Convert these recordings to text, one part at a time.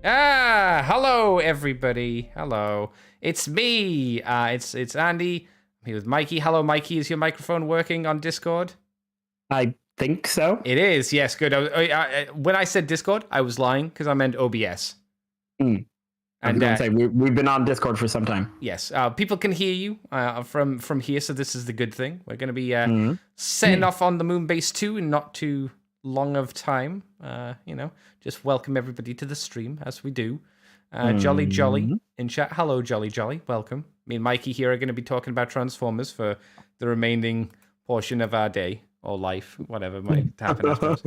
Hello everybody. Hello. It's me. It's Andy. I'm here with Mikey. Hello, Mikey. Is your microphone working on Discord? I think so. It is. Yes, good. When I said Discord, I was lying because I meant OBS. I was going to say we've been on Discord for some time. Yes, people can hear you from here, so this is the good thing. We're going to be setting off on the Moonbase 2 in not too long of time. Just welcome everybody to the stream as we do. Jolly in chat. Hello, Jolly. Welcome. Me and Mikey here are going to be talking about Transformers for the remaining portion of our day or life, whatever might happen. I suppose.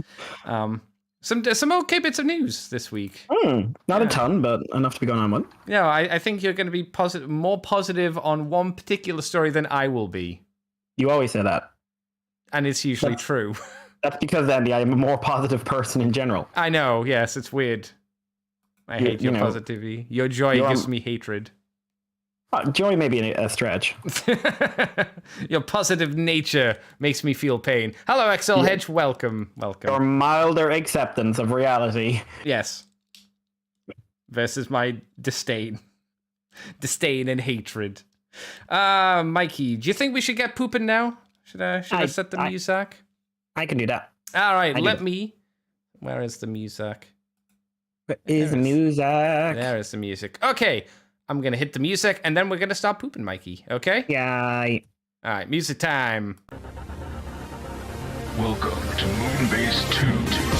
Some okay bits of news this week. Not a ton, but enough to be going on with. Yeah, I think you're going to be more positive on one particular story than I will be. You always say that. And it's usually true. That's because, Andy, I am a more positive person in general. I know, yes, it's weird. I hate your positivity. Your joy gives me hatred. Joy may be a stretch. Your positive nature makes me feel pain. Hello, XL Hedge. Welcome. Your milder acceptance of reality. Yes. Versus my disdain. Disdain and hatred. Mikey, do you think we should get pooping now? Should I set the music? I can do that. All right, Where is the music? Where is the music? There is the music. Okay. I'm going to hit the music, and then we're going to start pooping, Mikey. Okay? Yeah. All right, music time. Welcome to Moonbase 2.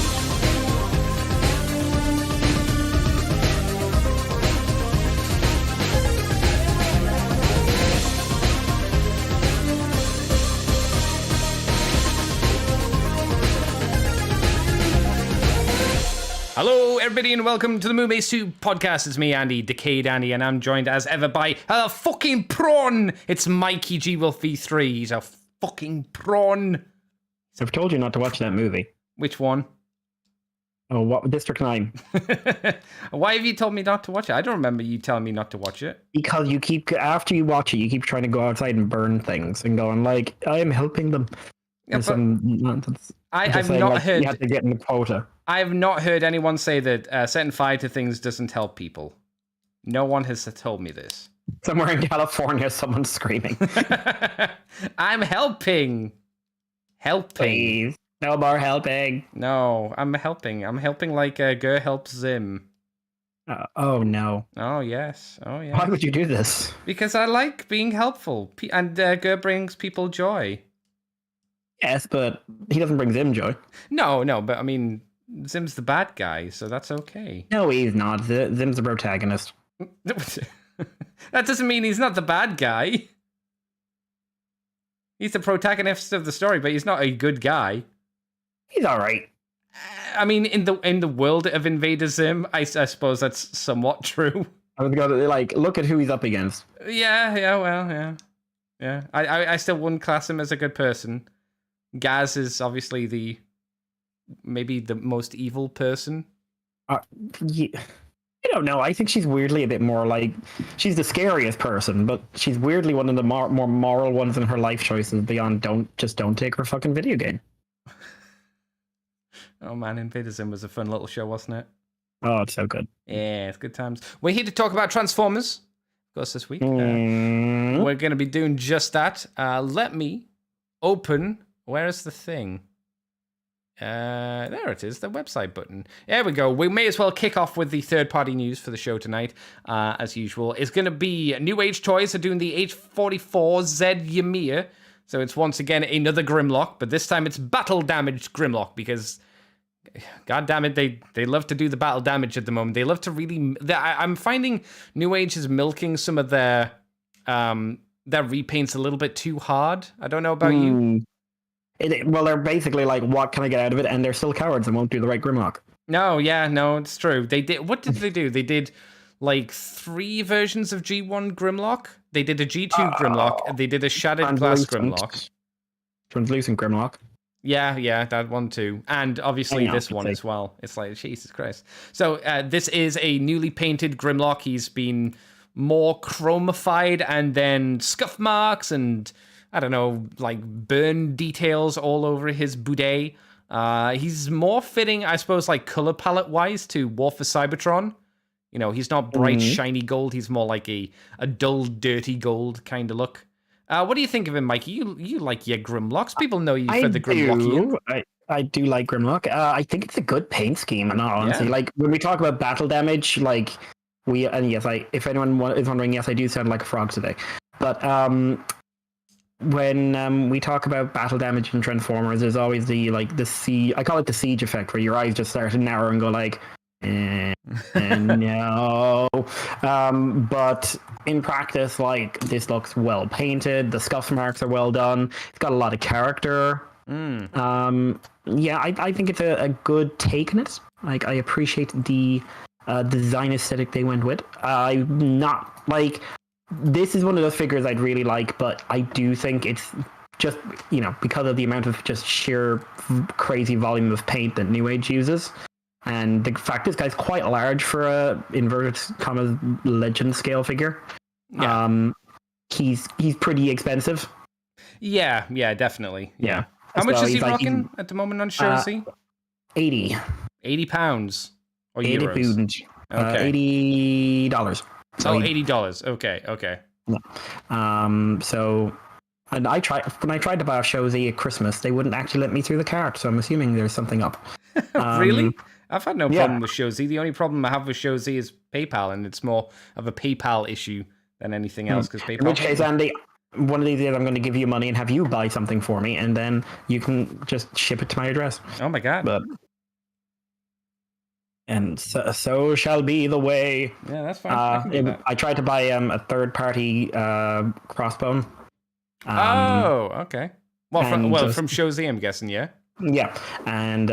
Hello, everybody, and welcome to the Moonbase 2 podcast. It's me, Andy, Decayed Andy, and I'm joined as ever by a fucking prawn. It's Mikey G. Wolfie 3. He's a fucking prawn. I've told you not to watch that movie. Which one? Oh, what? District 9. Why have you told me not to watch it? I don't remember you telling me not to watch it. Because you keep, after you watch it, you keep trying to go outside and burn things and going like, I am helping them. Yeah, some nonsense. I've not heard. You have to get in the quota. I have not heard anyone say that setting fire to things doesn't help people. No one has told me this. Somewhere in California, someone's screaming. I'm helping. Please. No more helping. No, I'm helping. I'm helping like Gur helps Zim. Oh, no. Oh, yes. Why would you do this? Because I like being helpful. And Gur brings people joy. Yes, but he doesn't bring Zim joy. No, but I mean, Zim's the bad guy, so that's okay. No, he's not. Zim's the protagonist. That doesn't mean he's not the bad guy. He's the protagonist of the story, but he's not a good guy. He's all right. I mean, in the world of Invader Zim, I suppose that's somewhat true. I was going to look at who he's up against. Yeah. I still wouldn't class him as a good person. Gaz is obviously maybe the most evil person. Yeah. I don't know. I think she's weirdly a bit more like, she's the scariest person, but she's weirdly one of the more moral ones in her life choices beyond don't take her fucking video game. Oh man, Invader Zim was a fun little show, wasn't it? Oh, it's so good. Yeah, it's good times. We're here to talk about Transformers, of course, this week. We're going to be doing just that. Let me open... Where is the thing? There it is, the website button. There we go. We may as well kick off with the third-party news for the show tonight, as usual. It's going to be New Age Toys are doing the H44Z Ymir. So it's once again another Grimlock, but this time it's battle-damaged Grimlock, because, god damn it, they love to do the battle damage at the moment. They love to really... I'm finding New Age is milking some of their repaints a little bit too hard. I don't know about you. Well, they're basically like, what can I get out of it? And they're still cowards and won't do the right Grimlock. No, it's true. They did. What did they do? They did like 3 versions of G1 Grimlock. They did a G2 Grimlock. And they did a Shattered Glass Grimlock. Translucent Grimlock. Yeah, that one too. And obviously this one as well. It's like, Jesus Christ. So this is a newly painted Grimlock. He's been more chromified and then scuff marks and... I don't know, like burn details all over his boudet. He's more fitting, I suppose, like color palette wise to War for Cybertron. You know, he's not bright, shiny gold. He's more like a dull, dirty gold kind of look. What do you think of him, Mikey? You like your Grimlocks. People know you for the Grimlockian. I do like Grimlock. I think it's a good paint scheme, in all honesty. Yeah. Like, when we talk about battle damage, like, if anyone is wondering, yes, I do sound like a frog today. But when we talk about battle damage in Transformers, there's always the siege. I call it the siege effect, where your eyes just start to narrow and go like, no. But in practice, like, this looks well painted. The scuff marks are well done. It's got a lot of character. I think it's a good take on it. Like, I appreciate the design aesthetic they went with. I'm not like, this is one of those figures I'd really like, but I do think it's just, because of the amount of just sheer crazy volume of paint that New Age uses. And the fact this guy's quite large for a inverted commas legend scale figure. Yeah. He's pretty expensive. Yeah, definitely. Yeah. How much is he rocking at the moment on Show Z? 80. 80 pounds or 80 euros? Pounds. Okay. $80. So $80. Okay. Yeah. And when I tried to buy a Show Z at Christmas, they wouldn't actually let me through the cart, so I'm assuming there's something up. Really? I've had no problem with Show Z. The only problem I have with Show Z is PayPal, and it's more of a PayPal issue than anything else. Because PayPal. In which case, Andy, one of these days I'm going to give you money and have you buy something for me, and then you can just ship it to my address. Oh my god! And so shall be the way. Yeah, that's fine. I tried to buy a third-party crossbone. Okay. Well, from Show Z, I'm guessing, yeah. Yeah, and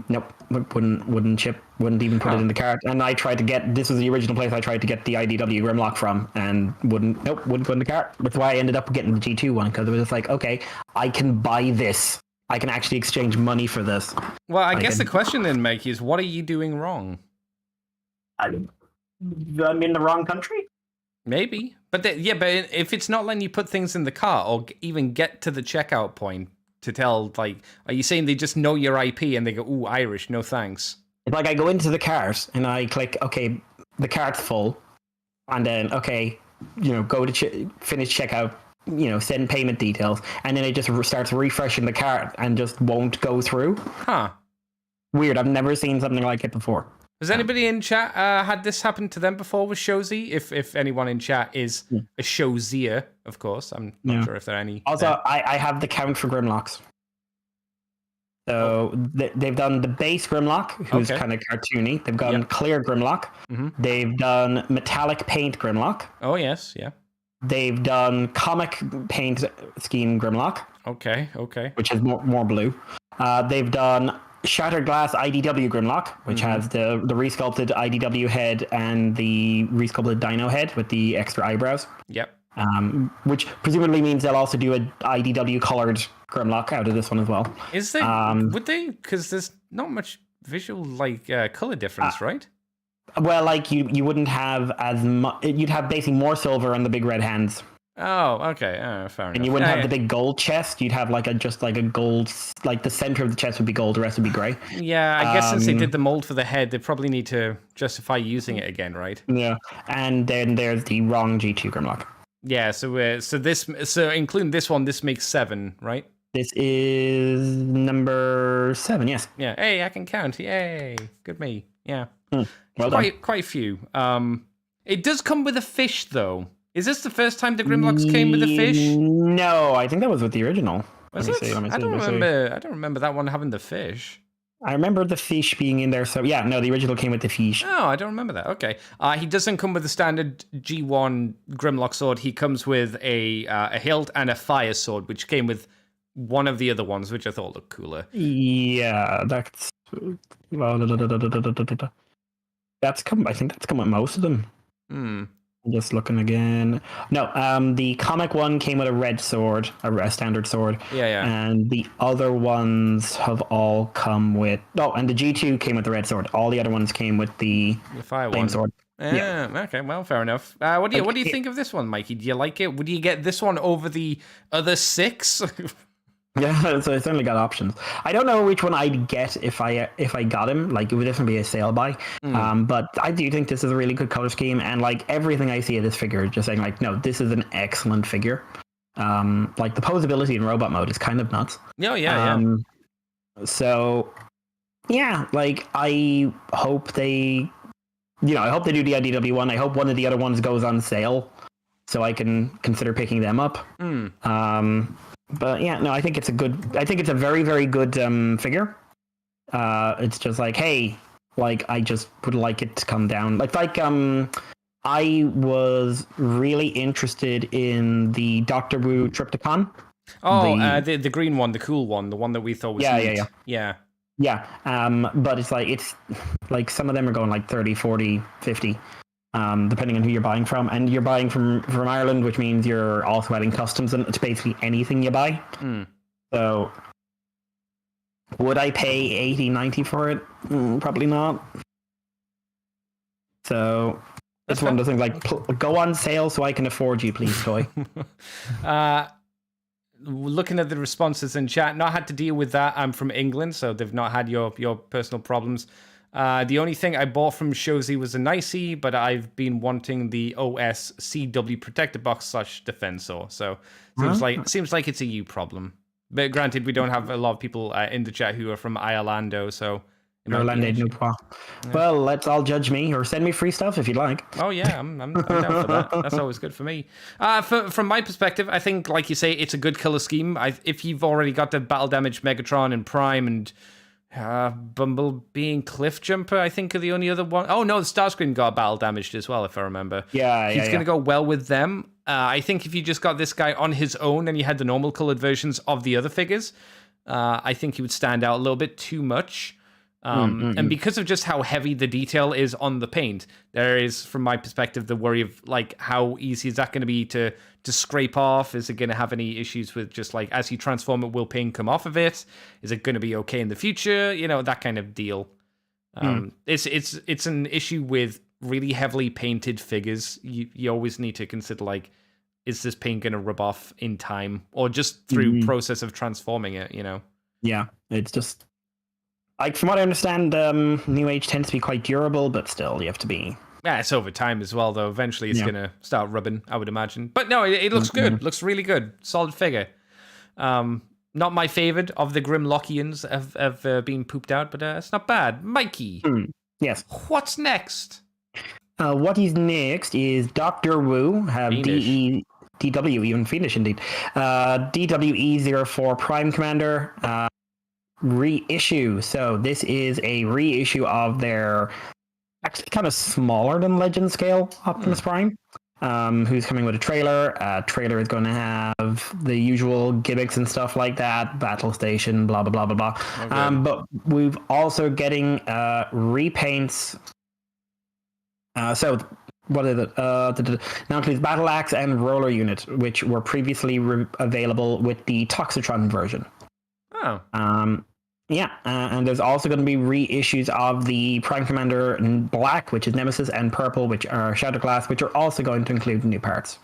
nope, wouldn't ship, wouldn't even put it in the cart. And I tried to get, this was the original place I tried to get the IDW Grimlock from, and wouldn't put in the cart. That's why I ended up getting the G2 one, because it was just like, okay, I can buy this. I can actually exchange money for this. Well, I guess the question then, Mikey, is what are you doing wrong? I'm in the wrong country? Maybe. But if it's not letting you put things in the cart or even get to the checkout point, to tell, like, are you saying they just know your IP and they go, ooh, Irish, no thanks? It's like I go into the cart and I click, okay, the cart's full, and then, okay, go to finish checkout, send payment details, and then it just starts refreshing the cart and just won't go through. Huh. Weird, I've never seen something like it before. Has anybody in chat had this happen to them before with Show Z? If anyone in chat is a Show Zer, of course. I'm not sure if there are any. Also, I have the count for Grimlocks. So they've done the base Grimlock, who's kind of cartoony. They've done clear Grimlock. Mm-hmm. They've done metallic paint Grimlock. Oh, yes, yeah. They've done comic paint scheme Grimlock. Okay. Which is more blue. They've done Shattered Glass IDW Grimlock, which has the resculpted IDW head and the resculpted Dino head with the extra eyebrows. Yep. Which presumably means they'll also do an IDW colored Grimlock out of this one as well. Is there? Would they? Because there's not much visual color difference, right? Well, like you wouldn't have as much. You'd have basically more silver on the big red hands. Oh, okay. Fair enough. And you wouldn't have the big gold chest. You'd have like a gold, like the center of the chest would be gold, the rest would be gray. Yeah, I guess since they did the mold for the head, they probably need to justify using it again, right? Yeah, and then there's the wrong G2 Grimlock. Yeah, so including this one, this makes 7, right? This is number 7, yes. Yeah. Hey, I can count. Yay, good me. Yeah. Well done. Quite a few. It does come with a fish, though. Is this the first time the Grimlocks came with a fish? No, I think that was with the original. Was it? I don't remember that one having the fish. I remember the fish being in there. So yeah, no, the original came with the fish. Oh, I don't remember that. Okay. He doesn't come with the standard G1 Grimlock sword. He comes with a hilt and a fire sword, which came with one of the other ones, which I thought looked cooler. Yeah, that's come. I think that's come with most of them. Just looking again. No, the comic one came with a red sword, a standard sword. Yeah. And the other ones have all come with... Oh, and the G2 came with the red sword. All the other ones came with the fire flame sword. Yeah. Okay, well, fair enough. What do you think of this one, Mikey? Do you like it? Would you get this one over the other 6? Yeah, so I certainly got options. I don't know which one I'd get if I got him. Like, it would definitely be a sale buy. But I do think this is a really good color scheme, and like everything I see of this figure is just saying like, no, this is an excellent figure. Like the posability in robot mode is kind of nuts. Oh yeah. So yeah, like I hope they do the IDW one. I hope one of the other ones goes on sale so I can consider picking them up. But yeah, no, I think it's a very, very good figure. It's just like, hey, like I just would like it to come down. Like I was really interested in the Doctor Wu Triptychon. Oh, the green one, the cool one, the one that we thought was yeah. But it's like some of them are going like 30, 40, 50. Depending on who you're buying from, and you're buying from Ireland, which means you're also adding customs and it's basically anything you buy. So would I pay 80, 90 for it? Probably not. So it's one of those things like, go on sale so I can afford you, please, toy. Looking at the responses in chat, not had to deal with that. I'm from England, so they've not had your personal problems. The only thing I bought from Shozy was a Nicey, but I've been wanting the OS CW protector box / defensor. So seems like it's a you problem. But granted, we don't have a lot of people in the chat who are from Iolando, so. Well, let's all judge me or send me free stuff if you'd like. Oh yeah, I'm down for that. That's always good for me. From my perspective, I think, like you say, it's a good color scheme. If you've already got the battle damage Megatron and Prime and Bumblebee and Cliffjumper, I think, are the only other one. Oh no, the Starscream got battle damaged as well, if I remember. He's going to go well with them. I think if you just got this guy on his own and you had the normal colored versions of the other figures, I think he would stand out a little bit too much. And because of just how heavy the detail is on the paint, there is, from my perspective, the worry of like how easy is that going to be to scrape off? Is it going to have any issues with just like as you transform it, will paint come off of it? Is it going to be okay in the future? You know, that kind of deal. It's an issue with really heavily painted figures. You always need to consider like, is this paint going to rub off in time or just through process of transforming it? You know? Yeah, it's just. Like, from what I understand, New Age tends to be quite durable, but still, you have to be... Yeah, it's over time as well, though. Eventually, it's going to start rubbing, I would imagine. But no, it looks good. Looks really good. Solid figure. Not my favorite of the Grimlockians have been pooped out, but it's not bad. Mikey. Yes. What's next? What is next is Dr. Wu, DW, even Fiendish indeed. DWE04 Prime Commander, reissue. So this is a reissue of their actually kind of smaller than Legend scale Optimus Prime, who's coming with a trailer. Trailer is going to have the usual gimmicks and stuff like that, battle station, blah blah blah blah blah. Okay. But we've also getting repaints. So what is it? Now includes battle axe and roller unit, which were previously available with the Toxitron version. Oh. And there's also going to be reissues of the Prime Commander in black, which is Nemesis, and purple, which are Shadow Glass, which are also going to include new parts.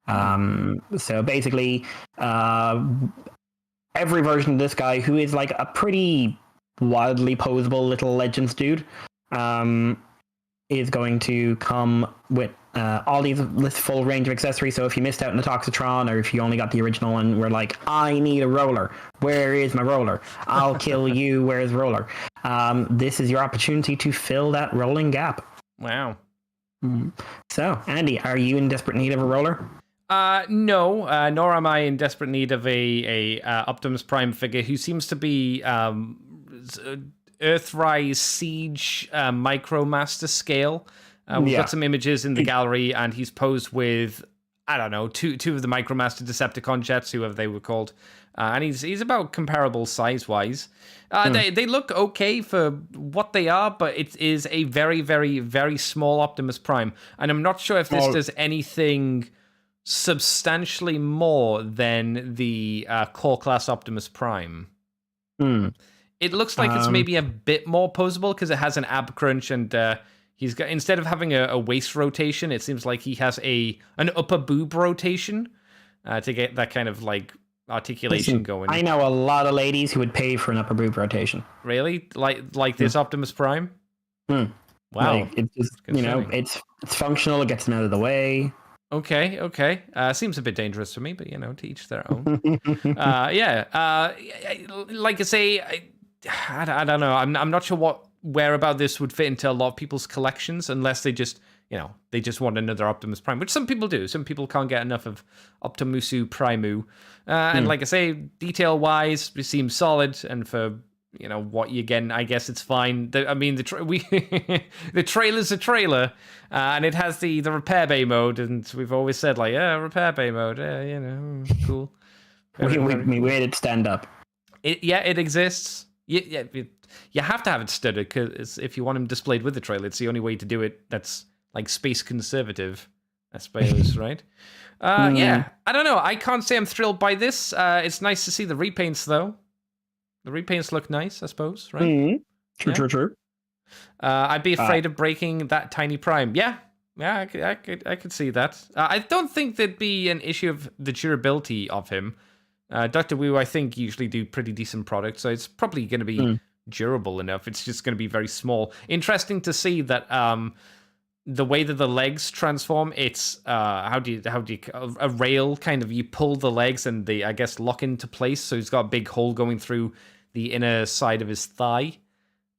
So basically, every version of this guy, who is like a pretty wildly posable little Legends dude, is going to come with all this full range of accessories. So if you missed out on the Toxitron, or if you only got the original and were like, I need a roller, where is my roller? I'll kill you, where's roller? This is your opportunity to fill that rolling gap. Wow. So, Andy, are you in desperate need of a roller? No, nor am I in desperate need of a Optimus Prime figure who seems to be Earthrise Siege Micromaster scale. We've got some images in the gallery, and he's posed with, I don't know, two of the Micromaster Decepticon jets, whoever they were called. And he's about comparable size-wise. They look okay for what they are, but it is a very, very, very small Optimus Prime. And I'm not sure if this does anything substantially more than the core class Optimus Prime. It looks like it's maybe a bit more posable because it has an ab crunch, and he's got, instead of having a waist rotation, it seems like he has an upper boob rotation to get that kind of like articulation Listen, going. I know a lot of ladies who would pay for an upper boob rotation. Really? Like this Optimus Prime? Hmm. Wow. Like, it's just, it's functional. It gets them out of the way. Okay. Seems a bit dangerous for me, but to each their own. Like I say, I don't know. I'm not sure where about this would fit into a lot of people's collections, unless they just they just want another Optimus Prime, which some people do. Some people can't get enough of Optimusu Primu. And like I say, detail wise, it seems solid, and for what you get, I guess it's fine. The trailer's a trailer, and it has the repair bay mode, and we've always said repair bay mode, cool. We made it stand up. It exists. You have to have it studded, because if you want him displayed with the trailer, it's the only way to do it. That's like space conservative, I suppose, right? Yeah, I don't know. I can't say I'm thrilled by this. It's nice to see the repaints, though. The repaints look nice, I suppose, right? True. I'd be afraid of breaking that tiny Prime. Yeah, I could see that. I don't think there'd be an issue of the durability of him. Dr. Wu, I think, usually do pretty decent products, so it's probably going to be durable enough. It's just going to be very small. Interesting to see that the way that the legs transform, it's how do you a rail kind of, you pull the legs and they, I guess, lock into place. So he's got a big hole going through the inner side of his thigh.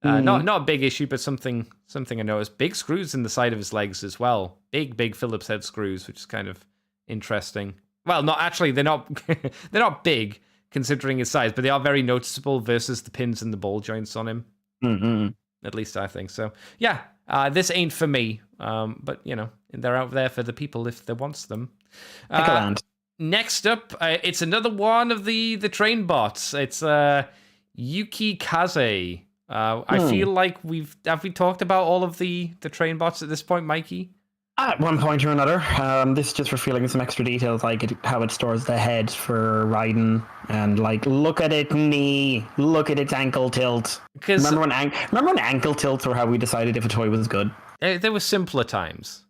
Not a big issue, but something I noticed. Big screws in the side of his legs as well. Big Phillips head screws, which is kind of interesting. Well, not actually. They're not they're not big considering his size, but they are very noticeable versus the pins and the ball joints on him. Mm-hmm. At least I think so. Yeah, this ain't for me, but they're out there for the people if they wants them. Next up, it's another one of the train bots. It's Yuki Kaze. I feel like have we talked about all of the train bots at this point, Mikey? At one point or another. This is just for feeling some extra details, like how it stores the head for riding, and look at it knee, look at its ankle tilt. Remember when ankle tilts were how we decided if a toy was good? There were simpler times.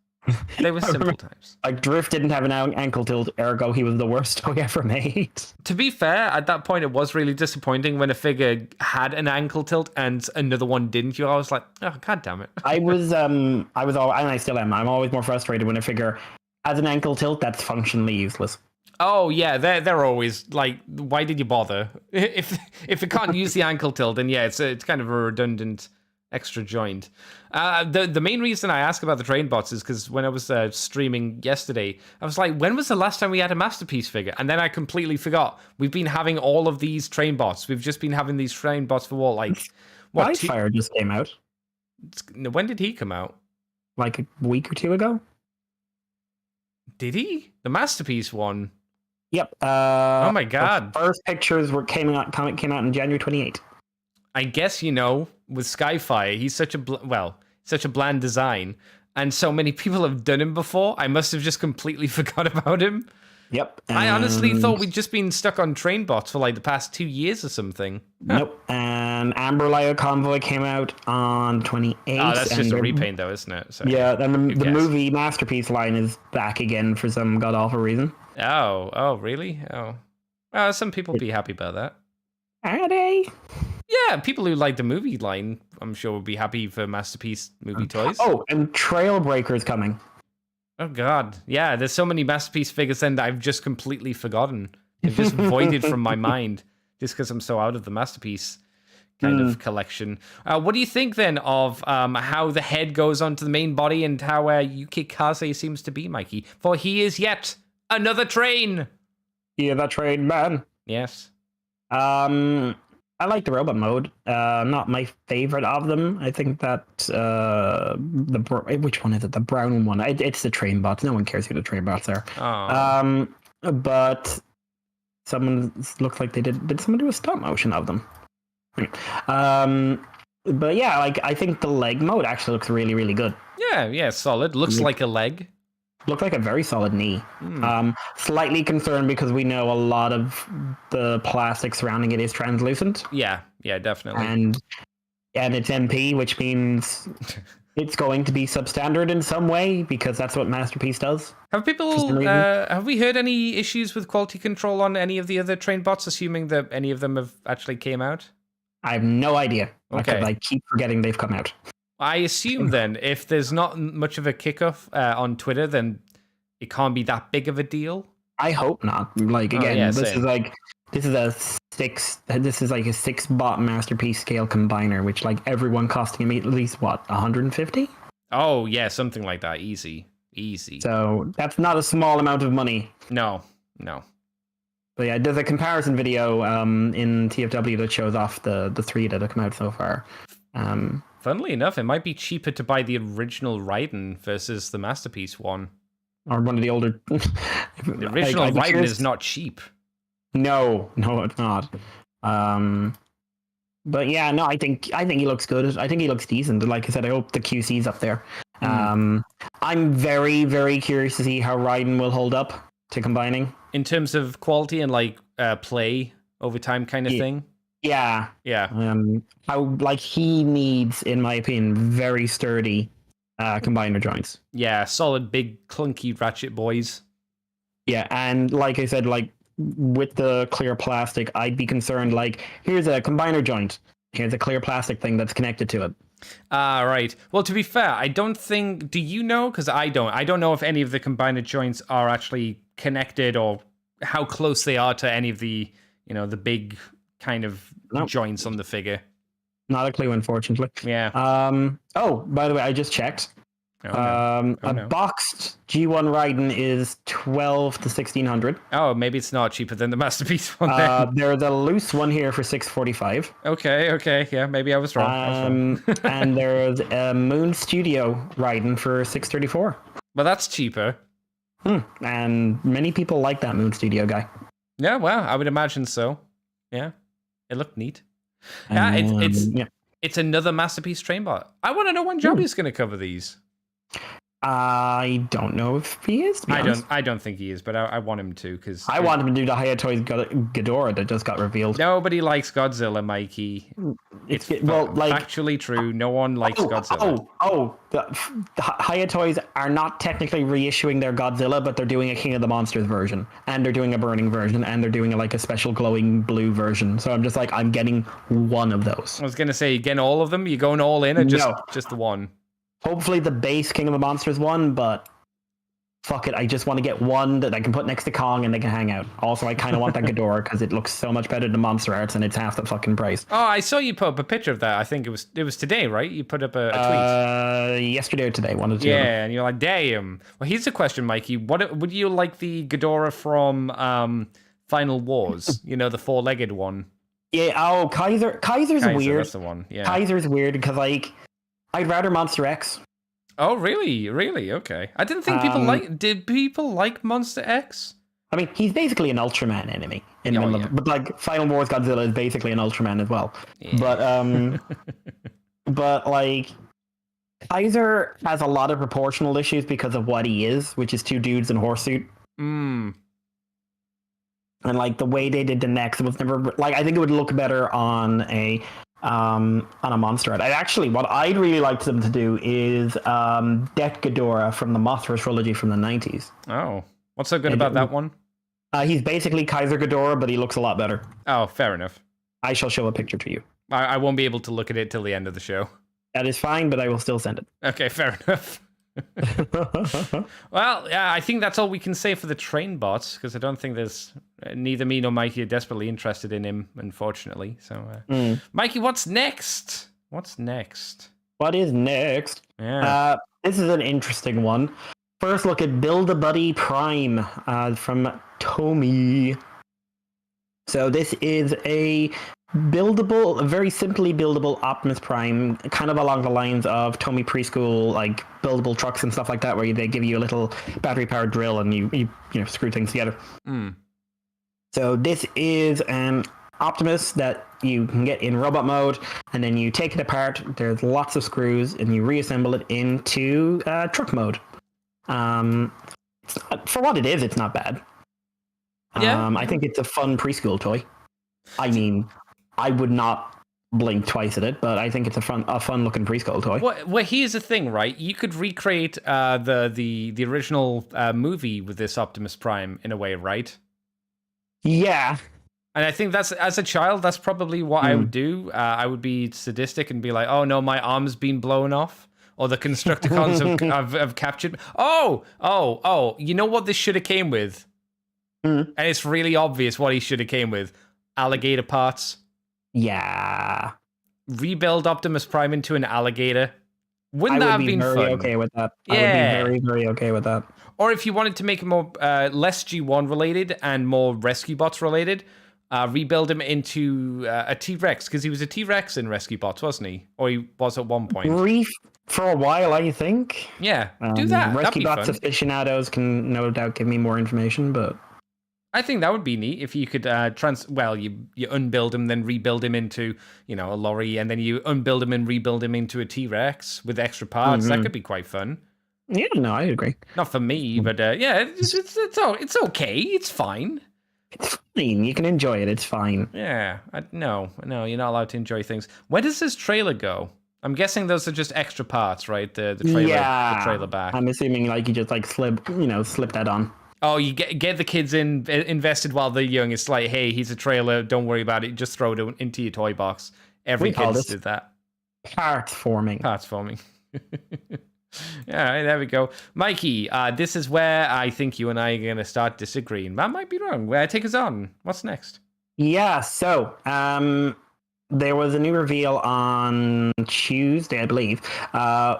They were simple times. Drift didn't have an ankle tilt, ergo he was the worst toy ever made. To be fair, at that point it was really disappointing when a figure had an ankle tilt and another one didn't. I was like, oh, god damn it. I was and I still am. I'm always more frustrated when a figure has an ankle tilt that's functionally useless. Oh yeah, they're always like, why did you bother? If it can't use the ankle tilt, then yeah, it's kind of a redundant extra joint. The main reason I ask about the train bots is because when I was streaming yesterday, I was like, when was the last time we had a Masterpiece figure? And then I completely forgot. We've been having all of these train bots. We've just been having these train bots for what? Fire just came out. When did he come out? Like a week or two ago. Did he? The Masterpiece one? Yep. Oh my god. The first pictures came out in January 28th. I guess, with Skyfire, he's such a bland design, and so many people have done him before. I must have just completely forgot about him. Yep. I honestly thought we'd just been stuck on train bots for the past 2 years or something. Nope. And Amber Lio Convoy came out on 28th. Oh, that's just a repaint though, isn't it? So, yeah, and the movie Masterpiece line is back again for some god-awful reason. Oh, really? Oh. Well, some people be happy about that. Are they? Yeah, people who like the movie line, I'm sure, would be happy for Masterpiece movie toys. Oh, and Trailbreaker's coming. Oh, God. Yeah, there's so many Masterpiece figures then that I've just completely forgotten. They've just voided from my mind just because I'm so out of the Masterpiece kind of collection. What do you think, then, of how the head goes onto the main body and how Yuki Kaze seems to be, Mikey? For he is yet another train. Yeah, that train, man. Yes. I like the robot mode. Not my favorite of them. I think that which one is it? The brown one. It's the train bots. No one cares who the train bots are. Oh. But someone looks like they did someone do a stop motion of them? But yeah, I think the leg mode actually looks really, really good. Yeah, solid. Looks like a leg. Looked like a very solid knee. Slightly concerned because we know a lot of the plastic surrounding it is translucent. Yeah, definitely. And it's MP, which means it's going to be substandard in some way because that's what Masterpiece does. Have people? Have we heard any issues with quality control on any of the other train bots? Assuming that any of them have actually came out. I have no idea. Okay. I keep forgetting they've come out. I assume then, if there's not much of a kickoff on Twitter, then it can't be that big of a deal. I hope not. Like again, yeah, this same. is a 6 bot Masterpiece scale combiner, which like everyone costing me at least what 150. Oh yeah, something like that. Easy. So that's not a small amount of money. No. But yeah, there's a comparison video in TFW that shows off the 3 that have come out so far. Funnily enough, it might be cheaper to buy the original Raiden versus the Masterpiece one. Or one of the older. The original Raiden is not cheap. No, it's not. But yeah, no, I think he looks good. I think he looks decent. Like I said, I hope the QC's up there. I'm very, very curious to see how Raiden will hold up to combining. In terms of quality and like play over time kind of thing. Yeah. Yeah. How like he needs, in my opinion, very sturdy combiner joints. Yeah, solid, big, clunky ratchet boys. Yeah, and like I said, like with the clear plastic, I'd be concerned. Like, here's a combiner joint. Here's a clear plastic thing that's connected to it. Right. Well, to be fair, I don't think. Do you know? Because I don't. I don't know if any of the combiner joints are actually connected or how close they are to any of the, the big kind of joints on the figure. Not a clue, unfortunately. Yeah. Oh, by the way, I just checked. A boxed G1 Raiden is 12 to 1600. Oh, maybe it's not cheaper than the Masterpiece one. Then. There's a loose one here for 645. Okay. Yeah, maybe I was wrong. And there's a Moon Studio Raiden for 634. But that's cheaper. And many people like that Moon Studio guy. Yeah, well, I would imagine so. Yeah, it looked neat. Yeah, it's another Masterpiece train bot. I want to know when Jody's going to cover these. I don't know if he is. I don't think he is, but I want him to because I want him to do the Hayatoi's Ghidorah that just got revealed. Nobody likes Godzilla, Mikey. It's factually true. No one likes Godzilla. The Hayatoi's are not technically reissuing their Godzilla, but they're doing a King of the Monsters version, and they're doing a burning version, and they're doing a special glowing blue version. So I'm just like, I'm getting one of those. I was gonna say, getting all of them. You going all in, or just the one? Hopefully the base King of the Monsters one, but fuck it, I just want to get one that I can put next to Kong and they can hang out. Also, I kind of want that Ghidorah because it looks so much better than Monster Arts and it's half the fucking price. Oh, I saw you put up a picture of that. I think it was today, right? You put up a tweet. Yesterday or today, one of the two. Yeah, and you're like, damn. Well, here's a question, Mikey. What would you like the Ghidorah from Final Wars? The four-legged one. Yeah. Oh, Kaiser's weird. That's the one. Yeah. Kaiser's weird because I'd rather Monster X. Oh, really? Really? Okay. I didn't think people Did people like Monster X? I mean, he's basically an Ultraman enemy in the middle of it. But Final Wars Godzilla is basically an Ultraman as well. Yeah. But Kaiser has a lot of proportional issues because of what he is, which is two dudes in a horse suit. And the way they did the necks, it was never I think it would look better on a Monster Art. What I'd really like them to do is Death Ghidorah from the Mothra trilogy from the 90s. Oh, what's so good about that one? He's basically Kaiser Ghidorah, but he looks a lot better. Oh, fair enough. I shall show a picture to you. I won't be able to look at it till the end of the show. That is fine, but I will still send it. Okay, fair enough. Well, yeah, I think that's all we can say for the train bots, because I don't think there's neither me nor Mikey are desperately interested in him, unfortunately. So, Mikey, what's next? What is next? Yeah. This is an interesting one. First look at Build-A-Buddy Prime from Tomy. So this is a very simply buildable Optimus Prime, kind of along the lines of Tomy Preschool, buildable trucks and stuff like that, where they give you a little battery-powered drill and you screw things together. So this is an Optimus that you can get in robot mode, and then you take it apart. There's lots of screws, and you reassemble it into truck mode. For what it is, it's not bad. I think it's a fun preschool toy. I mean, I would not blink twice at it, but I think it's a fun looking preschool toy. Well, here's the thing, right? You could recreate the original movie with this Optimus Prime in a way, right? Yeah. And I think that's, as a child, that's probably what I would do. I would be sadistic and be like, oh no, my arm's been blown off. Or the Constructicons have captured me. Oh, you know what this should have came with? And it's really obvious what he should have came with. Alligator parts. Yeah. Rebuild Optimus Prime into an alligator. Wouldn't that have been fun? I would be very okay with that. Yeah. I would be very, very okay with that. Or if you wanted to make it more less G1 related and more Rescue Bots related, rebuild him into a T-Rex, because he was a T-Rex in Rescue Bots, wasn't he? Or he was at one point. For a while, I think. Yeah, do that. Rescue Bots aficionados can no doubt give me more information, but I think that would be neat if you could you unbuild him, then rebuild him into, a lorry, and then you unbuild him and rebuild him into a T-Rex with extra parts. That could be quite fun. Yeah, no, I agree. Not for me, but it's okay. It's fine. It's fine. You can enjoy it. It's fine. Yeah. No, you're not allowed to enjoy things. Where does this trailer go? I'm guessing those are just extra parts, right? The trailer back. I'm assuming you just slip that on. Oh, you get the kids invested while they're young. It's like, hey, here's a trailer. Don't worry about it. Just throw it into your toy box. Every kid did that. Parts forming. Yeah, there we go. Mikey, this is where I think you and I are going to start disagreeing. That might be wrong. Take us on. What's next? Yeah, so there was a new reveal on Tuesday, I believe,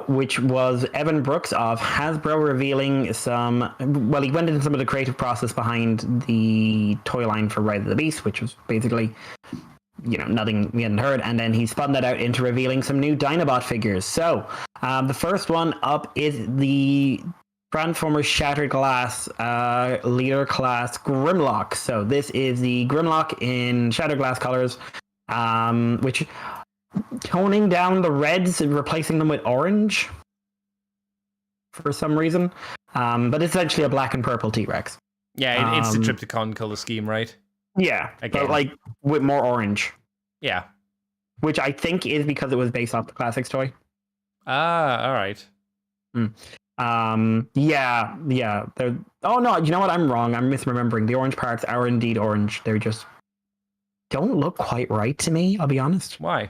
which was Evan Brooks of Hasbro revealing he went into some of the creative process behind the toy line for Rise of the Beast, which was basically, nothing we hadn't heard, and then he spun that out into revealing some new Dinobot figures. So, the first one up is the Transformers Shattered Glass Leader Class Grimlock. So this is the Grimlock in Shattered Glass colors, which toning down the reds and replacing them with orange for some reason. But it's essentially a black and purple T-Rex. Yeah, it's the Trypticon color scheme, right? Yeah, again. But with more orange. Yeah. Which I think is because it was based off the Classics toy. Ah, all right. Yeah. Oh no, you know what? I'm wrong. I'm misremembering. The orange parts are indeed orange. They're just don't look quite right to me, I'll be honest. Why?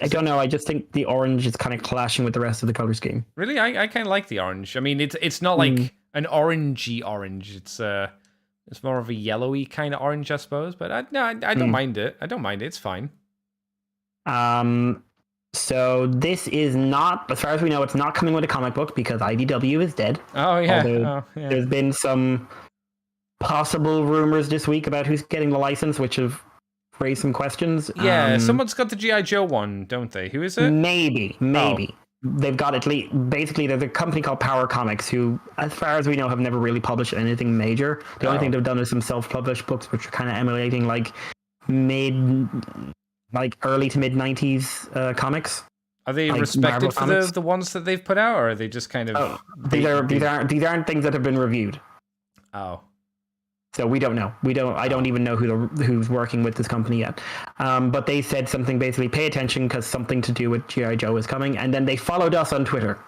I don't know. I just think the orange is kind of clashing with the rest of the color scheme. Really? I kind of like the orange. I mean, it's not like an orangey orange. It's more of a yellowy kind of orange, I suppose. But I don't mind it. I don't mind it. It's fine. So this is not, as far as we know, it's not coming with a comic book because IDW is dead. Oh yeah. Although there's been some possible rumors this week about who's getting the license, which have raised some questions. Yeah, someone's got the G.I. Joe one, don't they? Who is it? Maybe. They've got at least, basically, there's a company called Power Comics who, as far as we know, have never really published anything major. The only thing they've done is some self-published books, which are kind of emulating early to mid 90s comics. Are they respected for the ones that they've put out, or are they just kind of? These aren't things that have been reviewed. Oh. So we don't know. I don't even know who's working with this company yet. But they said something basically, pay attention because something to do with G.I. Joe is coming. And then they followed us on Twitter.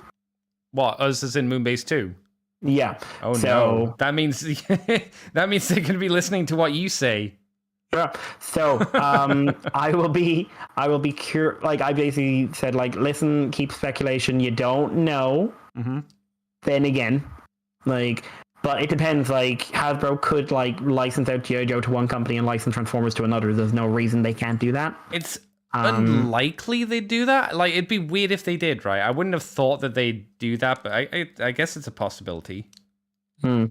What? Us as in Moonbase 2? Yeah. Oh no. That means they're going to be listening to what you say. Yeah. So I will be curious. I basically said, listen, keep speculation. You don't know. Mm-hmm. Then again, but it depends. Hasbro could license out G.I. Joe to one company and license Transformers to another. There's no reason they can't do that. It's unlikely they'd do that. It'd be weird if they did, right? I wouldn't have thought that they'd do that, but I guess it's a possibility. So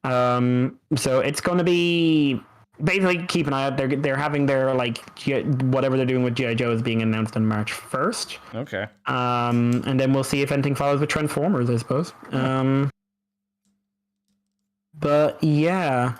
it's going to be basically keep an eye out. They're having their whatever they're doing with G.I. Joe is being announced on March 1st. Okay. And then we'll see if anything follows with Transformers, I suppose. But yeah.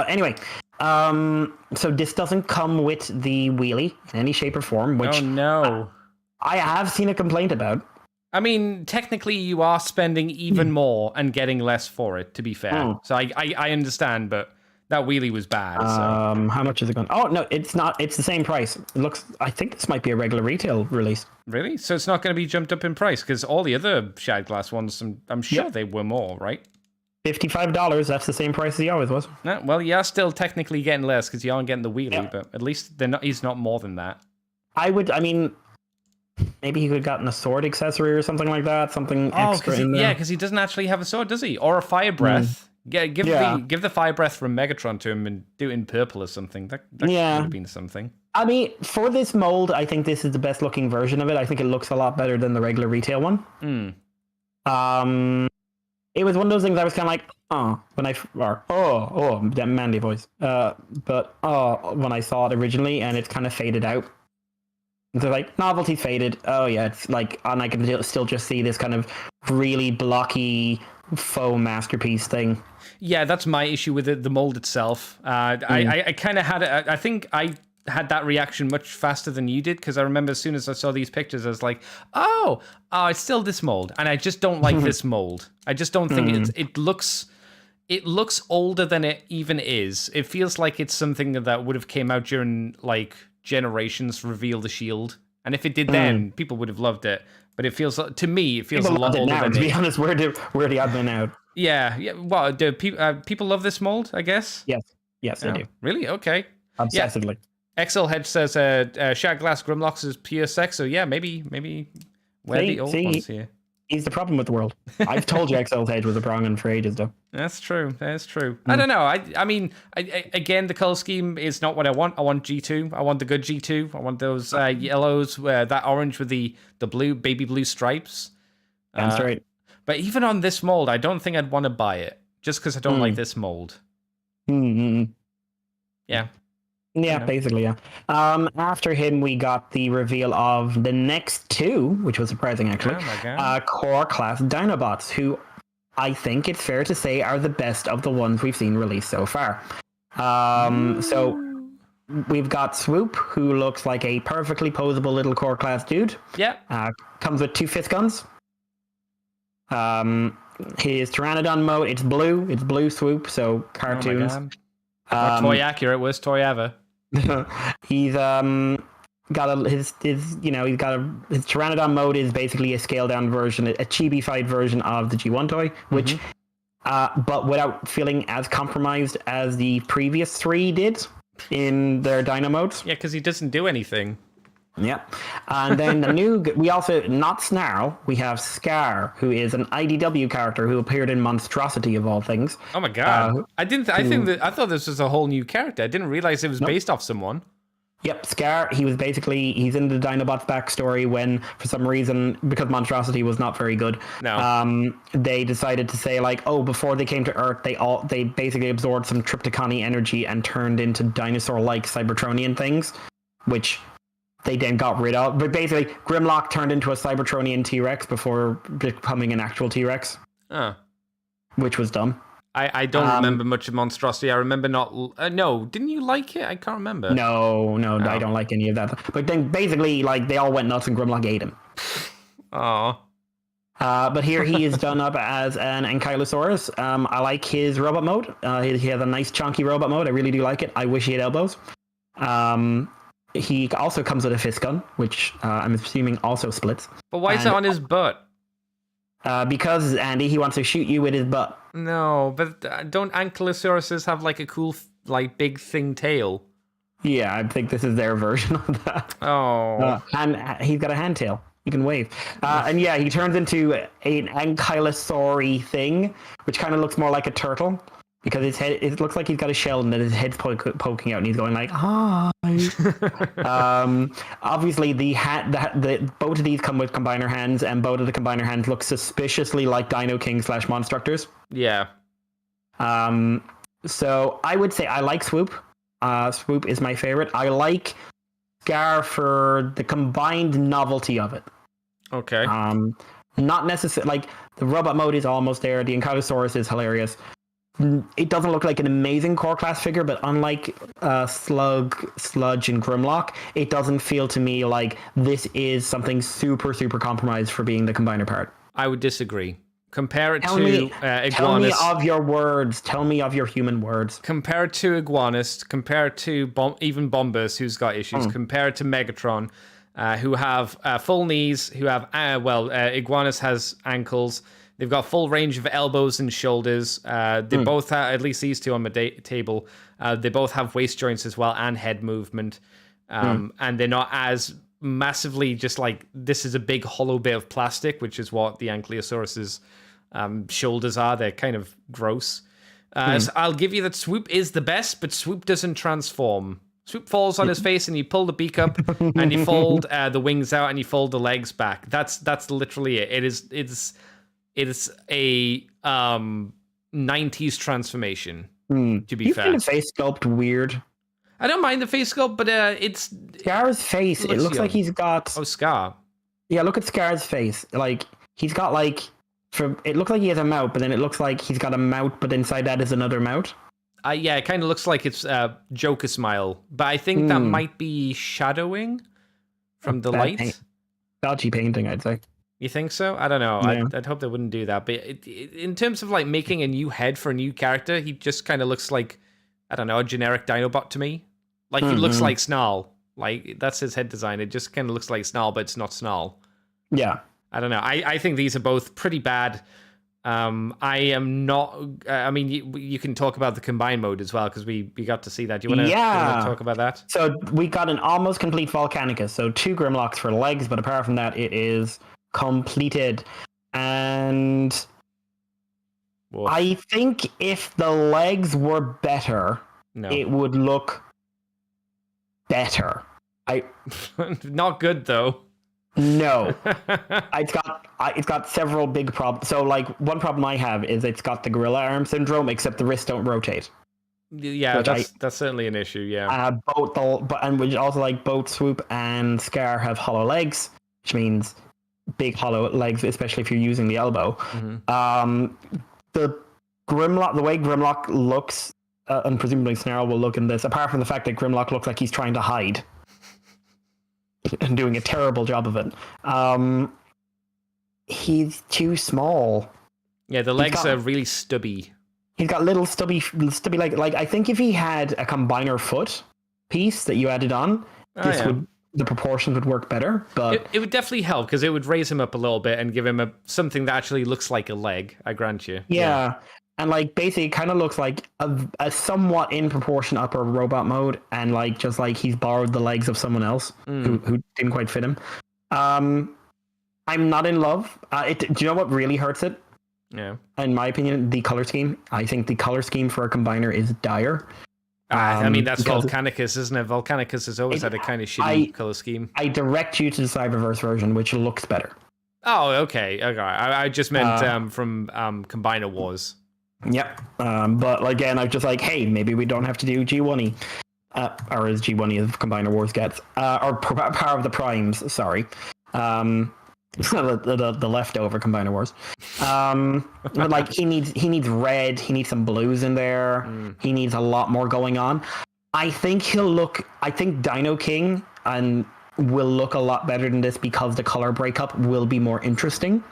Anyway, so this doesn't come with the wheelie in any shape or form, which I have seen a complaint about. I mean, technically, you are spending even more and getting less for it. To be fair, so I understand, but That wheelie was bad. How much is it going? Oh no, it's not. It's the same price. It looks. I think this might be a regular retail release. Really? So it's not going to be jumped up in price because all the other Shad Glass ones, I'm sure they were more, right? $55. That's the same price as he always was. No, well, you are still technically getting less because you aren't getting the wheelie, but at least they're not. He's not more than that. I mean, maybe he could have gotten a sword accessory or something like that. Something extra in there. Yeah, because he doesn't actually have a sword, does he? Or a fire breath. Yeah, give the fire breath from Megatron to him and do it in purple or something. That could have been something. I mean, for this mold, I think this is the best looking version of it. I think it looks a lot better than the regular retail one. It was one of those things I was kind of like, that Mandy voice. But when I saw it originally, and it's kind of faded out. They're like, novelty faded. Oh yeah, it's like, and I can still just see this kind of really blocky faux masterpiece thing. Yeah, that's my issue with the mold itself. I kind of had it. I think I had that reaction much faster than you did because I remember as soon as I saw these pictures, I was like, oh, it's still this mold, and I just don't like this mold. I just don't think it looks older than it even is. It feels like it's something that would have came out during like Generations Reveal the Shield, and if it did then, people would have loved it. But it feels, to me, it feels people a lot older now, than to be honest, we're the admin out. Yeah. Well, do people love this mold? I guess. Yes, they do. Really? Okay. Obsessively. Yeah. XL Hedge says Shad Glass Grimlocks is pure sex. So yeah, maybe we're the old ones here. He's the problem with the world. I've told you XL Hedge was a prong for ages, though. That's true. I don't know. I mean, again, the color scheme is not what I want. I want G2. I want the good G2. I want those yellows, that orange with the blue, baby blue stripes. That's right. But even on this mold, I don't think I'd want to buy it just because I don't like this mold. Yeah. Yeah, basically, yeah. After him, we got the reveal of the next two, which was surprising, actually. Oh my God. Core class Dinobots, who I think it's fair to say are the best of the ones we've seen released so far. So we've got Swoop, who looks like a perfectly posable little core class dude. Yeah. Comes with 2 fist guns. His Pteranodon mode, it's blue Swoop, so cartoons. Oh my God. Toy accurate, worst toy ever. He's got his Pteranodon mode is basically a scaled down version, a chibi-fied version of the G1 toy, which but without feeling as compromised as the previous 3 did in their Dino modes. Yeah, because he doesn't do anything. Yeah. And then we also, not Snarl, we have Scar, who is an IDW character who appeared in Monstrosity of all things. Oh my God. I thought this was a whole new character. I didn't realize it was based off someone. Yep, Scar, he's in the Dinobots backstory when, for some reason, because Monstrosity was not very good, they decided to say, like, before they came to Earth, they basically absorbed some Trypticon-y energy and turned into dinosaur-like Cybertronian things, which they then got rid of. But basically, Grimlock turned into a Cybertronian T-Rex before becoming an actual T-Rex. Which was dumb. I don't remember much of Monstrosity. I remember not... no, didn't you like it? I can't remember. No, I don't like any of that. But then basically, like, they all went nuts and Grimlock ate him. Aww. But here he is done up as an Ankylosaurus. I like his robot mode. He has a nice chunky robot mode. I really do like it. I wish he had elbows. He also comes with a fist gun, which I'm assuming also splits. But why is it on his butt? Because, Andy, he wants to shoot you with his butt. No, but don't Ankylosauruses have like a cool, like, big thing tail? Yeah, I think this is their version of that. Oh. And he's got a hand tail. He can wave. And yeah, he turns into an Ankylosaury thing, which kind of looks more like a turtle. Because his head, it looks like he's got a shell and then his head's poking out and he's going like, hi. Obviously, both of these come with combiner hands, and both of the combiner hands look suspiciously like Dino King / Monstructors. Yeah. So I would say I like Swoop. Swoop is my favorite. I like Scar for the combined novelty of it. Okay. Not necessarily, like, the robot mode is almost there. The Ankylosaurus is hilarious. It doesn't look like an amazing core class figure, but unlike Sludge, and Grimlock, it doesn't feel to me like this is something super, super compromised for being the combiner part. I would disagree. Compare it Tell to me Iguanus. of your words. Tell me of your human words. Compare it to Iguanus. Compare it to even Bombus, who's got issues. Compare it to Megatron, who have full knees, who have, Iguanus has ankles. They've got full range of elbows and shoulders. They both have, at least these two on the table, they both have waist joints as well and head movement. And they're not as massively just like, this is a big hollow bit of plastic, which is what the Ankylosaurus's shoulders are. They're kind of gross. So I'll give you that Swoop is the best, but Swoop doesn't transform. Swoop falls on his face, and you pull the beak up, and you fold the wings out, and you fold the legs back. That's literally it. It is a 90s transformation. To be fair, you find the face sculpt weird. I don't mind the face sculpt, but it's Scar's face. It looks like he's got. Oh, Scar. Yeah, look at Scar's face. Like he's got like. It looks like he has a mouth, but then it looks like he's got a mouth, but inside that is another mouth. Yeah, it kind of looks like it's Joker smile, but I think that might be shadowing from the light. Dodgy painting, I'd say. You think so? I don't know. Yeah. I'd hope they wouldn't do that. But in terms of like making a new head for a new character, he just kind of looks like, I don't know, a generic Dinobot to me. Like he looks like Snarl. Like that's his head design. It just kind of looks like Snarl, but it's not Snarl. Yeah. I don't know. I think these are both pretty bad. I am not. I mean, you can talk about the combine mode as well because we got to see that. Do you want to talk about that? So we got an almost complete Volcanicus. So 2 Grimlocks for legs, but apart from that, it is completed. And Woof. I think if the legs were better, it would look better. Not good though. No, it's got several big problems. So, like, one problem I have is it's got the gorilla arm syndrome, except the wrists don't rotate. Yeah, that's certainly an issue. Yeah. Both Swoop and Scar have hollow legs, which means big hollow legs, especially if you're using the elbow. The Grimlock, the way Grimlock looks, and presumably Snarl will look in this, apart from the fact that Grimlock looks like he's trying to hide. And doing a terrible job of it. He's too small. Yeah, the legs are really stubby. He's got little stubby like I think if he had a combiner foot piece that you added on, the proportions would work better. But it would definitely help because it would raise him up a little bit and give him something that actually looks like a leg. I grant you. Yeah. And like basically it kind of looks like a somewhat in proportion upper robot mode, and like just like he's borrowed the legs of someone else who didn't quite fit him. I'm not in love. Do you know what really hurts it? Yeah. In my opinion, the color scheme. I think the color scheme for a combiner is dire. I mean, that's Volcanicus, isn't it? Volcanicus has always had a kind of shitty color scheme. I direct you to the Cyberverse version, which looks better. Oh, okay. I just meant from Combiner Wars. Yep. But again, I'm just like, hey, maybe we don't have to do G1E. Or as G1E as Combiner Wars gets. Or Power of the Primes, sorry. The leftover Combiner Wars. But like he needs red, he needs some blues in there. He needs a lot more going on. I think Dino King will look a lot better than this because the color breakup will be more interesting.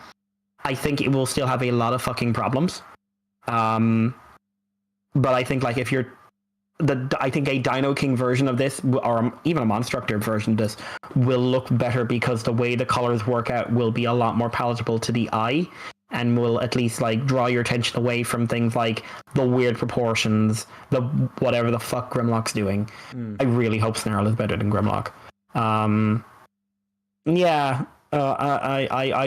I think it will still have a lot of fucking problems. But I think like I think a Dino King version of this, or even a Monstructor version of this, will look better because the way the colors work out will be a lot more palatable to the eye, and will at least like draw your attention away from things like the weird proportions, the whatever the fuck Grimlock's doing. I really hope Snarl is better than Grimlock. I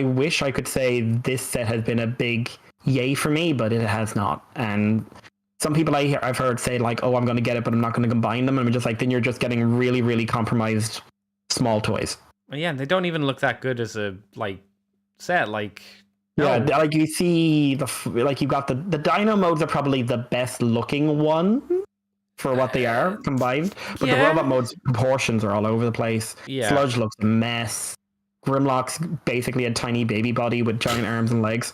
wish I could say this set has been a big yay for me, but it has not. And some people I've heard say like, oh, I'm going to get it, but I'm not going to combine them. And I'm just like, then you're just getting really, really compromised small toys. Yeah, they don't even look that good as a like set. Like, no. Yeah, like you see you've got the Dino modes are probably the best looking one for what they are combined, but the robot modes proportions are all over the place. Yeah. Sludge looks a mess. Grimlock's basically a tiny baby body with giant arms and legs.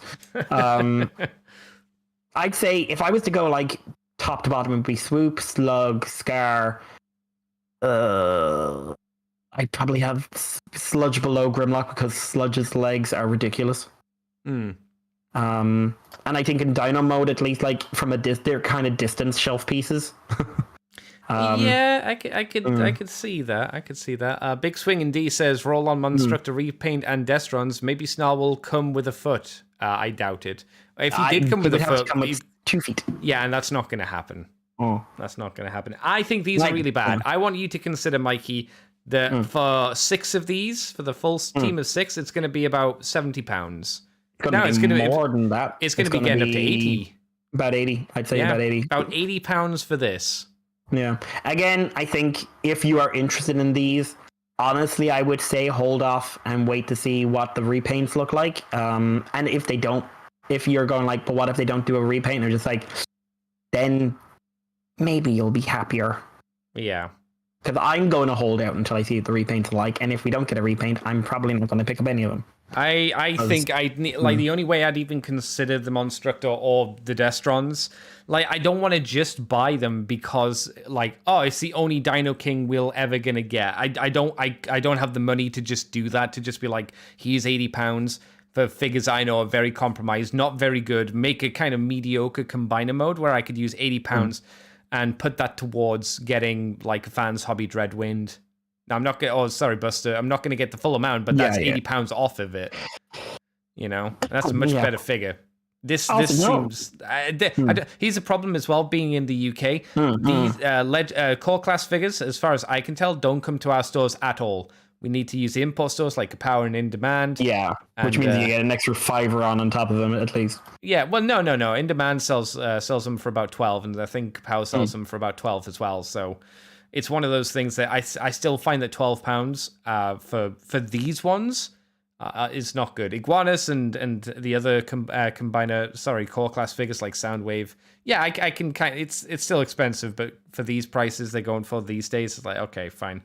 I'd say if I was to go like top to bottom, it would be Swoop, Slug, Scar. I'd probably have Sludge below Grimlock because Sludge's legs are ridiculous. And I think in Dino mode, at least, like from they're kind of distance shelf pieces. Yeah, I could see that. I could see that. Big Swing in D says roll on Monstructor repaint and Destrons. Maybe Snarl will come with a foot. I doubt it. If he did come with a foot, come with 2 feet. Yeah, and that's not going to happen. Oh, That's not going to happen. I think these are really bad. I want you to consider, Mikey, that for 6 of these, for the full team of 6, it's going to be about £70. It's going to be more than that. It's going to be getting up to 80. About 80. I'd say about 80. About £80 for this. Yeah. Again, I think if you are interested in these, honestly, I would say hold off and wait to see what the repaints look like. And if they don't, if you're going like, but what if they don't do a repaint? Or just like, then maybe you'll be happier. Yeah. Because I'm going to hold out until I see what the repaints are like. And if we don't get a repaint, I'm probably not going to pick up any of them. I think I'd like the only way I'd even consider the Monstructor or the Destrons, like I don't want to just buy them because like, oh, it's the only Dino King we're ever gonna get. I don't have the money to just do that, to just be like, here's £80 for figures I know are very compromised, not very good, make a kind of mediocre combiner mode where I could use £80 and put that towards getting like a Fans Hobby Dreadwind. Now, I'm not going. Oh, sorry, Buster. I'm not going to get the full amount, but that's £80 off of it. You know, that's a much better figure. This seems. Here's a problem as well. Being in the UK, these core class figures, as far as I can tell, don't come to our stores at all. We need to use the import stores like Kapow and In Demand. Yeah, which means you get an extra $5 on top of them at least. Yeah, well, no. In Demand sells them for about 12, and I think Kapow sells them for about 12 as well. So. It's one of those things that I still find that £12 for these ones is not good. Iguanas and the other combiner, core class figures like Soundwave. Yeah, I can kind of, it's still expensive, but for these prices they're going for these days, it's like, okay, fine.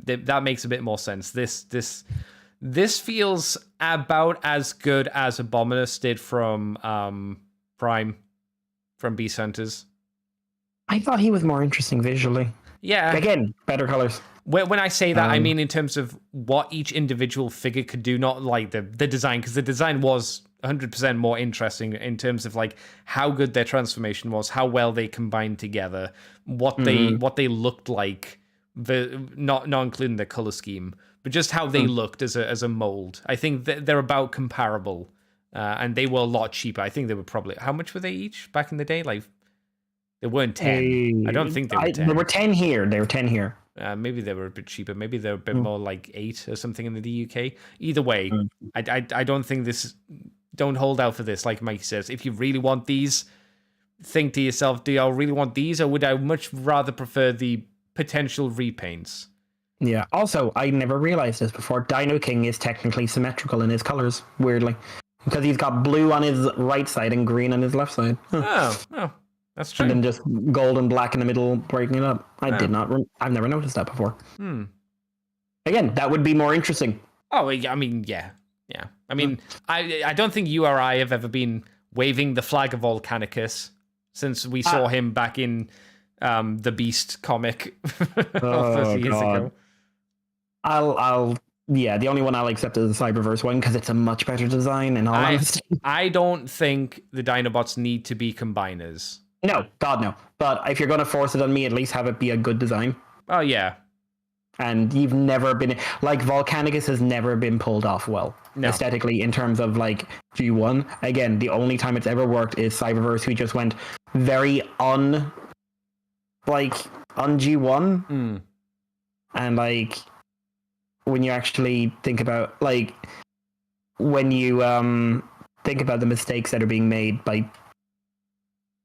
That makes a bit more sense. This feels about as good as Abominus did from Prime, from Beast Hunters. I thought he was more interesting visually. Yeah. Again, better colors. When I say that, I mean in terms of what each individual figure could do, not like the design, because the design was 100% more interesting in terms of like how good their transformation was, how well they combined together, what they looked like, not including the color scheme, but just how they looked as a mold. I think they're about comparable, and they were a lot cheaper. I think they were probably, how much were they each back in the day? Like. They weren't 10. I don't think they were 10. They were 10 here. They were 10 here. Maybe they were a bit cheaper. Maybe they were a bit more like 8 or something in the UK. Either way, I don't think this... Don't hold out for this, like Mike says. If you really want these, think to yourself, do I really want these, or would I much rather prefer the potential repaints? Yeah. Also, I never realized this before. Dino King is technically symmetrical in his colors, weirdly. Because he's got blue on his right side and green on his left side. Oh. That's true. And then just gold and black in the middle, breaking it up. I've never noticed that before. Again, that would be more interesting. Oh, I mean, yeah. I mean, I don't think you or I have ever been waving the flag of Volcanicus since we saw him back in the Beast comic 30 years ago. The only one I'll accept is the Cyberverse one because it's a much better design. In all honesty, I don't think the Dinobots need to be combiners. No, God no. But if you're going to force it on me, at least have it be a good design. Oh, yeah. And you've never been... Like, Volcanicus has never been pulled off well. No. Aesthetically, in terms of, like, G1. Again, the only time it's ever worked is Cyberverse, who just went very on G1. And, like, when you actually think about, like... When you think about the mistakes that are being made by...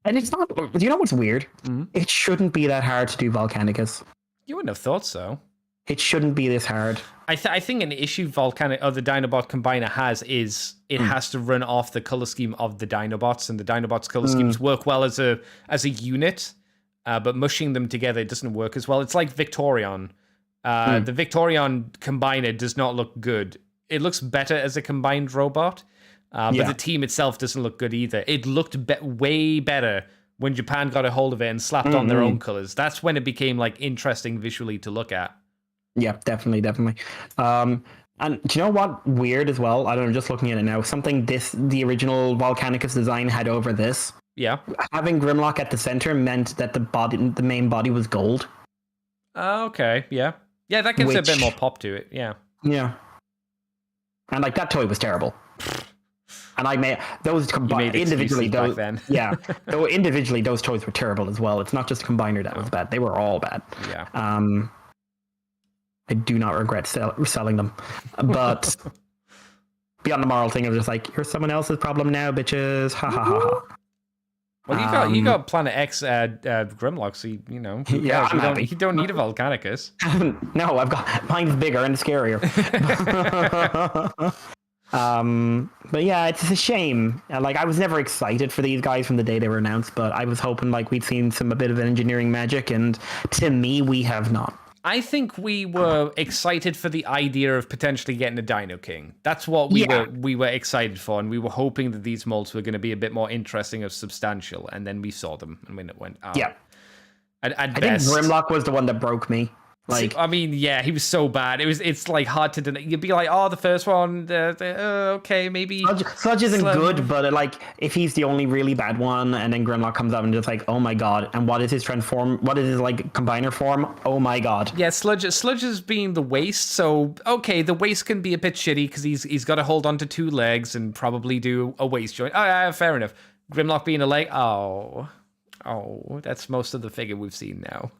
And it's not... Do you know what's weird? It shouldn't be that hard to do Volcanicus. You wouldn't have thought so. It shouldn't be this hard. I think an issue the Dinobot Combiner has is it has to run off the color scheme of the Dinobots, and the Dinobots color schemes work well as a unit, but mushing them together doesn't work as well. It's like Victorion. The Victorion Combiner does not look good. It looks better as a combined robot, but the team itself doesn't look good either. It looked way better when Japan got a hold of it and slapped on their own colors. That's when it became like interesting visually to look at. Yeah, definitely. And do you know what? Weird as well. I don't know. Just looking at it now, the original Volcanicus design had over this. Yeah. Having Grimlock at the center meant that the main body was gold. Okay. Yeah. Yeah, that gives it a bit more pop to it. Yeah. Yeah. And like that toy was terrible. And I made those combined individually. Those, then. Yeah. Though individually, those toys were terrible as well. It's not just a combiner that was bad; they were all bad. Yeah. I do not regret selling them, but beyond the moral thing, I was just like, "You're someone else's problem now, bitches." Ha ha ha ha. Well, you got Planet X Grimlock, so you know. Yeah, you don't need a Volcanicus. No, I've got mine's bigger and scarier. But yeah, it's a shame. Like I was never excited for these guys from the day they were announced, but I was hoping like we'd seen a bit of engineering magic, and to me, we have not. I think we were excited for the idea of potentially getting a Dino King. That's what we were excited for, and we were hoping that these molds were going to be a bit more interesting or substantial, and then we saw them, and when it went out. Yeah. I think Grimlock was the one that broke me. Like, I mean, yeah, he was so bad. It's like hard to deny. You'd be like, oh, the first one, okay, maybe. Sludge isn't good, but like if he's the only really bad one, and then Grimlock comes up and just like, oh my god, and what is his transform? What is his like combiner form? Oh my god. Yeah, Sludge is being the waist, so okay, the waist can be a bit shitty because he's got to hold on to two legs and probably do a waist joint. Oh, yeah, fair enough. Grimlock being a leg. Oh, that's most of the figure we've seen now.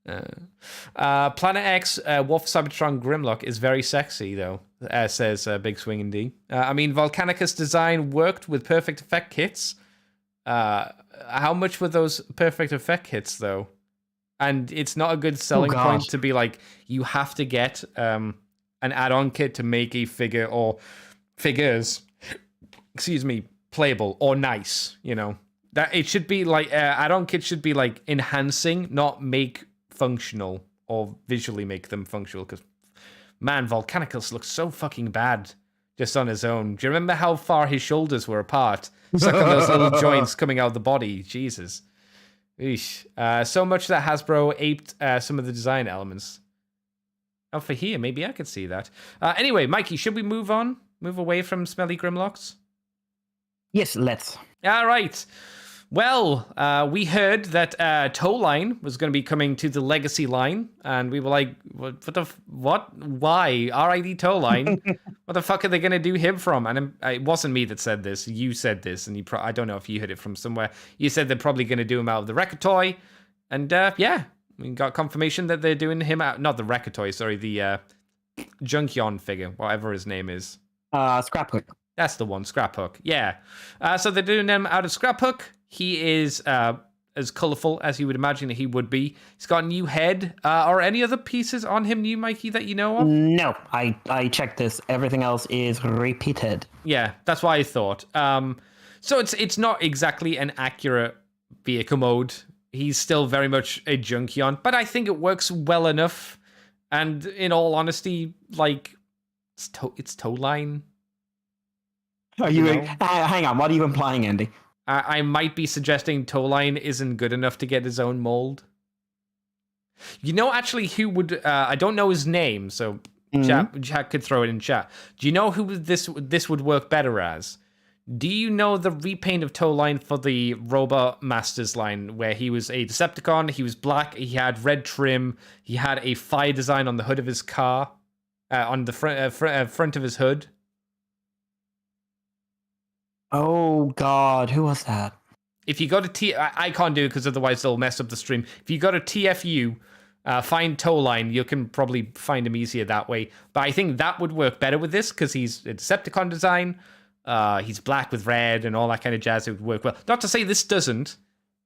Planet X Wolf Cybertron Grimlock is very sexy though, says Big Swingin' D. I mean, Volcanicus design worked with perfect effect kits. How much were those perfect effect kits though? And it's not a good selling point to be like, you have to get an add-on kit to make a figure or figures, playable or nice, you know. That it should be like add-on kits should be like enhancing, not make functional or visually make them functional, because man, Volcanicus looks so fucking bad just on his own. Do you remember how far his shoulders were apart? Sucking those little joints coming out of the body. Jesus. Eesh. So much that Hasbro aped some of the design elements. Oh, for here, maybe I could see that. Anyway, Mikey, should we move on? Move away from smelly Grimlocks? Yes, let's. All right. Well, we heard that Toe Line was going to be coming to the Legacy line, and we were like, what? Why? R.I.D. Toe Line? What the fuck are they going to do him from? And it wasn't me that said this. You said this, and I don't know if you heard it from somewhere. You said they're probably going to do him out of the Wrecker Toy, and yeah, we got confirmation that they're doing him out, not the Wrecker Toy, sorry, the Junkion figure, whatever his name is. Scraphook. That's the one, Scraphook. Yeah. So they're doing them out of Scraphook. He is as colorful as you would imagine he would be. He's got a new head. Are any other pieces on him new, Mikey, that you know of? No, I checked this. Everything else is repeated. Yeah, that's what I thought. So it's not exactly an accurate vehicle mode. He's still very much a Junkion, but I think it works well enough. And in all honesty, like, it's Toe Line. Are you hang on, what are you implying, Andy? I might be suggesting Toe Line isn't good enough to get his own mold. You know, actually, who would... I don't know his name, so chat could throw it in chat. Do you know who this would work better as? Do you know the repaint of Toe Line for the Robot Masters line, where he was a Decepticon, he was black, he had red trim, he had a fire design on the hood of his car, on the front of his hood? Oh God, who was that? If you go to I can't do it because otherwise they'll mess up the stream. If you go to TFU, find Toe Line, you can probably find him easier that way. But I think that would work better with this because he's a Decepticon design. He's black with red and all that kind of jazz. It would work well. Not to say this doesn't,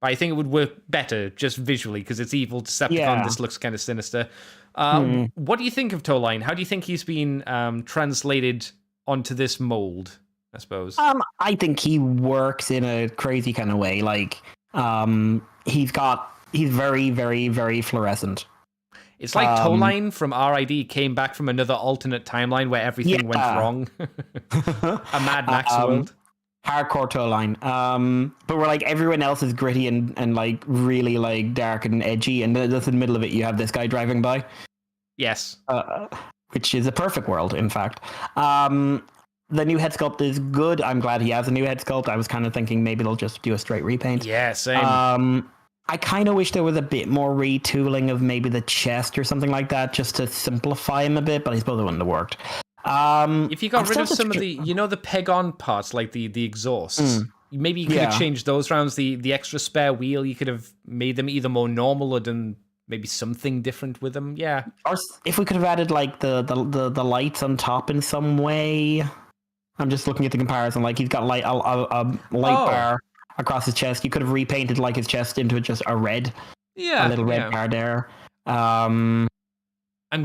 but I think it would work better just visually because it's evil Decepticon. Yeah. This looks kind of sinister. What do you think of Toe Line? How do you think he's been translated onto this mold? I suppose. I think he works in a crazy kind of way. Like, he's very, very, very fluorescent. It's like Toe Line from R.I.D. came back from another alternate timeline where everything went wrong. A Mad Max world. Hardcore Toe Line. But where like everyone else is gritty and like really like dark and edgy, and just in the middle of it you have this guy driving by. Yes. which is a perfect world, in fact. The new head sculpt is good. I'm glad he has a new head sculpt. I was kind of thinking maybe they'll just do a straight repaint. Yeah, same. I kind of wish there was a bit more retooling of maybe the chest or something like that, just to simplify him a bit, but I suppose it wouldn't have worked. If you got rid of some of the peg-on parts, like the exhausts, maybe you could have changed those rounds. The extra spare wheel, you could have made them either more normal or done maybe something different with them. Yeah. Or if we could have added like the lights on top in some way. I'm just looking at the comparison. Like he's got a light bar across his chest. You could have repainted like his chest into just a red. Yeah. A little red bar there. I'm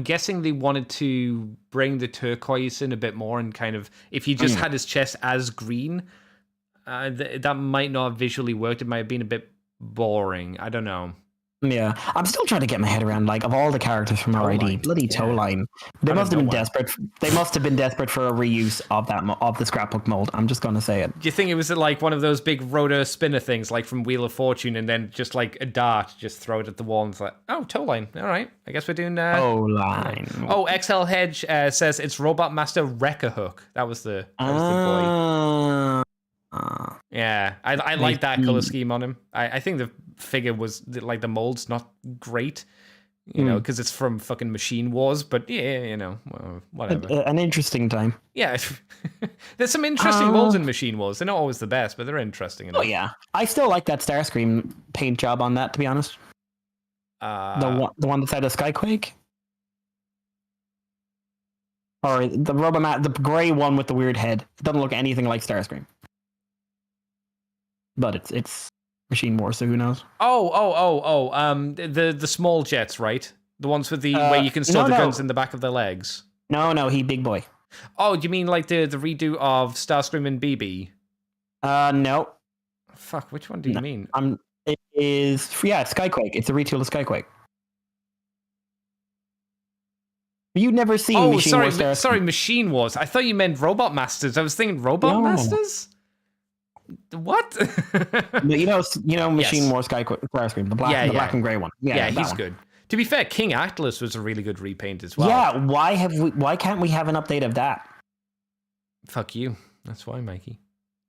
guessing they wanted to bring the turquoise in a bit more and kind of, if he just had his chest as green, that might not have visually worked. It might have been a bit boring. I don't know. Yeah, I'm still trying to get my head around, like, of all the characters from RID, bloody Toeline. They must have been desperate. They must have been desperate for a reuse of the scrapbook mold. I'm just going to say it. Do you think it was like one of those big rotor spinner things, like from Wheel of Fortune, and then just like a dart, just throw it at the wall and it's like, oh, Toeline. All right, I guess we're doing Toeline. Oh, XL Hedge says it's Robot Master Wrecker Hook. That was the boy. Yeah, I like that color scheme on him. I think the figure was like the mold's not great, you know, because it's from fucking Machine Wars. But yeah, you know, whatever. An interesting time. Yeah, there's some interesting molds in Machine Wars. They're not always the best, but they're interesting enough. Oh yeah, I still like that Starscream paint job on that. To be honest, the one that's out of Skyquake, or the gray one with the weird head. It doesn't look anything like Starscream. But it's Machine Wars, so who knows? The small jets, right? The ones with the where you can store the guns in the back of their legs. No, he big boy. Oh, do you mean like the redo of Starscream and BB? No. Fuck, which one do you mean? It is it's Skyquake. It's a retool of Skyquake. You've never seen Machine Wars. Sorry, Machine Wars. I thought you meant Robot Masters. I was thinking Robot Masters? What? you know, Machine Wars Starscream, the black and gray one. Yeah, he's good. To be fair, King Atlas was a really good repaint as well. Yeah, why can't we have an update of that? Fuck you. That's why, Mikey.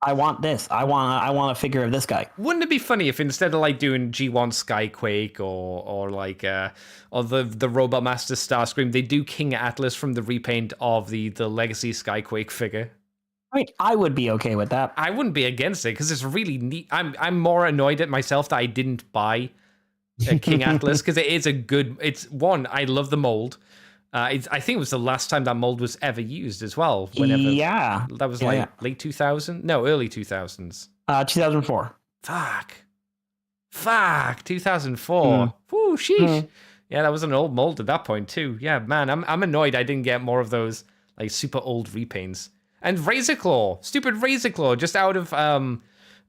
I want this. I want a figure of this guy. Wouldn't it be funny if instead of like doing G1 Skyquake or like or the Robot Master Starscream, they do King Atlas from the repaint of the Legacy Skyquake figure? I mean, I would be okay with that. I wouldn't be against it because it's really neat. I'm more annoyed at myself that I didn't buy King Atlas because it is a good. It's one. I love the mold. I think it was the last time that mold was ever used as well. Yeah, that was late 2000. No, early 2000s. 2004. Fuck. 2004. Woo, sheesh. Yeah, that was an old mold at that point too. Yeah, man, I'm annoyed I didn't get more of those like super old repaints. And Razorclaw, stupid Razorclaw, just out of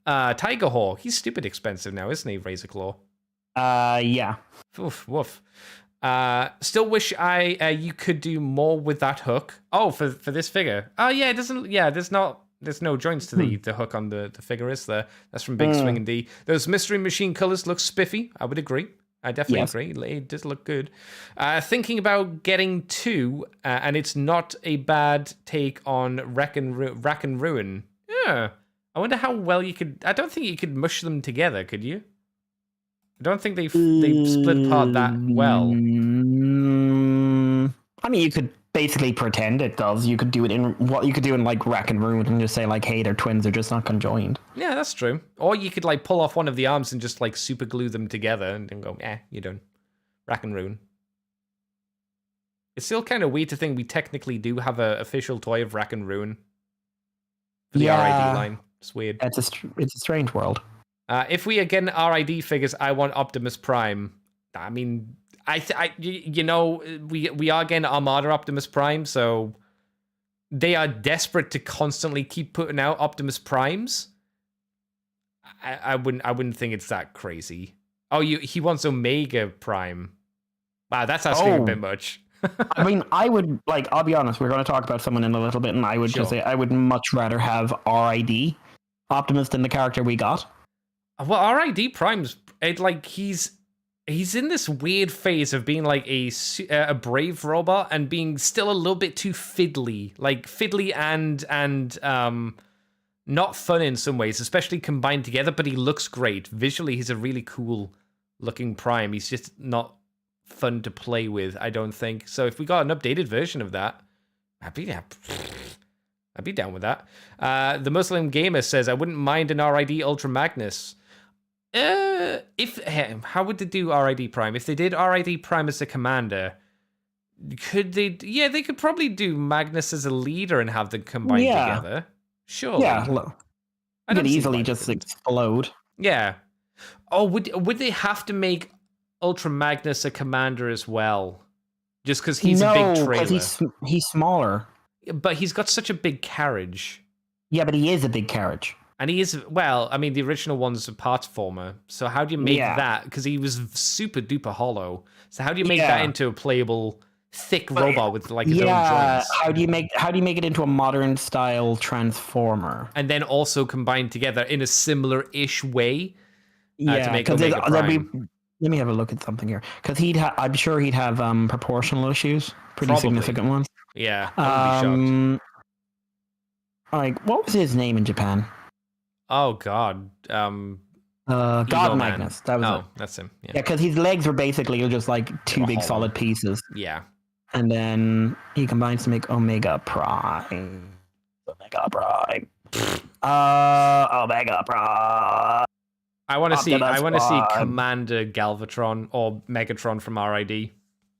Tiger Hawk. He's stupid expensive now, isn't he, Razorclaw? Yeah. Woof, woof. Still wish you could do more with that hook. Oh, for this figure. Oh yeah, it doesn't. Yeah, there's no joints to the hook on the figure, is there? That's from Big Swing and D. Those Mystery Machine colors look spiffy. I would agree. I definitely agree. It does look good. Thinking about getting two, and it's not a bad take on Rack and Ruin. Yeah. I wonder how well you could... I don't think you could mush them together, could you? I don't think they split part that well. I mean, you could basically pretend it does. You could do it in like Rack and Ruin and just say like, hey, they're twins, they're just not conjoined. Yeah, that's true. Or you could like pull off one of the arms and just like super glue them together and then go, you're done. Rack and Ruin. It's still kind of weird to think we technically do have an official toy of Rack and Ruin for the RID line. It's weird. It's a strange world. If we are getting RID figures, I want Optimus Prime. I mean, we are getting Armada Optimus Prime, so they are desperate to constantly keep putting out Optimus Primes. I wouldn't think it's that crazy. Oh, he wants Omega Prime. Wow, that's asking a bit much. I mean, I'll be honest, we're going to talk about someone in a little bit, and I would just say I would much rather have RID Optimus than the character we got. Well, RID Prime's he's he's in this weird phase of being like a brave robot and being still a little bit too fiddly, and not fun in some ways, especially combined together. But he looks great visually. He's a really cool looking Prime. He's just not fun to play with, I don't think. So if we got an updated version of that, I'd be down with that. The Muslim Gamer says, I wouldn't mind an RID Ultra Magnus. How would they do RID Prime? If they did RID Prime as a commander, could they? Yeah, they could probably do Magnus as a leader and have them combined together. Sure. Yeah, I could easily just explode. Yeah. Oh, would they have to make Ultra Magnus a commander as well? Just because he's a big trailer. Because he's smaller. But he's got such a big carriage. Yeah, but he is a big carriage. And he is, well, I mean, the original one's a parts former. So how do you make that? Because he was super duper hollow. So how do you make that into a playable thick robot with like his own joints? How do you make it into a modern style transformer? And then also combined together in a similar-ish way to make Omega Prime. Let me have a look at something here. Because I'm sure he'd have proportional issues. Pretty significant ones. Yeah, I would be shocked. Like, what was his name in Japan? Oh God, God Magnus. That was it. That's him. Yeah, because his legs were basically just like two big solid pieces. Yeah, and then he combines to make Omega Prime. Omega Prime. Omega Prime. I want to see Commander Galvatron or Megatron from RID.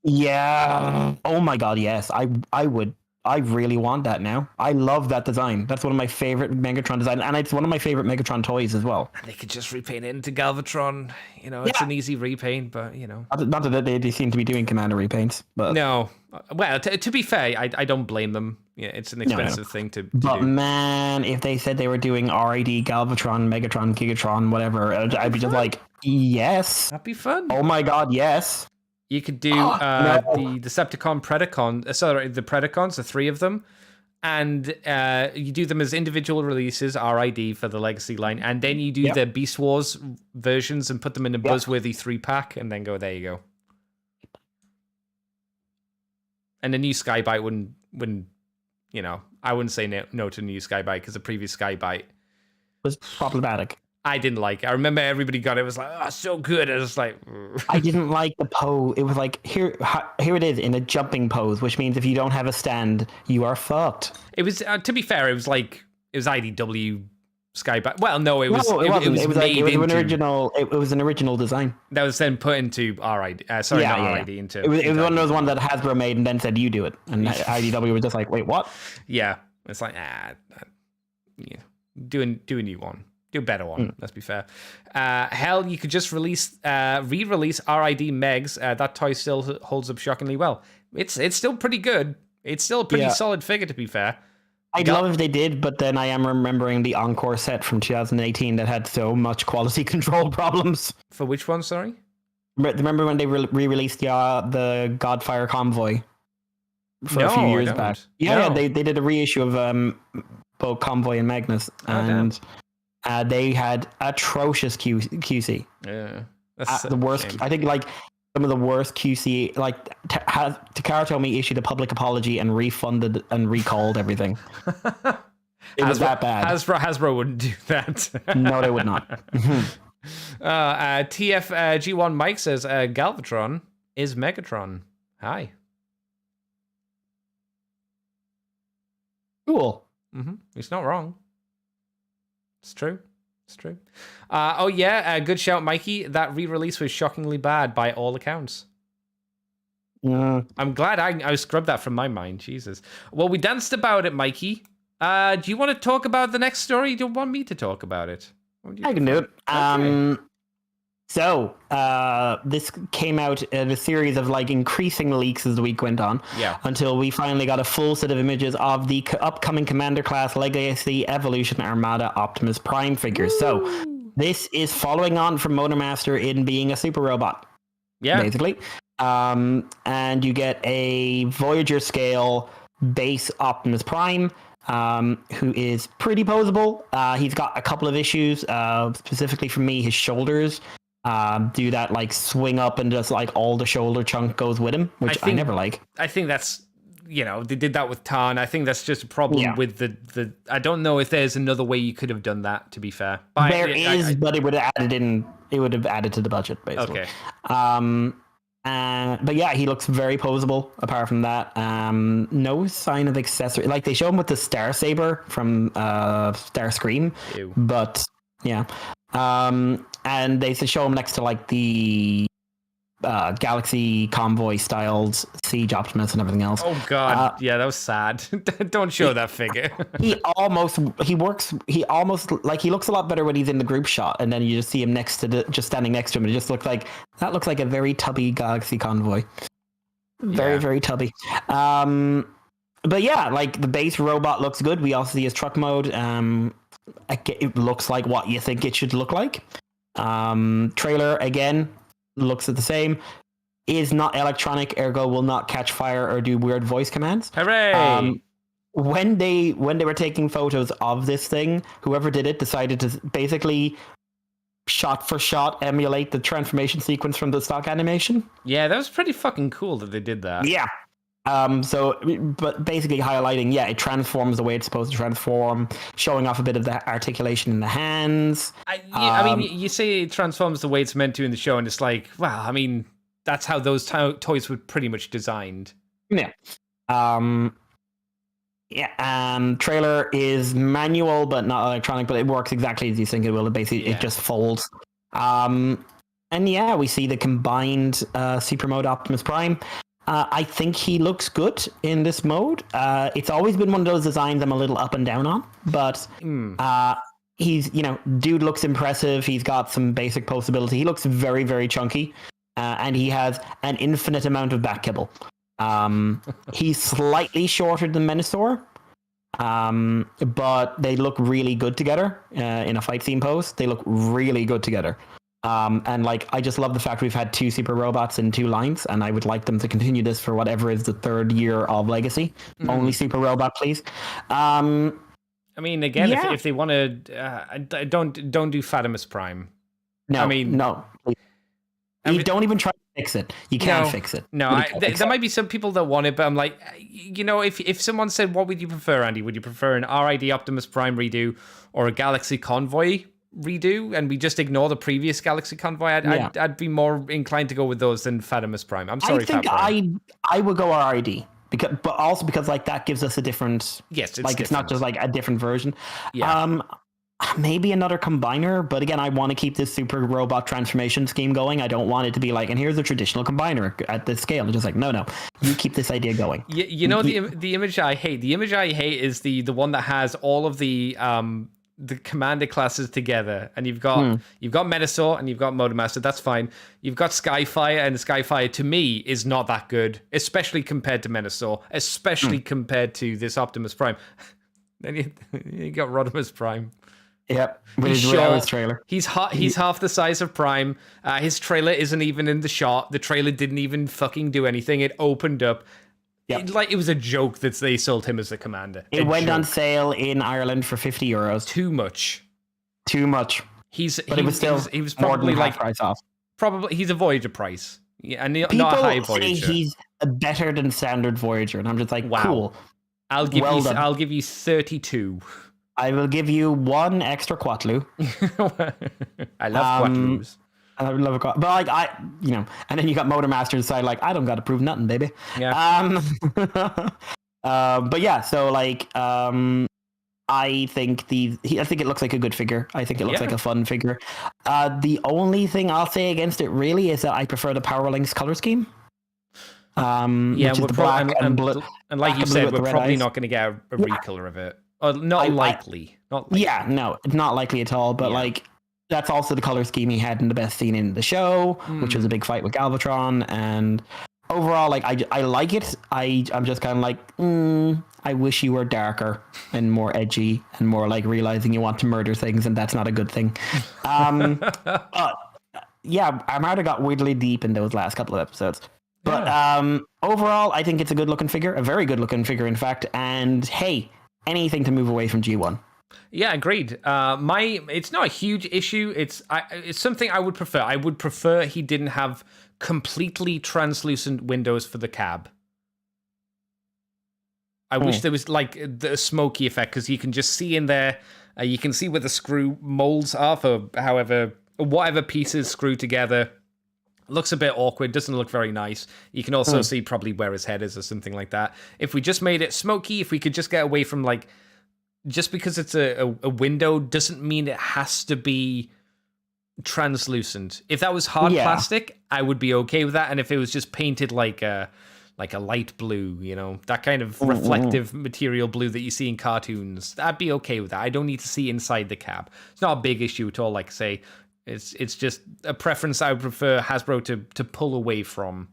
Yeah. Oh my God. Yes, I would. I really want that now. I love that design. That's one of my favorite Megatron designs, and it's one of my favorite Megatron toys as well. They could just repaint it into Galvatron. You know, it's an easy repaint, but you know. Not that they seem to be doing Commander repaints, but no. Well, to be fair, I don't blame them. Yeah, it's an expensive thing to But do. Man, if they said they were doing RID, Galvatron, Megatron, Gigatron, whatever, I'd be just like, yes. That'd be fun. Oh my God, yes. You could do the Decepticon Predacon, the Predacons, the three of them, and you do them as individual releases, RID for the Legacy line, and then you do the Beast Wars versions and put them in a buzzworthy 3-pack, and then go, there you go. And the new Skybite wouldn't, you know, I wouldn't say no to the new Skybite because the previous Skybite was problematic. I didn't like it. I remember everybody got it. It was like, oh, so good. I was like, I didn't like the pose. It was like, here it is in a jumping pose, which means if you don't have a stand, you are fucked. It was, to be fair, it was IDW Skybite. Well, no, it was an original design that was then put into RID. RID into. It was one of those ones that Hasbro made and then said you do it, and IDW was just like, wait, what? Yeah, it's like do a new one. Do a better one, let's be fair. Hell, you could just re-release RID Megs. That toy still holds up shockingly well. It's still pretty good. It's still a pretty solid figure, to be fair. I'd love if they did, but then I am remembering the Encore set from 2018 that had so much quality control problems. For which one, sorry? Remember when they re-released the Godfire Convoy a few years back? Yeah, they did a reissue of both Convoy and Magnus, and they had atrocious QC. Yeah, that's the worst. Shame. I think like some of the worst QC. Like Takara told me issued a public apology and refunded and recalled everything. It was that bad. Hasbro wouldn't do that. No, they would not. TFG1 Mike says Galvatron is Megatron. Hi. Cool. He's not wrong. It's true. Good shout, Mikey. That re-release was shockingly bad by all accounts. I'm glad I scrubbed that from my mind. Jesus. Well, we danced about it, Mikey. Do you want to talk about the next story? Do you want me to talk about it? I can do it. Okay. So, this came out in a series of like increasing leaks as the week went on. Yeah. Until we finally got a full set of images of the upcoming Commander class Legacy Evolution Armada Optimus Prime figures. Woo! So, this is following on from Motormaster in being a super robot. Yeah. Basically. And you get a Voyager scale base Optimus Prime. Who is pretty posable. He's got a couple of issues, specifically for me, his shoulders. do that like swing up and just like all the shoulder chunk goes with him, which I never like. I think that's, they did that with Tarn. I think that's just a problem with the. I don't know if there's another way you could have done that. To be fair, but it would have added in. It would have added to the budget, basically. Okay. But yeah, he looks very posable. Apart from that, no sign of accessory. Like they show him with the Star Saber from Starscream, but yeah, and they show him next to like the Galaxy Convoy styled Siege Optimus and everything else. Oh god, yeah, that was sad. Don't show that figure. he looks a lot better when he's in the group shot, and then you just see him just standing next to him, and it just looks like a very tubby Galaxy Convoy. Very tubby. But yeah, like the base robot looks good. We also see his truck mode. It looks like what you think it should look like. Trailer again looks the same. Is not electronic, ergo will not catch fire or do weird voice commands. Hooray! When they were taking photos of this thing, whoever did it decided to basically shot for shot emulate the transformation sequence from the stock animation. Yeah, that was pretty fucking cool that they did that. Yeah. But basically highlighting, it transforms the way it's supposed to transform, showing off a bit of the articulation in the hands. I mean, you say it transforms the way it's meant to in the show, and it's like, well, I mean, that's how those toys were pretty much designed. Yeah. Trailer is manual, but not electronic, but it works exactly as you think it will. It just folds. And we see the combined Super Mode Optimus Prime. I think he looks good in this mode. It's always been one of those designs I'm a little up and down on, but he's, dude looks impressive. He's got some basic postability. He looks very, very chunky, and he has an infinite amount of back kibble. He's slightly shorter than Menasor, but they look really good together in a fight scene pose. They look really good together. And I just love the fact we've had 2 super robots in 2 lines, and I would like them to continue this for whatever is the 3rd year of Legacy. Only super robot, please. I mean, again, if they want to, don't do Fatimus Prime. No, I mean, no. You don't even try to fix it. You can't fix it. No, there might be some people that want it, but I'm like, if someone said, what would you prefer, Andy? Would you prefer an RID Optimus Prime redo or a Galaxy Convoy redo, and we just ignore the previous Galaxy Convoy? I'd be more inclined to go with those than Fatimus Prime. I'm sorry, I would go RID but also because that gives us a different. Yes, it's not just a different version. Yeah. Maybe another combiner, but again, I want to keep this super robot transformation scheme going. I don't want it to be and here's a traditional combiner at this scale. It's just no, you keep this idea going. The image I hate. The image I hate is the one that has all of the commander classes together, and you've got Menasor and you've got Motormaster. That's fine. You've got Skyfire, and Skyfire to me is not that good, especially compared to Menasor, especially compared to this Optimus Prime. Then you got Rodimus Prime. Yep, with his trailer. He's half the size of Prime. His trailer isn't even in the shot. The trailer didn't even fucking do anything. It opened up. Yep. It was a joke that they sold him as the commander. It went on sale in Ireland for €50. Too much. He was probably more than price off. Probably he's a Voyager price. Yeah, and not People a high say Voyager. He's better than standard Voyager, and I'm just wow. Cool. I'll give you 32. I will give you 1 extra Quatlu. I love Quatlus. I love a Quatlu. But and then you got Motormaster inside, I don't gotta prove nothing, baby. Yeah. But yeah, so I think I think it looks like a good figure. I think it looks like a fun figure. The only thing I'll say against it really is that I prefer the Power Links color scheme. Which is the black and blue. And like you said, we're probably not going to get a recolor of it. Not likely. Yeah, no, it's not likely at all. But that's also the color scheme he had in the best scene in the show, which was a big fight with Galvatron. And overall, I like it. I'm just kind of I wish you were darker and more edgy and more realizing you want to murder things, and that's not a good thing. But yeah, Armada got weirdly deep in those last couple of episodes. But overall, I think it's a good looking figure, a very good looking figure, in fact. And hey, anything to move away from G1. Yeah, agreed. It's not a huge issue. It's something I would prefer. I would prefer he didn't have completely translucent windows for the cab. I wish there was like the smoky effect, because you can just see in there. You can see where the screw molds are for whatever pieces screw together. Looks a bit awkward, doesn't look very nice. You can also see probably where his head is or something like that. If we just made it smoky, if we could just get away from like, just because it's a window doesn't mean it has to be translucent. If that was hard plastic, I would be okay with that. And if it was just painted like a light blue, you know, that kind of reflective material blue that you see in cartoons, I'd be okay with that. I don't need to see inside the cab. It's not a big issue at all. Like I say, it's just a preference I would prefer Hasbro to pull away from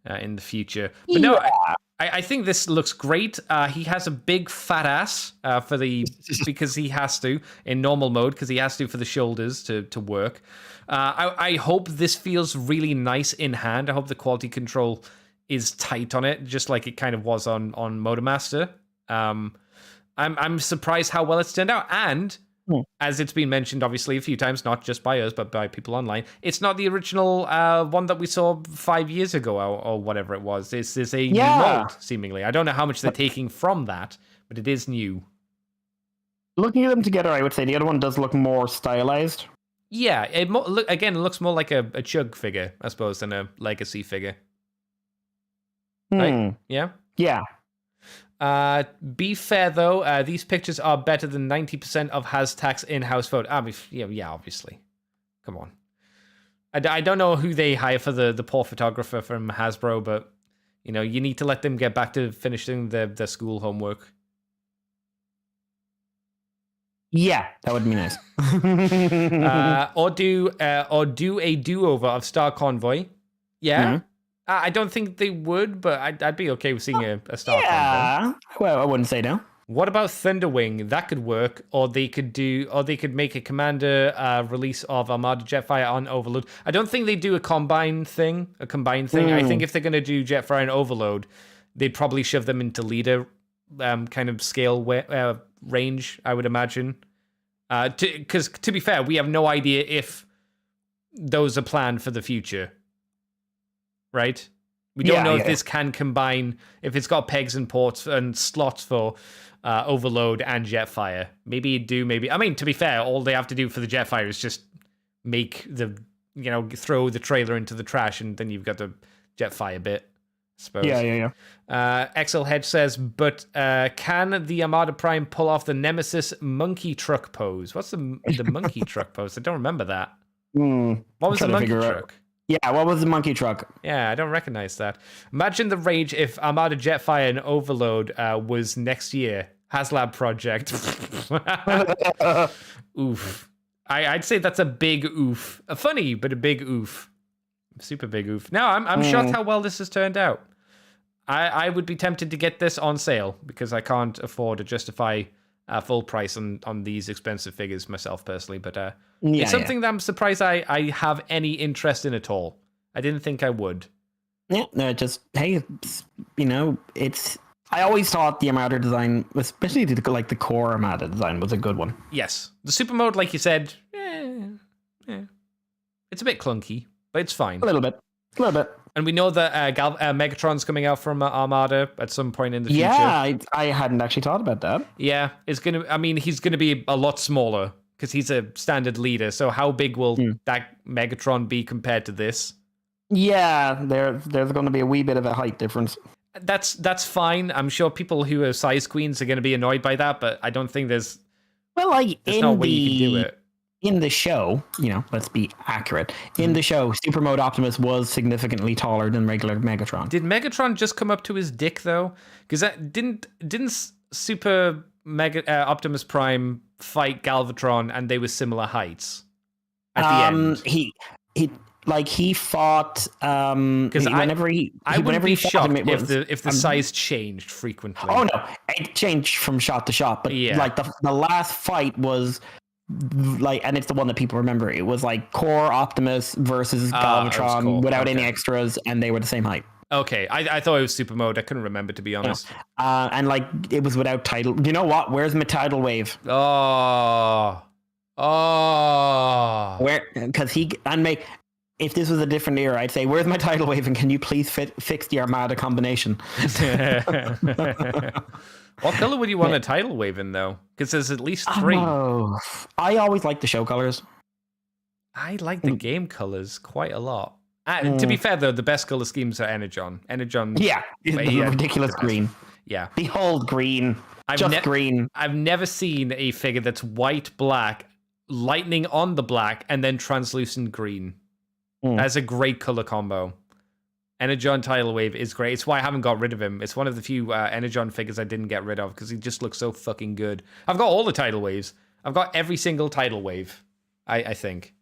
in the future. But no, I think this looks great. He has a big fat ass because he has to in normal mode, because he has to for the shoulders to work. I hope this feels really nice in hand. I hope the quality control is tight on it, just like it kind of was on Motormaster. I'm surprised how well it's turned out, and as it's been mentioned, obviously, a few times, not just by us, but by people online, it's not the original one that we saw 5 years ago or whatever it was. This is a new mold, seemingly. I don't know how much they're taking from that, but it is new. Looking at them together, I would say the other one does look more stylized. Yeah, it looks more like a Chug figure, I suppose, than a Legacy figure. Right? Yeah? Yeah. Be fair though, these pictures are better than 90% of Hashtag's in-house photo. Yeah, obviously. Come on. I don't know who they hire for the poor photographer from Hasbro, but you know, you need to let them get back to finishing their school homework. Yeah, that would be nice. Or do a do-over of Star Convoy. Yeah. Mm-hmm. I don't think they would, but I'd be okay with seeing a Star Convoy. Yeah, well, I wouldn't say no. What about Thunderwing? That could work, or they could make a Commander release of Armada Jetfire on Overload. I don't think they do a combined thing. I think if they're going to do Jetfire and Overload, they'd probably shove them into leader kind of scale range, I would imagine. Because to be fair, we have no idea if those are planned for the future. Right? We don't know if this can combine, if it's got pegs and ports and slots for Overload and Jetfire. Maybe you do, maybe. I mean, to be fair, all they have to do for the Jetfire is just throw the trailer into the trash, and then you've got the Jetfire bit, I suppose. Yeah. XL Hedge says, but can the Armada Prime pull off the Nemesis monkey truck pose? What's the monkey truck pose? I don't remember that. What was the monkey truck? Yeah, what was the monkey truck? Yeah, I don't recognize that. Imagine the rage if Armada Jetfire and Overload was next year. HasLab project. Oof. I'd say that's a big oof. A funny, but a big oof. Super big oof. No, I'm shocked how well this has turned out. I would be tempted to get this on sale because I can't afford to justify full price on these expensive figures myself personally, but it's something that I'm surprised I have any interest in at all. I didn't think I would. Yeah, no, just, hey, it's I always thought the Armada design, especially the core Armada design, was a good one. Yes. The super mode, like you said, it's a bit clunky, but it's fine. A little bit. And we know that Megatron's coming out from Armada at some point in the future. Yeah, I hadn't actually thought about that. Yeah, he's going to be a lot smaller because he's a standard leader. So how big will that Megatron be compared to this? Yeah, there's going to be a wee bit of a height difference. That's fine. I'm sure people who are size queens are going to be annoyed by that, but I don't think there's no way you can do it. In the show, let's be accurate. In the show, Super Mode Optimus was significantly taller than regular Megatron. Did Megatron just come up to his dick though? Because that didn't Super Optimus Prime fight Galvatron and they were similar heights at the end? He fought because I wouldn't be shocked if the size changed frequently. Oh no, it changed from shot to shot, but the last fight was and it's the one that people remember. It was like Core Optimus versus Galvatron without any extras, and they were the same height. Okay, I thought it was super mode. I couldn't remember, to be honest. And like it was without title. You know what? Where's my tidal wave? Oh. Where? Because if this was a different era, I'd say, "Where's my tidal wave? And can you please fix the Armada combination?" What color would you want a tidal wave in, though? Because there's at least 3. Oh, I always like the show colors. I like the game colors quite a lot. To be fair, though, the best color schemes are Energon. Energon. Yeah, the ridiculous green. Yeah. Behold green. Green. I've never seen a figure that's white, black, lightning on the black, and then translucent green. That's a great color combo. Energon tidal wave is great. It's why I haven't got rid of him. It's one of the few Energon figures I didn't get rid of because he just looks so fucking good. I've got all the tidal waves. I've got every single tidal wave, I think.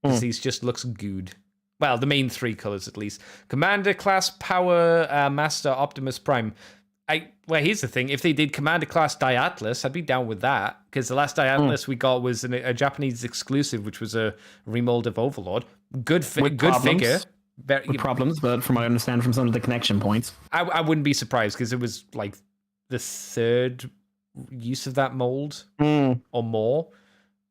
Because he just looks good. Well, the main 3 colors at least. Commander class Power Master Optimus Prime. Well, here's the thing. If they did Commander class Diatlas, I'd be down with that. Because the last Diatlas we got was a Japanese exclusive, which was a remold of Overlord. Good figure. Problems, but from what I understand from some of the connection points. I wouldn't be surprised because it was like the 3rd use of that mold or more.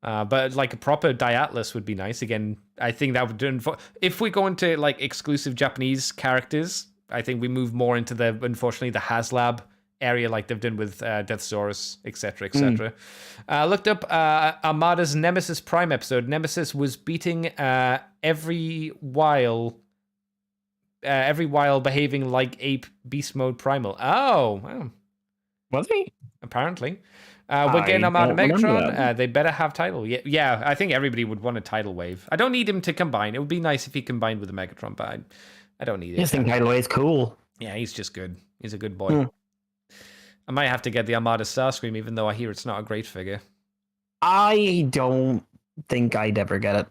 But like a proper Diatlas would be nice. Again, I think that would do. If we go into like exclusive Japanese characters, I think we move more into unfortunately the HasLab area, like they've done with Deathsaurus, etc., etc. Looked up Armada's Nemesis Prime episode. Nemesis was beating every while behaving like ape beast mode primal. Oh, wow. Was he? Apparently. We're getting Armada Megatron. They better have title. Yeah, I think everybody would want a tidal wave. I don't need him to combine. It would be nice if he combined with the Megatron, but I don't need it. I just think tidal wave's cool. Yeah, he's just good. He's a good boy. I might have to get the Armada Starscream, even though I hear it's not a great figure. I don't think I'd ever get it.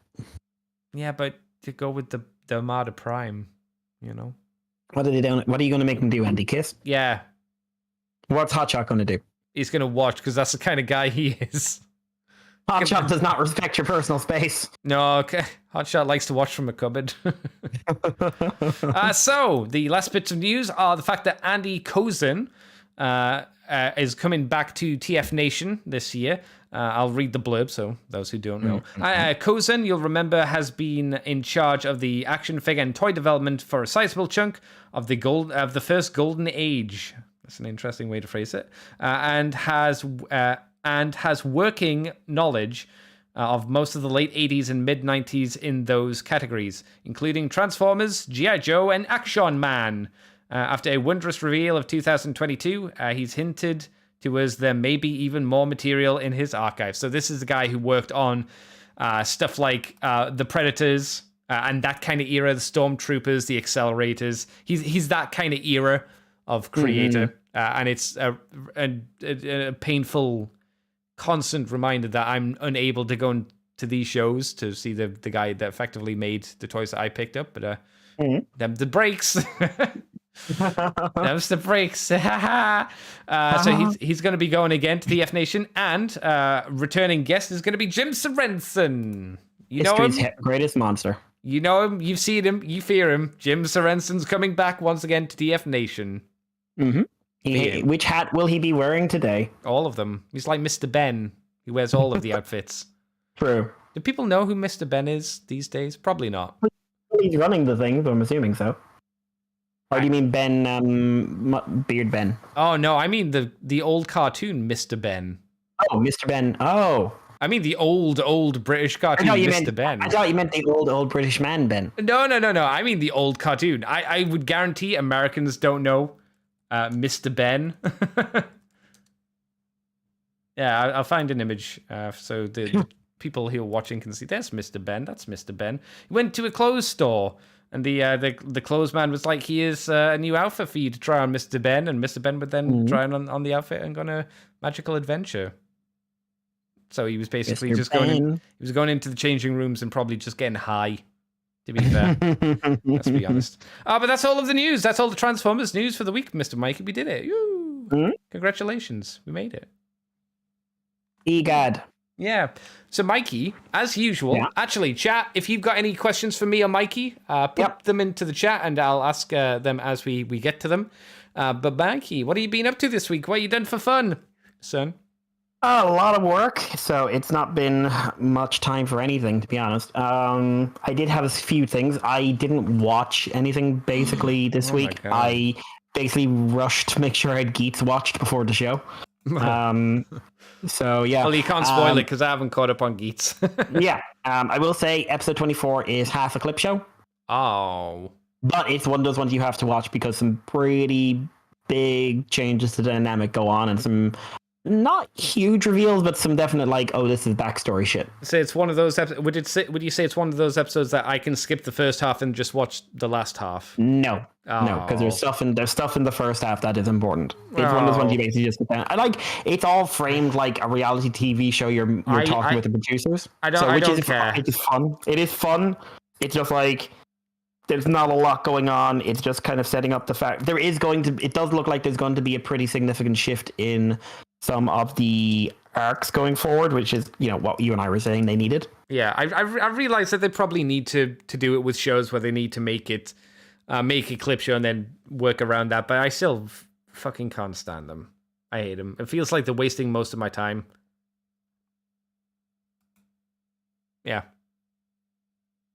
Yeah, but to go with the Armada Prime, you know. What are you going to make him do, Andy? Kiss? Yeah. What's Hotshot going to do? He's going to watch, because that's the kind of guy he is. Hotshot does not respect your personal space. No, okay. Hotshot likes to watch from a cupboard. So, the last bits of news are the fact that Andy Kozin is coming back to TF Nation this year. I'll read the blurb, so those who don't know. Kozin, you'll remember, has been in charge of the action figure and toy development for a sizable chunk of the first Golden Age. That's an interesting way to phrase it. And has working knowledge of most of the late 80s and mid 90s in those categories, including Transformers, G.I. Joe, and Action Man. After a wondrous reveal of 2022, he's hinted to us there may be even more material in his archive. So this is the guy who worked on stuff like the Predators and that kind of era, the Stormtroopers, the Accelerators. He's that kind of era of creator. And it's a painful, constant reminder that I'm unable to go to these shows to see the guy that effectively made the toys that I picked up. But the breaks. Them's the breaks. So he's going to be going again to the F Nation, and returning guest is going to be Jim Sorensen. You know him? History's greatest monster. You know him. You've seen him. You fear him. Jim Sorensen's coming back once again to DF Nation. Which hat will he be wearing today? All of them. He's like Mr. Ben. He wears all of the outfits. True. Do people know who Mr. Ben is these days? Probably not. He's running the thing, so I'm assuming so. Or do you mean Ben, Beard Ben? Oh, no, I mean the old cartoon Mr. Ben. Oh, Mr. Ben. Oh. I mean the old British cartoon Mr. Ben. I thought you meant the old British man Ben. No. I mean the old cartoon. I would guarantee Americans don't know Mr. Ben. Yeah, I'll find an image so the people who are watching can see. There's Mr. Ben. That's Mr. Ben. He went to a clothes store, and the clothes man was like, "Here's a new outfit for you to try on, Mr. Ben." And Mr. Ben would then try on the outfit and go on a magical adventure. So he was basically just going into the changing rooms and probably just getting high, to be fair. Let's be honest. But that's all of the news. That's all the Transformers news for the week, Mr. Mikey. We did it. Congratulations. We made it. Egad. Yeah. So, Mikey, as usual, actually, chat, if you've got any questions for me or Mikey, put them into the chat and I'll ask them as we get to them. But, Mikey, what have you been up to this week? What have you done for fun, son? A lot of work, so it's not been much time for anything, to be honest. I did have a few things. I didn't watch anything, basically, this week. I basically rushed to make sure I had Geats watched before the show. So yeah. Well, you can't spoil it because I haven't caught up on Geats. Yeah. I will say episode 24 is half a clip show. Oh. But it's one of those ones you have to watch because some pretty big changes to the dynamic go on and some not huge reveals, but some definite like, oh, this is backstory shit. So it's one of those episodes. Would you say it's one of those episodes that I can skip the first half and just watch the last half? No, no, because there's stuff in the first half that is important. It's one of those ones you basically just sit down. I like it's all framed like a reality TV show. You're talking with the producers. I don't care. It is fun. It is fun. It's just like there's not a lot going on. It's just kind of setting up the fact it does look like there's going to be a pretty significant shift in some of the arcs going forward, which is, what you and I were saying they needed. Yeah, I realized that they probably need to do it with shows where they need to make it a clip show and then work around that. But I still fucking can't stand them. I hate them. It feels like they're wasting most of my time. Yeah.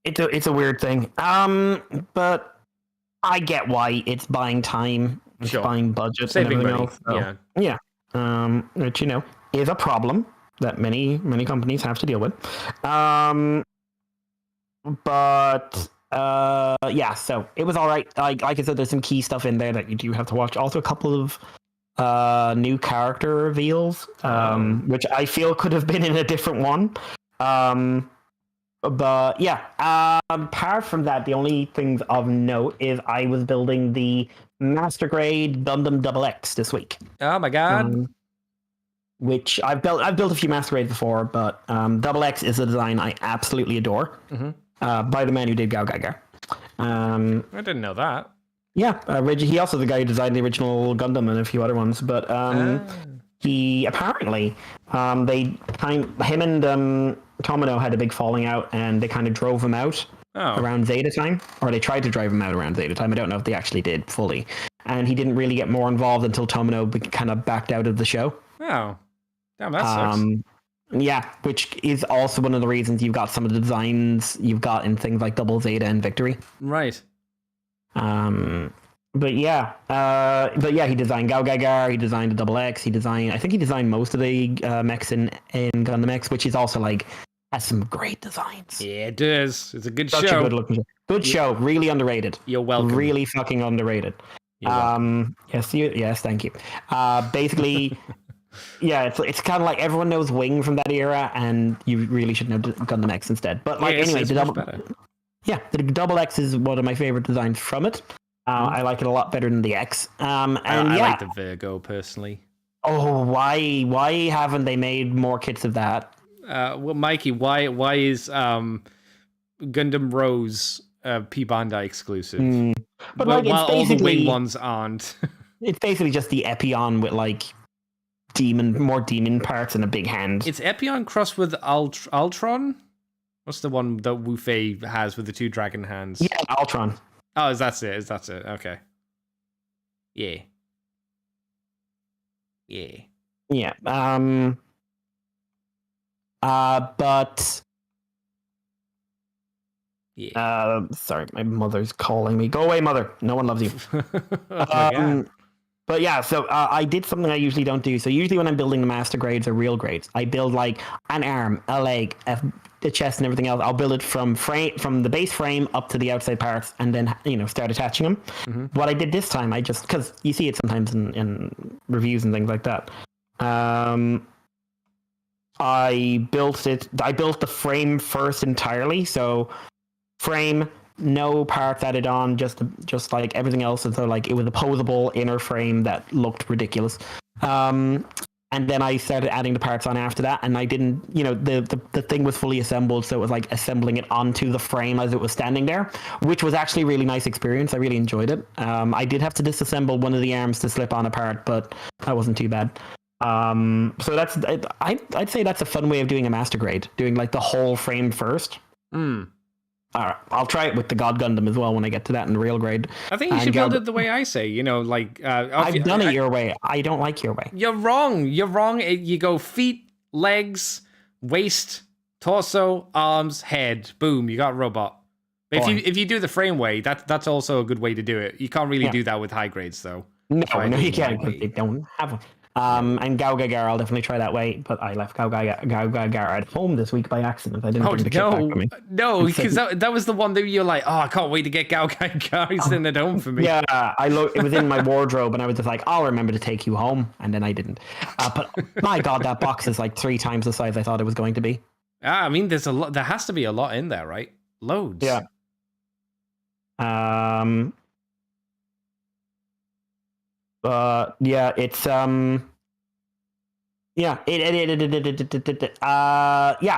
It's a weird thing. But I get why it's buying time, it's buying budget, saving and everything money. Else. So, yeah. Which is a problem that many companies have to deal with. But so it was all right. Like I said, there's some key stuff in there that you do have to watch. Also, a couple of new character reveals, which I feel could have been in a different one. But yeah, apart from that, the only things of note is I was building the Master Grade Gundam XX this week. Oh my god! Which I've built a few Master Grades before, but XX is a design I absolutely adore. By the man who did Gao Gaga. I didn't know that. Yeah, he also the guy who designed the original Gundam and a few other ones. But he apparently him and Tomino had a big falling out, and they kind of drove him out around Zeta time, or they tried to drive him out around Zeta time. I don't know if they actually did fully, and he didn't really get more involved until Tomino kind of backed out of the show. Oh, damn, that sucks. Yeah, which is also one of the reasons you've got some of the designs you've got in things like Double Zeta and Victory. Right. But yeah, he designed Gao Gagar, he designed the Double X, I think he designed most of the mechs in Gundam X, which is also has some great designs. Yeah, it does. It's a good Such show. A good looking show. Good show. Really underrated. You're welcome. Really fucking underrated. Yes, thank you. Basically, yeah, it's kind of like everyone knows Wing from that era, and you really should know Gundam X instead. But anyway, the Double X is one of my favorite designs from it. I like it a lot better than the X. I like the Virgo personally. Oh, why haven't they made more kits of that? Well, Mikey, why is Gundam Rose P Bandai exclusive? But while all the Wing ones aren't. It's basically just the Epion with more demon parts and a big hand. It's Epion crossed with Ultron. What's the one that Wu Fei has with the two dragon hands? Yeah, Ultron. Oh, is that it? Okay. Yeah. But sorry, my mother's calling me. Go away, mother. No one loves you. But yeah, so I did something I usually don't do. So usually when I'm building the master grades or real grades, I build an arm, a leg, the chest, and everything else. I'll build it from the base frame up to the outside parts, and then start attaching them. Mm-hmm. What I did this time, because you see it sometimes in reviews and things like that. I built the frame first entirely. So frame, no parts added on, just like everything else. And so it was a posable inner frame that looked ridiculous. And then I started adding the parts on after that, and I didn't, the thing was fully assembled, so it was assembling it onto the frame as it was standing there, which was actually a really nice experience. I really enjoyed it. I did have to disassemble one of the arms to slip on a part, but that wasn't too bad. So that's I'd say that's a fun way of doing a master grade, doing like the whole frame first. All right, I'll try it with the God Gundam as well when I get to that in the real grade. I think you should build it the way I say. You know, like I've done it your way. I don't like your way. You're wrong. You're wrong. You go feet, legs, waist, torso, arms, head. Boom, you got a robot. If you do the frame way, that's also a good way to do it. You can't really do that with high grades though. No, you can't because they don't have one. And Gao Gagar, I'll definitely try that way, but I left Gao Gagar at home this week by accident. I didn't bring the kit back for me. No, because that was the one that you're like, oh, I can't wait to get Gao Gagar. He's sitting at home for me. Yeah, it was in my wardrobe, and I was just like, I'll remember to take you home, and then I didn't. But my God, that box is like 3 times the size I thought it was going to be. I mean, there's a lot. There has to be a lot in there, right? Loads. Yeah. Yeah, it's yeah,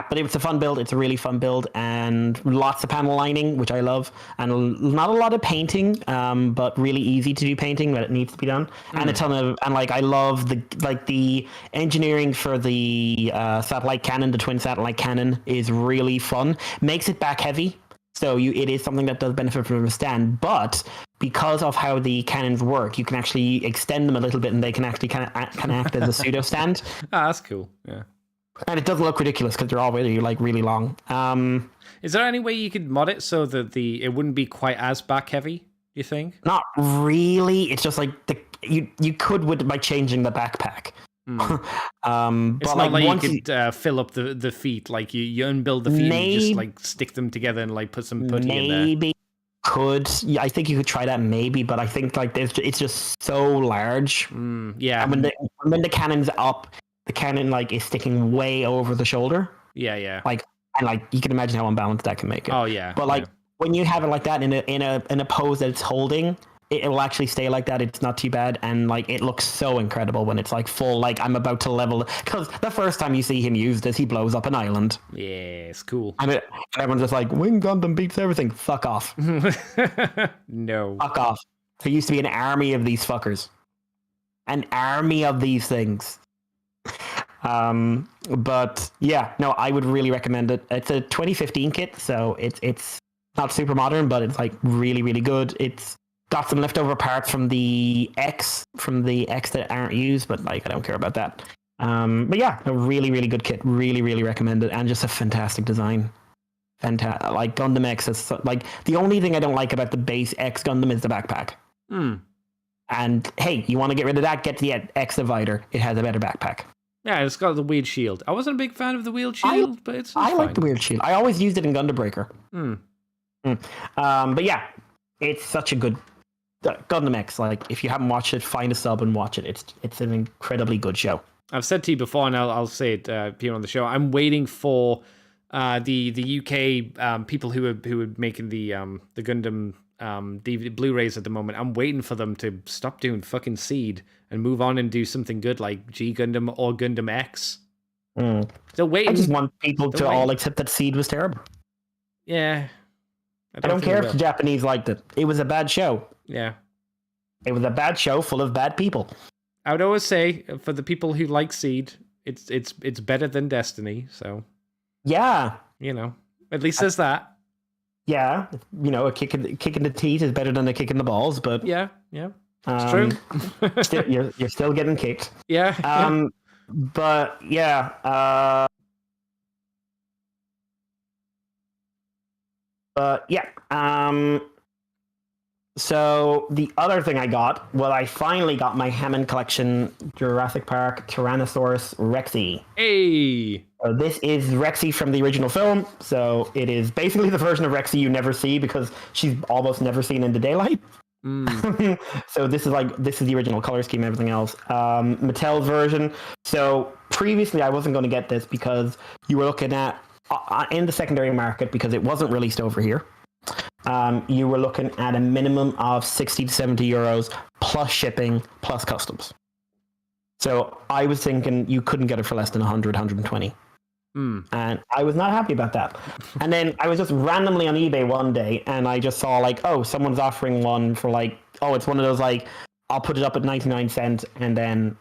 but it was a fun build. It's a really fun build, and lots of panel lining, which I love, and not a lot of painting, but really easy to do painting, but it needs to be done, and a ton of, and like I love the engineering for the satellite cannon, the twin satellite cannon is really fun. Makes it back heavy. So it is something that does benefit from a stand, but because of how the cannons work, you can actually extend them a little bit, and they can actually kind of act as a pseudo stand. Ah, that's cool. Yeah, and it doesn't look ridiculous because they're already like really long. Is there any way you could mod it so that it wouldn't be quite as back heavy? You think? Not really. It's just like you could by changing the backpack. It's but not like you could fill up the feet, like you unbuild the feet and you just like stick them together and like put some putty in there. Maybe could. Yeah, I think you could try that maybe, but I think like it's just so large. Yeah. And when the cannon's up, the cannon like is sticking way over the shoulder. Yeah. Like you can imagine how unbalanced that can make it. Oh yeah. But like when you have it like that in a pose that it's holding, it will actually stay like that. It's not too bad, and like it looks so incredible when it's like full. Like I'm about to level, because the first time you see him use this, he blows up an island. Yeah, it's cool. And everyone's just like, Wing Gundam beats everything. Fuck off. No. Fuck off. There used to be an army of these fuckers. An army of these things. But yeah, no, I would really recommend it. It's a 2015 kit, so it's not super modern, but it's like really, really good. It's got some leftover parts from the X that aren't used, but like I don't care about that. But yeah, a really, really good kit. Really, really recommend it, and just a fantastic design. Fantastic. Like Gundam X is like the only thing I don't like about the base X Gundam is the backpack. And hey, you want to get rid of that? Get the X Divider. It has a better backpack. Yeah, it's got the weird shield. I wasn't a big fan of the wheeled shield, but it's I fine. like the weird shield. I always used it in Gundam Breaker. But yeah, it's such a good Gundam X. Like, if you haven't watched it, find a sub and watch it. It's an incredibly good show. I've said to you before, and I'll say it here on the show. I'm waiting for the UK people who are making the Gundam DVD Blu-rays at the moment. I'm waiting for them to stop doing fucking Seed and move on and do something good like G Gundam or Gundam X. Still waiting. I just want people to all accept that Seed was terrible. Yeah. I don't care if the Japanese liked it. It was a bad show. Yeah. It was a bad show full of bad people. I would always say, for the people who like Seed, it's better than Destiny, so... Yeah. You know, at least there's that. Yeah. You know, a kick in the teeth is better than a kick in the balls, but... Yeah. It's true. you're still getting kicked. Yeah. But, yeah. But yeah, so the other thing I got, I finally got my Hammond Collection Jurassic Park Tyrannosaurus Rexy. Hey! So this is Rexy from the original film, so it is basically the version of Rexy you never see because she's almost never seen in the daylight. So this is the original color scheme and everything else. Mattel's version. So previously I wasn't going to get this because you were looking at in the secondary market, because it wasn't released over here, you were looking at a minimum of 60 to 70 euros plus shipping plus customs. So I was thinking you couldn't get it for less than 100, 120. And I was not happy about that. And then I was just randomly on eBay one day and I just saw like, oh, someone's offering one for like, oh, it's one of those like, I'll put it up at 99 cents and then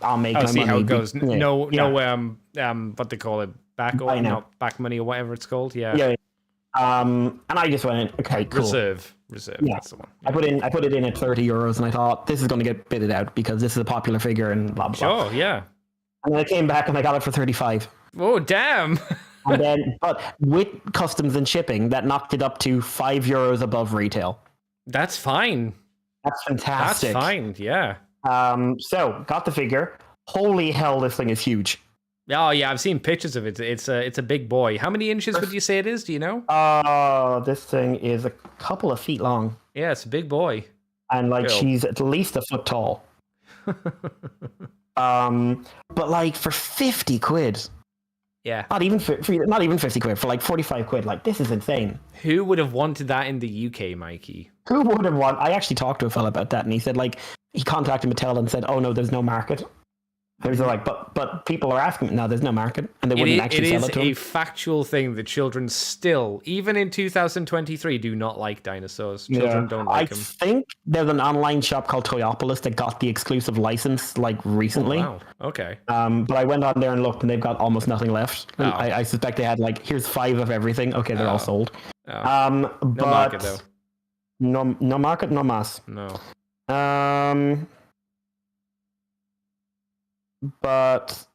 I'll make I'll my see money. how it goes. Yeah, No, yeah. what they call it, back I or know. not back money or whatever it's called. Yeah. Yeah. And I just went, okay, cool. Reserve. Yeah. That's the one. I put it in at €30, and I thought this is going to get bidded out because this is a popular figure and blah blah. Sure. Yeah. And then I came back and I got it for 35. Oh damn. And then, but with customs and shipping, that knocked it up to €5 above retail. That's fine. That's fantastic. That's fine. Yeah. So got the figure. Holy hell, this thing is huge. Oh yeah, I've seen pictures of it. It's a big boy. How many inches would you say it is? Do you know? This thing is a couple of feet long. Yeah, it's a big boy. And like Cool. she's at least a foot tall. But like for 50 quid, Yeah. not even 50 quid, for like 45 quid, like this is insane. Who would have wanted that in the UK, Mikey? Who would have won? I actually talked to a fella about that, and he said like he contacted Mattel and said, "Oh no, there's no market." I was like, but people are asking, no, there's no market, and they wouldn't actually sell it to It is him. a factual thing that children still, even in 2023, do not like dinosaurs. Children don't like I them. think there's an online shop called Toyopolis that got the exclusive license like recently. Wow. Okay. But I went on there and looked, and they've got almost nothing left. And Oh. I suspect they had like, here's 5 of everything. Okay, they're all sold. Oh, No no market though. No market, no mass. No. But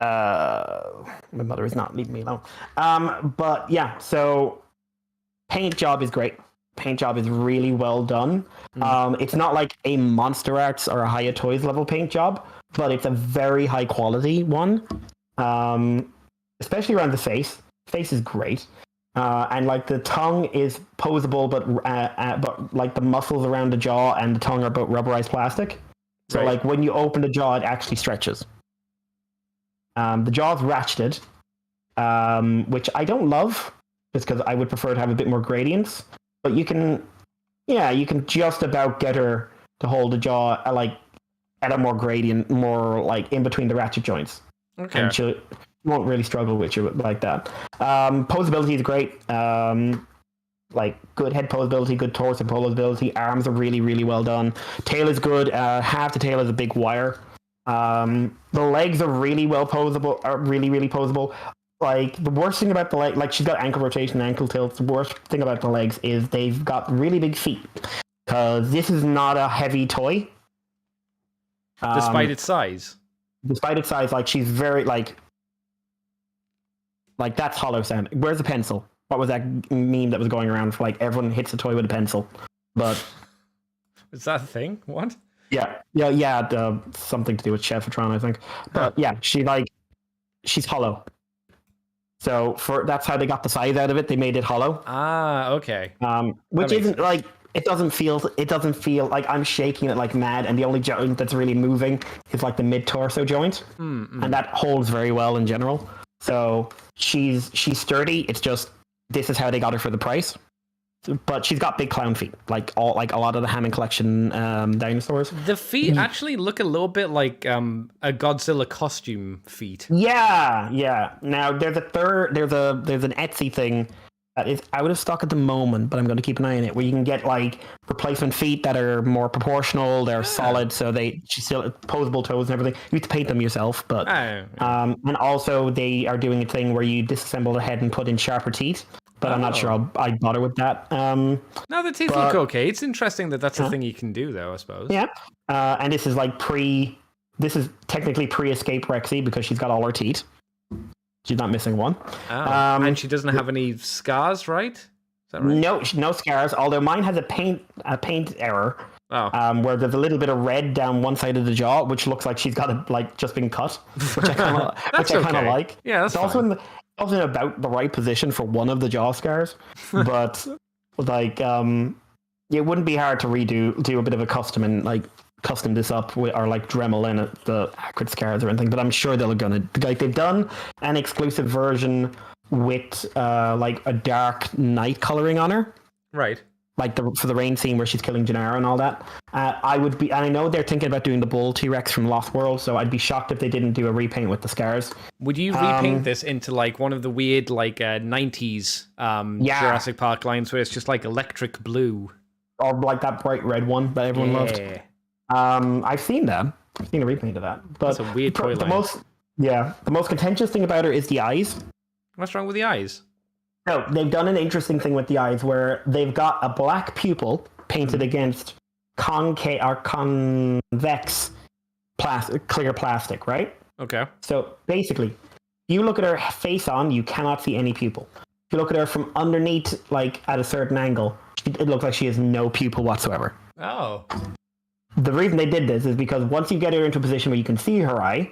my mother is not leaving me alone. But yeah, so paint job is great. Paint job is really well done. It's not like a Monster Arts or a Hiya Toys level paint job, but it's a very high quality one. Especially around the face. Face is great. And like the tongue is posable, but like the muscles around the jaw and the tongue are both rubberized plastic. So Right. like when you open the jaw, it actually stretches. The jaw's ratcheted, which I don't love, just because I would prefer to have a bit more gradients. But you can just about get her to hold the jaw like at a more gradient, more like in between the ratchet joints. Okay. And she won't really struggle with you like that. Posability is great. Like good head posability, good torso posability. Arms are really, really well done. Tail is good. Half the tail is a big wire. The legs are really well posable. Are really, really posable. Like the worst thing about the leg, like she's got ankle rotation, ankle tilt. The worst thing about the legs is they've got really big feet. Because this is not a heavy toy. Despite its size. Despite its size, like she's very like that's hollow sound. Where's the pencil? What was that meme that was going around for like everyone hits a toy with a pencil? But Is that a thing? What? yeah, something to do with Chefitron, I think. But yeah, she's hollow. So that's how they got the size out of it. They made it hollow. Ah, okay. Which makes isn't like it doesn't feel like I'm shaking it like mad, and the only joint that's really moving is like the mid torso joint, and that holds very well in general. So she's sturdy. It's just this is how they got her for the price. But she's got big clown feet, like a lot of the Hammond collection dinosaurs. The feet actually look a little bit like a Godzilla costume feet. Yeah. Now there's an Etsy thing that is out of stock at the moment, but I'm going to keep an eye on it, where you can get like replacement feet that are more proportional. They're solid, so she's still posable toes and everything. You have to paint them yourself, but and also they are doing a thing where you disassemble the head and put in sharper teeth. But I'm not sure I'd bother with that. No, the teeth look okay. It's interesting that's a thing you can do, though, I suppose. Yeah. And this is like this is technically pre-escape Rexy because she's got all her teeth. She's not missing one. And she doesn't have any scars, right? Is that right? No scars, although mine has a paint error. Where there's a little bit of red down one side of the jaw, which looks like she's got it just been cut, which I kind of like. Yeah, that's it's also in about the right position for one of the jaw scars, but like it wouldn't be hard to do a bit of a custom and like custom this up with, or like Dremel in it, the accurate scars or anything. But I'm sure they've done an exclusive version with like a dark night coloring on her, right? Like for the rain scene where she's killing Gennaro and all that. And I know they're thinking about doing the bull T-Rex from Lost World, so I'd be shocked if they didn't do a repaint with the scars. Would you repaint this into like one of the weird like 90s Jurassic Park lines where it's just like electric blue? Or like that bright red one that everyone loved. I've seen them. I've seen a repaint of that. But That's a weird toy line. The most contentious thing about her is the eyes. What's wrong with the eyes? No, they've done an interesting thing with the eyes where they've got a black pupil painted against convex clear plastic, right? Okay. So basically, you look at her face on, you cannot see any pupil. If you look at her from underneath, like at a certain angle, it looks like she has no pupil whatsoever. Oh. The reason they did this is because once you get her into a position where you can see her eye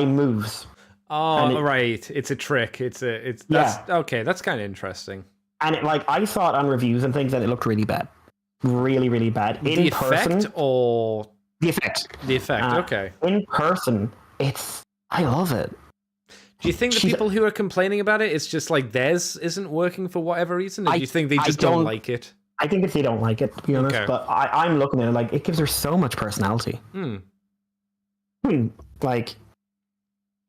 moves. Oh, right. It's a trick. Okay. That's kind of interesting. And I saw it on reviews and things, and it looked really bad, really, really bad. The effect or the effect? The effect. Okay. In person, I love it. Do you think the people who are complaining about it, it's just like theirs isn't working for whatever reason, or do you think they just don't like it? I think they don't like it, to be honest. Okay. But I'm looking at it it gives her so much personality.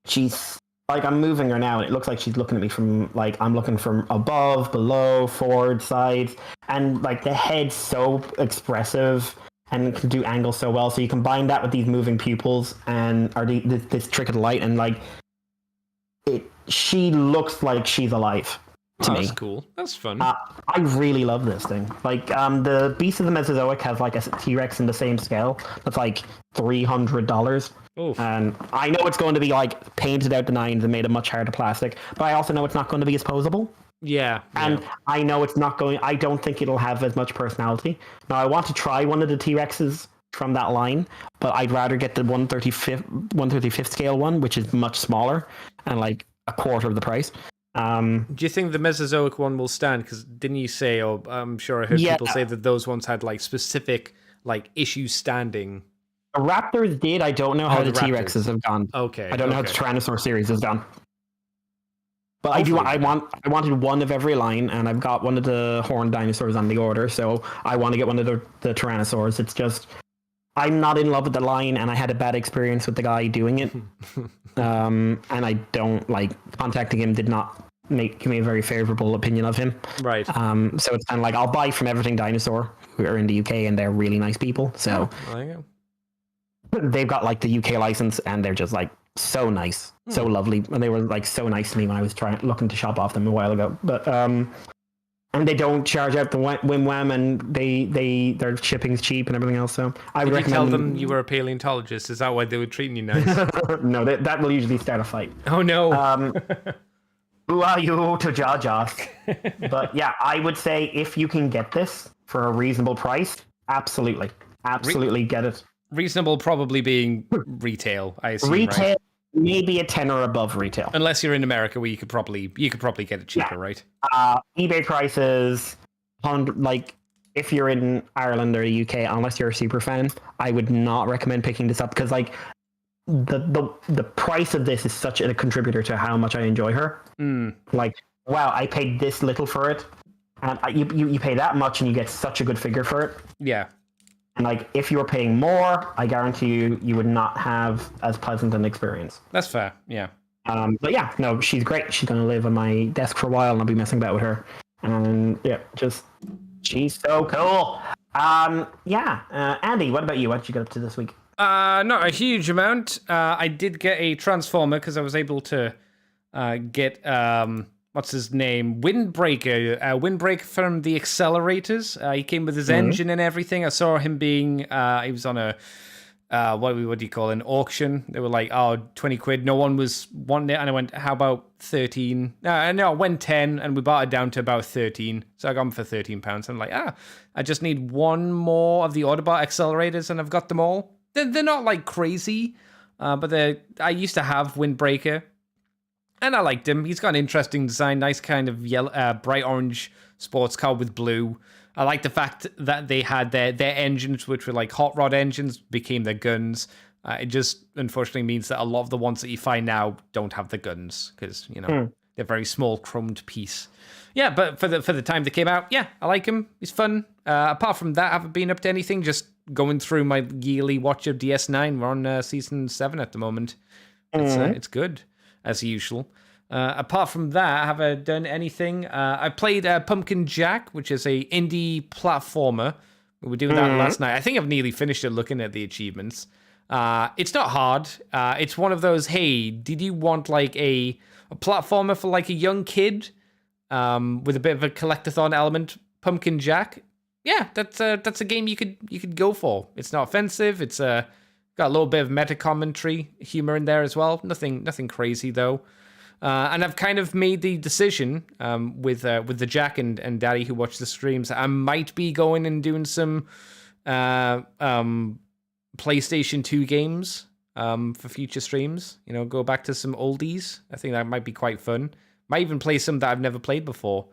She's I'm moving her now, and it looks like she's looking at me from I'm looking from above, below, forward, sides, and the head's so expressive and can do angles so well. So you combine that with these moving pupils this trick of the light, and she looks like she's alive to me. That's cool. That's fun. I really love this thing. The Beast of the Mesozoic has a T-Rex in the same scale. That's $300. Oof. And I know it's going to be painted out the nines and made of much harder plastic, but I also know it's not going to be as posable. Yeah. And I know it's not going. I don't think it'll have as much personality. Now I want to try one of the T-Rexes from that line, but I'd rather get the 135th scale one, which is much smaller and a quarter of the price. Do you think the Mesozoic one will stand? Because didn't you say, or I'm sure I heard people say that those ones had specific issues standing. The Raptors did. I don't know how the T-Rexes have gone. Okay. I don't know how the Tyrannosaur series has done. But I wanted one of every line, and I've got one of the horned dinosaurs on the order, so I want to get one of the Tyrannosaurs. It's just I'm not in love with the line, and I had a bad experience with the guy doing it. And I don't contacting him did not give me a very favorable opinion of him. Right. So it's kind of I'll buy from Everything Dinosaur, who are in the UK, and they're really nice people. So they've got the UK license, and they're just so nice, so lovely, and they were so nice to me when I was looking to shop off them a while ago. But and they don't charge out the whim wham, and their shipping's cheap and everything else. So I would recommend. You tell them you were a paleontologist. Is that why they were treating you nice? No, that will usually start a fight. Oh no. Who are you to judge us? But yeah, I would say if you can get this for a reasonable price, absolutely get it. Reasonable probably being retail, I assume. Retail, right? Maybe a 10 or above retail. Unless you're in America, where you could probably get it cheaper, right? eBay prices, if you're in Ireland or the UK, unless you're a super fan, I would not recommend picking this up because the price of this is such a contributor to how much I enjoy her. Wow, I paid this little for it, and you pay that much and you get such a good figure for it. Yeah. And if you were paying more, I guarantee you would not have as pleasant an experience. That's fair, yeah. But yeah, no, she's great. She's going to live on my desk for a while, and I'll be messing about with her. And yeah, she's so cool. Andy, what about you? What did you get up to this week? Not a huge amount. I did get a Transformer because I was able to get what's his name? Windbreaker from the Accelerators. He came with his engine and everything. I saw him being, he was on a, what do you call it, an auction. They were like, 20 quid. No one was wanting it. And I went, how about 13? No, I went 10 and we bought it down to about 13. So I got them for £13. I'm like, I just need one more of the Autobot Accelerators and I've got them all. They're not crazy, but I used to have Windbreaker. And I liked him. He's got an interesting design, nice kind of yellow, bright orange sports car with blue. I like the fact that they had their engines, which were hot rod engines, became their guns. It just unfortunately means that a lot of the ones that you find now don't have the guns because they're very small chromed piece. Yeah, but for the time they came out, yeah, I like him. He's fun. Apart from that, I haven't been up to anything. Just going through my yearly watch of DS9. We're on season 7 at the moment. It's good. As usual. Apart from that, have I done anything? I played Pumpkin Jack, which is a indie platformer We were doing that last night. I think I've nearly finished it looking at the achievements. It's not hard. It's one of those, hey, did you want like a platformer for like a young kid with a bit of a collectathon element, Pumpkin Jack? Yeah, that's a game you could go for. It's not offensive. It's got a little bit of meta commentary humor in there as well. Nothing crazy though. And I've kind of made the decision with the Jack and Daddy who watch the streams. I might be going and doing some PlayStation 2 games for future streams. You know, go back to some oldies. I think that might be quite fun. Might even play some that I've never played before.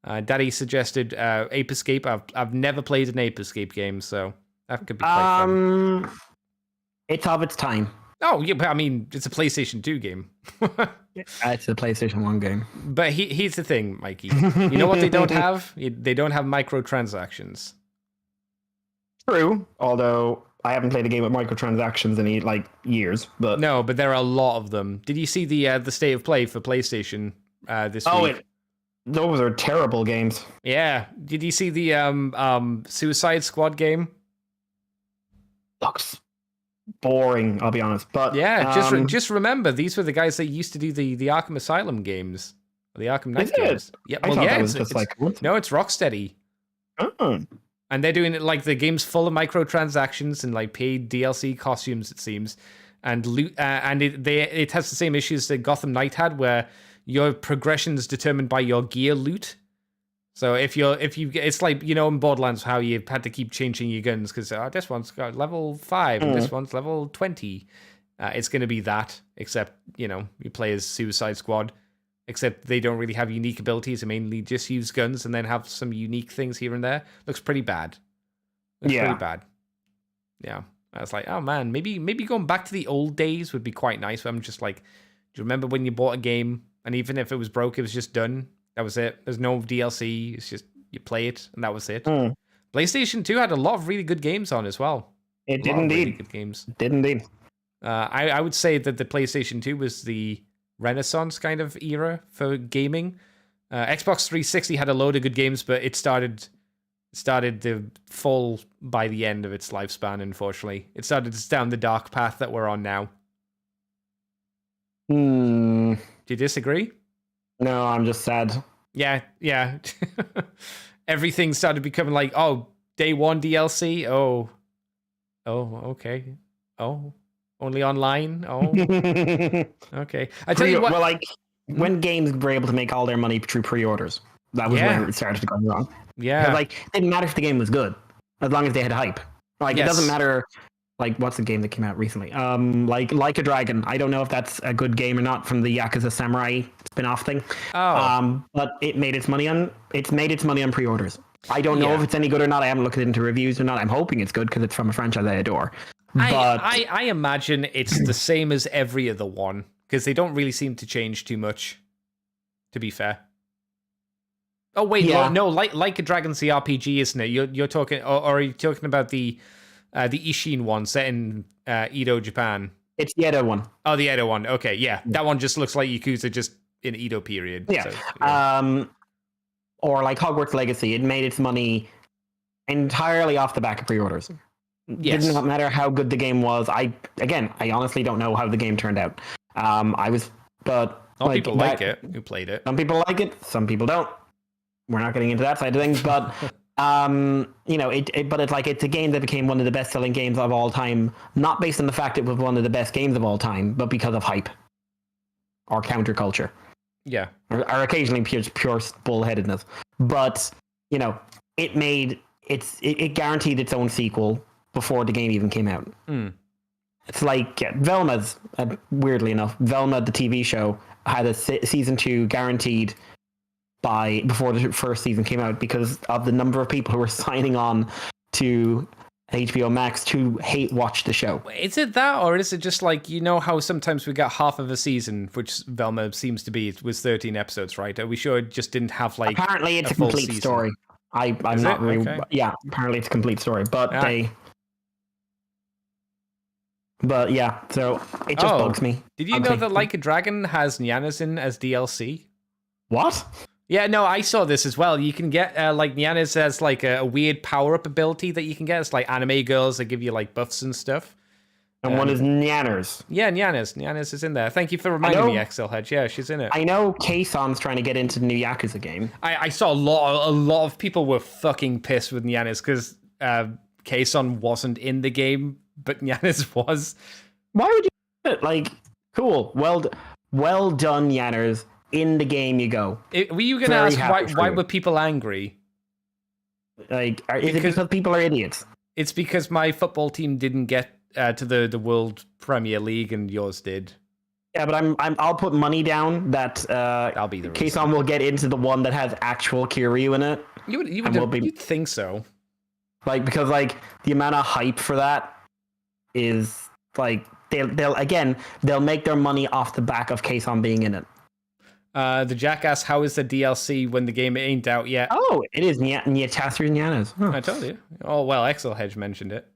Daddy suggested Ape Escape. I've never played an Ape Escape game, so that could be quite fun. It's of its time. Oh, yeah, but I mean, it's a PlayStation 2 game. It's a PlayStation 1 game. But here's the thing, Mikey. You know what they don't have? They don't have microtransactions. True, although I haven't played a game with microtransactions in like years. But no, but there are a lot of them. Did you see the state of play for PlayStation this week? Those are terrible games. Yeah. Did you see the Suicide Squad game? Looks boring, I'll be honest. But yeah, just remember, these were the guys that used to do the Arkham Asylum games, or the Arkham Knight games. Yeah, well, yeah, it's Rocksteady. Oh. And they're doing it like the game's full of microtransactions and like paid DLC costumes, it seems, and loot. And it has the same issues that Gotham Knight had, where your progression is determined by your gear loot. So if you it's like, you know, in Borderlands how you've had to keep changing your guns because this one's got level 5 and this one's level 20. It's going to be that, except, you know, you play as Suicide Squad, except they don't really have unique abilities. They mainly just use guns and then have some unique things here and there. Looks pretty bad. Pretty bad. Yeah. I was like, oh man, maybe going back to the old days would be quite nice. But I'm just like, do you remember when you bought a game and even if it was broke, it was just done? That was it. There's no DLC. It's just you play it, and that was it. PlayStation 2 had a lot of really good games on as well. It did indeed. Really good games. It did indeed. I would say that the PlayStation 2 was the Renaissance kind of era for gaming. Xbox 360 had a load of good games, but it started to fall by the end of its lifespan, unfortunately. It started down the dark path that we're on now. Do you disagree? No, I'm just sad. Yeah. Everything started becoming like, oh, day one DLC. Oh, okay. Oh, only online. Oh, okay. I tell you what. Well, like when games were able to make all their money through pre-orders, that was when it started to go wrong. Yeah. Like it didn't matter if the game was good, as long as they had hype. Like it doesn't matter. Like, what's the game that came out recently? Like a Dragon. I don't know if that's a good game or not from the Yakuza Samurai spin-off thing. Oh. But it made its money on pre-orders. I don't know if it's any good or not. I haven't looked into reviews or not. I'm hoping it's good because it's from a franchise I adore. But I imagine it's the same as every other one because they don't really seem to change too much, to be fair. Oh wait, no, like a Dragon's the RPG, isn't it? You're talking, or are you talking about the Ishin one set in Edo, Japan? It's the Edo one. Oh, the Edo one. Okay, yeah. That one just looks like Yakuza just in Edo period. Yeah. So, or like Hogwarts Legacy. It made its money entirely off the back of pre-orders. Yes. Did not matter how good the game was. I honestly don't know how the game turned out. Some people like it who played it. Some people like it. Some people don't. We're not getting into that side of things, but it's a game that became one of the best-selling games of all time, not based on the fact it was one of the best games of all time, but because of hype or counterculture. Yeah, or occasionally pure bullheadedness. But it guaranteed its own sequel before the game even came out. It's like Velma's. Weirdly enough, Velma, the TV show, had a season 2 guaranteed before the first season came out because of the number of people who were signing on to HBO Max to hate watch the show. Is it that, or is it just like, you know how sometimes we got half of a season, which Velma seems to be, it was 13 episodes, right? Are we sure it just didn't have like apparently it's a complete season? Story. I'm not really... Okay. Yeah, apparently it's a complete story, but But yeah, so it just bugs me. Did you know that Like a Dragon has Nyanazin as DLC? What? Yeah, no, I saw this as well. You can get like Nyannis has like a weird power-up ability that you can get. It's like anime girls that give you like buffs and stuff. And one is Nyanners. Yeah, Nyannis. Nyannis is in there. Thank you for reminding me, XL Hedge. Yeah, she's in it. I know Kaison's trying to get into the new Yakuza game. I saw a lot of people were fucking pissed with Nyannis because Kaison wasn't in the game, but Nyannis was. Why would you do it? Like, cool. Well done, Yanners. In the game you go. Were you going to ask why were people angry? Like, is it because people are idiots? It's because my football team didn't get to the World Premier League and yours did. Yeah, but I'll put money down that That'll be the reason. Kaison will get into the one that has actual Kiryu in it. You'd think so. Like, because like the amount of hype for that is like they'll make their money off the back of Kaison being in it. The Jackass, how is the DLC when the game ain't out yet? Oh, it is Nyataster Nyanas. Huh. I told you. Oh, well, XL Hedge mentioned it.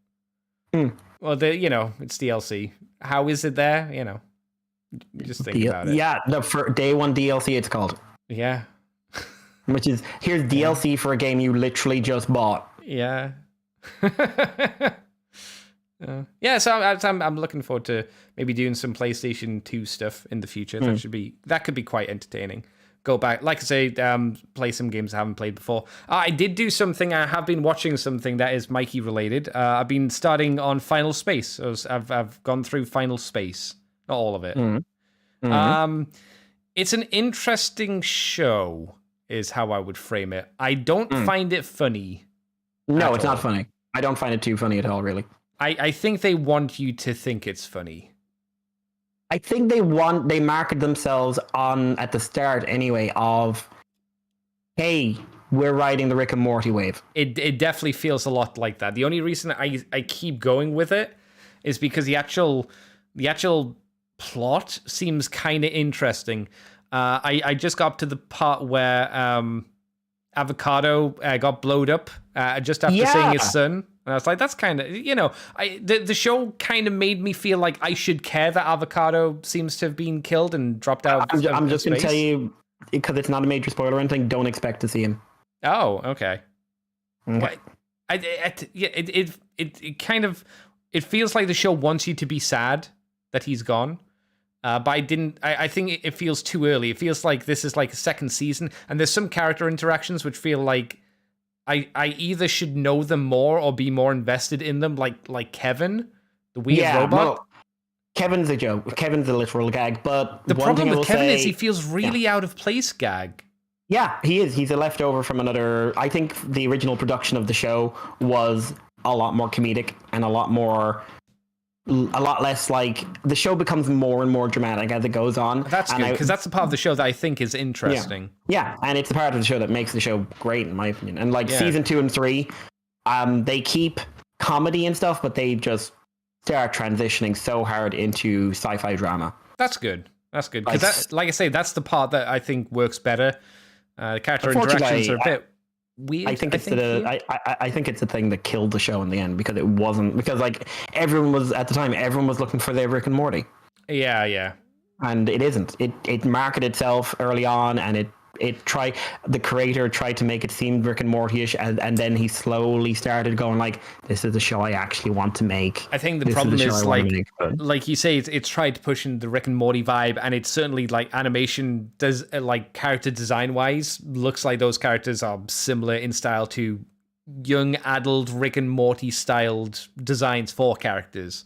Well, it's DLC. How is it there? Just think about it. Yeah, for day one DLC, it's called. Yeah. Which is, here's DLC for a game you literally just bought. Yeah. Yeah, so I'm looking forward to maybe doing some PlayStation 2 stuff in the future. That could be quite entertaining. Go back, like I say, play some games I haven't played before. I did do something. I have been watching something that is Mikey related. I've been starting on Final Space. So I've gone through Final Space, not all of it. It's an interesting show, is how I would frame it. I don't find it funny. No, it's not funny. I don't find it too funny at all, really. I think they want you to think it's funny. I think they market themselves on at the start anyway of, hey, we're riding the Rick and Morty wave. It definitely feels a lot like that. The only reason I keep going with it is because the actual plot seems kind of interesting. I just got up to the part where Avocado got blowed up just after seeing his son. And I was like, that's kind of, the show kind of made me feel like I should care that Avocado seems to have been killed and dropped out. I'm just going to tell you, because it's not a major spoiler or anything, don't expect to see him. Oh, okay. Well, it kind of, it feels like the show wants you to be sad that he's gone. But I think it feels too early. It feels like this is like a second season, and there's some character interactions which feel like I either should know them more or be more invested in them, like Kevin, the weird robot. Well, Kevin's a joke. Kevin's a literal gag, but the problem with Kevin is he feels really out of place gag. Yeah, he is. He's a leftover from another. I think the original production of the show was a lot more comedic and a lot less like the show becomes more and more dramatic as it goes on. That's good, because that's the part of the show that I think is interesting. Yeah, and it's the part of the show that makes the show great, in my opinion. And like season 2 and 3, they keep comedy and stuff, but they just start transitioning so hard into sci-fi drama. That's good. Because like I say, that's the part that I think works better. Character interactions are a bit weird. I think it's the thing that killed the show in the end, because it wasn't, because like everyone was looking for their Rick and Morty. Yeah. And it isn't. It marketed itself early on, and the creator tried to make it seem Rick and Morty-ish, and then he slowly started going like, this is the show I actually want to make. I think the problem is like you say, it's tried to push in the Rick and Morty vibe, and it's certainly like animation does, like character design wise, looks like those characters are similar in style to young adult Rick and Morty styled designs for characters.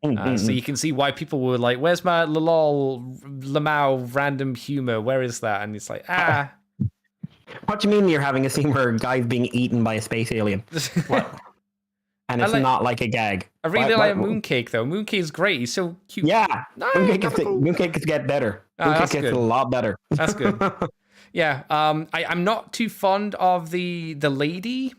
So you can see why people were like, where's my Lamau random humor? Where is that? And it's like, What do you mean you're having a scene where a guy's being eaten by a space alien? What? And it's not like a gag. I really like Mooncake, though. Mooncake is great. He's so cute. Yeah. Mooncake could get better. Mooncake gets a lot better. That's good. Yeah. I'm not too fond of the lady.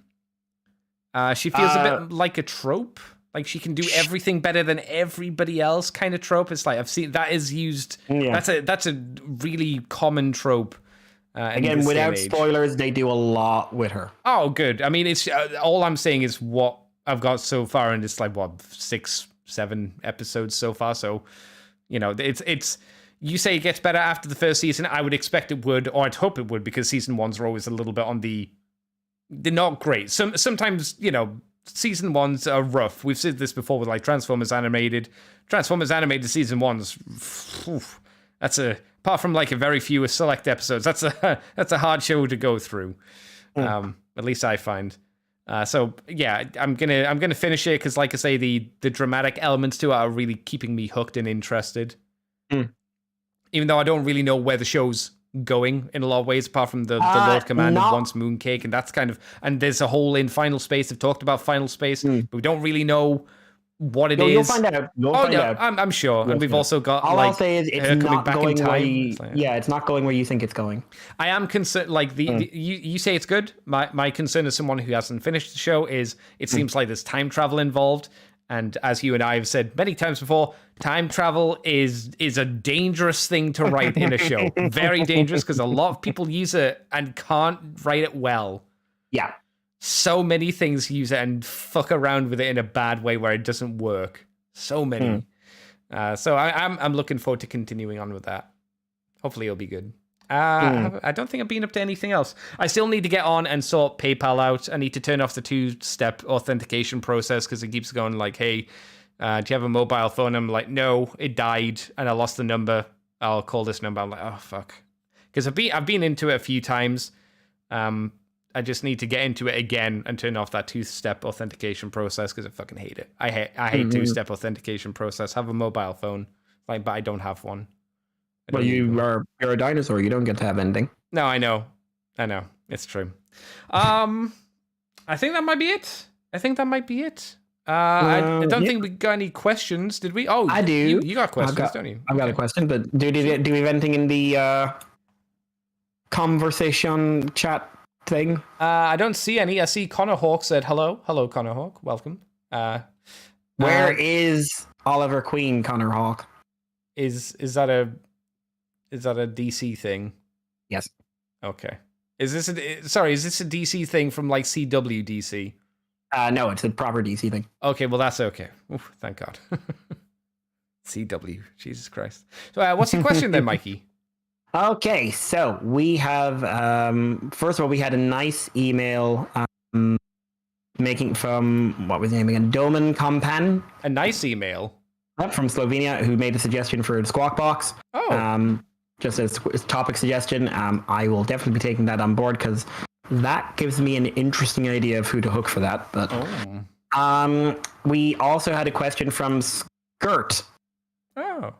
She feels a bit like a trope. Like she can do everything better than everybody else kind of trope. It's like I've seen that is used. Yeah. That's a really common trope. Again, without spoilers, they do a lot with her. Oh, good. I mean, it's all I'm saying is what I've got so far, and it's like 6-7 episodes so far. So, it's you say it gets better after the first season. I would expect it would, or I'd hope it would, because season ones are always a little bit on they're not great. Sometimes, season ones are rough. We've said this before with like Transformers animated season ones. That's apart from like a very few select episodes. That's a hard show to go through. At least I find. So yeah, I'm gonna finish it because, like I say, the dramatic elements to it are really keeping me hooked and interested. Even though I don't really know where the show's going in a lot of ways, apart from the Lord Commander wants Mooncake, and that's kind of, and there's a whole in Final Space. They've talked about Final Space, but we don't really know what it is. You'll find out. I'm sure. And we've also got I'll say is it's not going where it's not going where you think it's going. I am concerned. Like you say it's good. My concern as someone who hasn't finished the show is it seems like there's time travel involved. And as you and I have said many times before, time travel is a dangerous thing to write in a show. Very dangerous, because a lot of people use it and can't write it well. Yeah. So many things use it and fuck around with it in a bad way where it doesn't work. So many. So I'm looking forward to continuing on with that. Hopefully it'll be good. I don't think I've been up to anything else. I still need to get on and sort PayPal out. I need to turn off the 2-step authentication process because it keeps going like, hey, do you have a mobile phone? I'm like, no, it died and I lost the number. I'll call this number. I'm like, oh, fuck. Because I've been into it a few times. I just need to get into it again and turn off that 2-step authentication process because I fucking hate it. I hate 2-step authentication process. Have a mobile phone, but I don't have one. Well, you're a dinosaur. You don't get to have anything. No, I know. It's true. I think that might be it. I don't think we got any questions, did we? Oh, I do. You got questions, don't you? I've got a question, but do we have anything in the conversation chat thing? I don't see any. I see Connor Hawk said hello. Hello, Connor Hawk. Welcome. Where is Oliver Queen, Connor Hawk? Is that a DC thing? Yes. Okay. Is this a DC thing from like CW DC? No, it's a proper DC thing. Okay, well that's okay. Oof, thank God. CW, Jesus Christ. So, what's your question then, Mikey? Okay, so we have first of all, we had a nice email making from what was his name again? Domen Kompan. A nice email from Slovenia, who made a suggestion for the Squawk Box. Oh. Just as a topic suggestion. I will definitely be taking that on board because that gives me an interesting idea of who to hook for that. But we also had a question from Skirt. Oh,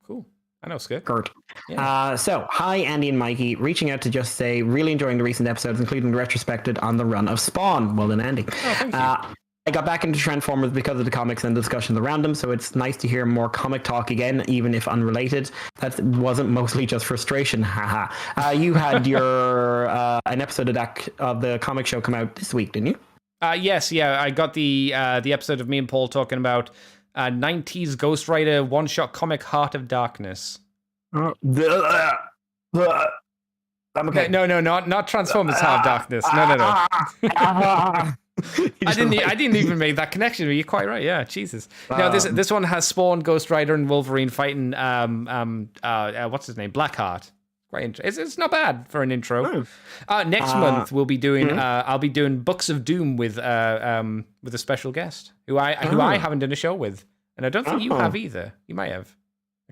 cool. I know Skirt. Yeah. So, hi, Andy and Mikey. Reaching out to just say, really enjoying the recent episodes, including the retrospective on the run of Spawn. Well done, Andy. Oh, thank you. I got back into Transformers because of the comics and discussions around them, so it's nice to hear more comic talk again, even if unrelated. That wasn't mostly just frustration, haha. You had your an episode of the comic show come out this week, didn't you? Yes, yeah. I got the episode of me and Paul talking about 90s Ghost Rider one-shot comic Heart of Darkness. I'm okay. No, not Transformers Heart of Darkness. No. I didn't even make that connection. You're quite right. Yeah, Jesus. No, this one has Spawn, Ghost Rider, and Wolverine fighting. What's his name? Blackheart. Quite it's not bad for an intro. Next month we'll be doing. I'll be doing Books of Doom with a special guest who I haven't done a show with, and I don't think you have either. You might have.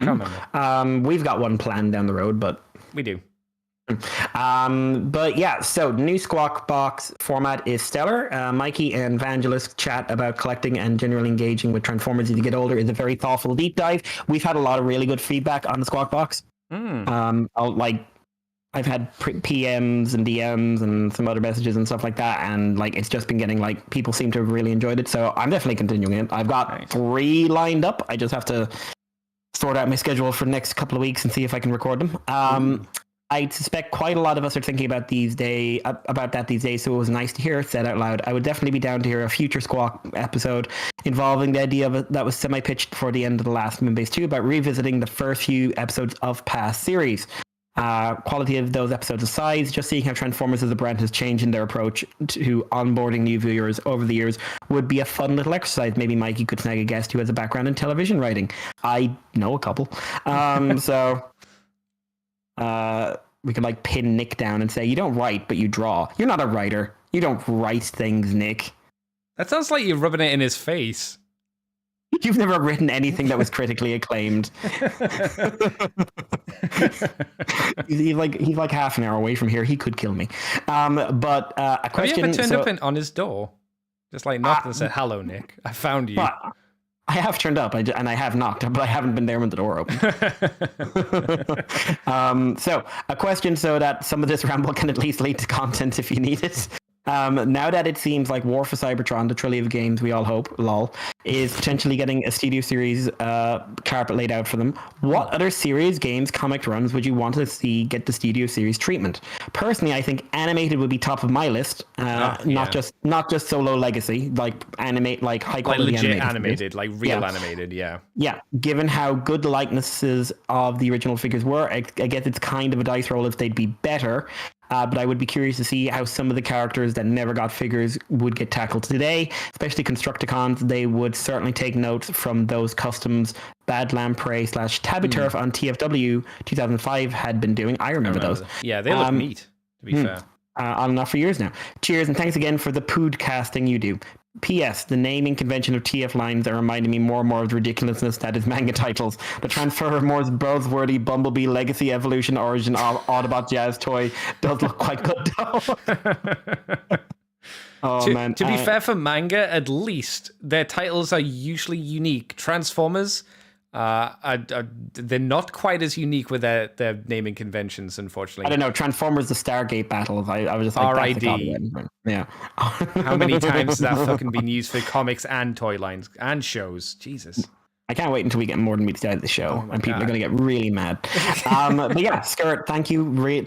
I can't remember. We've got one planned down the road, but we do. But yeah, so new Squawk Box format is stellar. Mikey and Vangelis chat about collecting and generally engaging with Transformers as you get older is a very thoughtful deep dive. We've had a lot of really good feedback on the Squawk Box. I've had PMs and DMs and some other messages and stuff like that, and like it's just been getting like people seem to have really enjoyed it. So I'm definitely continuing it. I've got 3 lined up. I just have to sort out my schedule for the next couple of weeks and see if I can record them. I suspect quite a lot of us are thinking about that these days, so it was nice to hear it said out loud. I would definitely be down to hear a future Squawk episode involving the idea of that was semi-pitched for the end of the last Moonbase 2 about revisiting the first few episodes of past series. Quality of those episodes aside, just seeing how Transformers as a brand has changed in their approach to onboarding new viewers over the years would be a fun little exercise. Maybe Mikey could snag a guest who has a background in television writing. I know a couple. So we could like pin Nick down and say, you don't write, but you draw. You're not a writer. You don't write things, Nick. That sounds like you're rubbing it in his face. You've never written anything that was critically acclaimed. he's like half an hour away from here. He could kill me. But a question. Have you ever turned up on his door? Just like knocked and said, "Hello, Nick. I found you." I have turned up, and I have knocked, but I haven't been there when the door opened. So a question so that some of this ramble can at least lead to content if you need it. Now that it seems like War for Cybertron, the trilogy of games we all hope, lol, is potentially getting a studio series carpet laid out for them, what other series, games, comic runs would you want to see get the studio series treatment? Personally, I think animated would be top of my list. Not just solo legacy, like animate, like high quality, like legit animated, like real animated. Yeah. Given how good the likenesses of the original figures were, I guess it's kind of a dice roll if they'd be better. But I would be curious to see how some of the characters that never got figures would get tackled today, especially Constructicons. They would certainly take notes from those customs Bad Lamprey / Tabby Turf on TFW 2005 had been doing. I remember those. Yeah, they look neat, to be fair. On and off for years now. Cheers, and thanks again for the pood casting you do. P.S. The naming convention of TF lines are reminding me more and more of the ridiculousness that is manga titles. The Transformers buzzwordy Bumblebee Legacy Evolution Origin Autobot Jazz toy does look quite good though. To be fair for manga, at least their titles are usually unique. Transformers, they're not quite as unique with their naming conventions, unfortunately. I don't know. Transformers: The Stargate Battles. I was just like, R.I.D. Yeah. How many times has that fucking been used for comics and toy lines and shows? Jesus. I can't wait until we get more than meets the end of the show, and people are going to get really mad. But yeah, Skirt, thank you for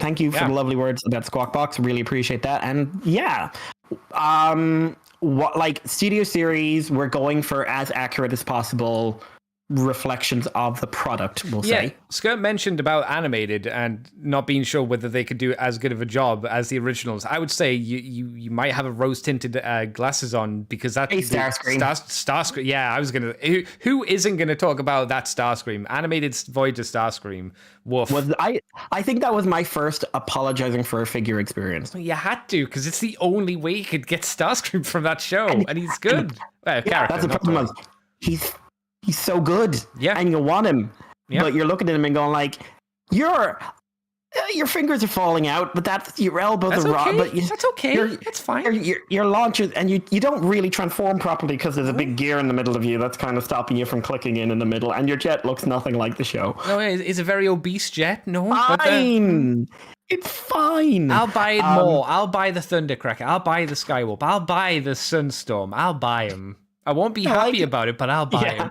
the lovely words about Squawk Box. Really appreciate that. And yeah, what like studio series, we're going for as accurate as possible reflections of the product, we'll say. Skirt mentioned about animated and not being sure whether they could do as good of a job as the originals. I would say you might have a rose-tinted glasses on because that's Starscream. Starscream. Yeah, I was gonna. Who isn't gonna talk about that Starscream? Animated Voyager Starscream. Woof. I think that was my first apologizing for a figure experience. You had to, because it's the only way you could get Starscream from that show, and he's good. That's the problem. He's so good, and you want him, but you're looking at him and going like, your fingers are falling out, but that's your elbows are raw. But that's okay. That's fine. Your launcher, and you don't really transform properly because there's a big gear in the middle of you that's kind of stopping you from clicking in the middle, and your jet looks nothing like the show. No, it's a very obese jet. No, fine. It's fine. I'll buy it more. I'll buy the Thundercracker. I'll buy the Skywarp. I'll buy the Sunstorm. I'll buy them. I won't be happy about it, but I'll buy them.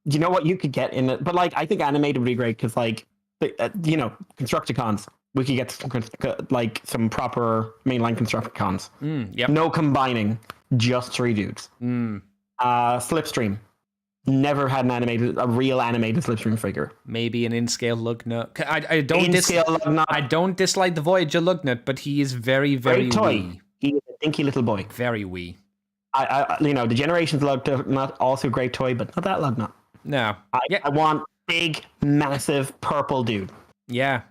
You know what you could get in it? But like, I think animated would be great because, like, Constructicons, we could get like some proper mainline Constructicons. No combining, just 3 dudes. Slipstream. Never had a real animated Slipstream figure. Maybe an in-scale Lugnut. I don't dislike the Voyager Lugnut, but he is very, very wee. He is a dinky little boy. Very wee. The Generations Lugnut, also a great toy, but not that Lugnut. No. I want big, massive purple dude. Yeah.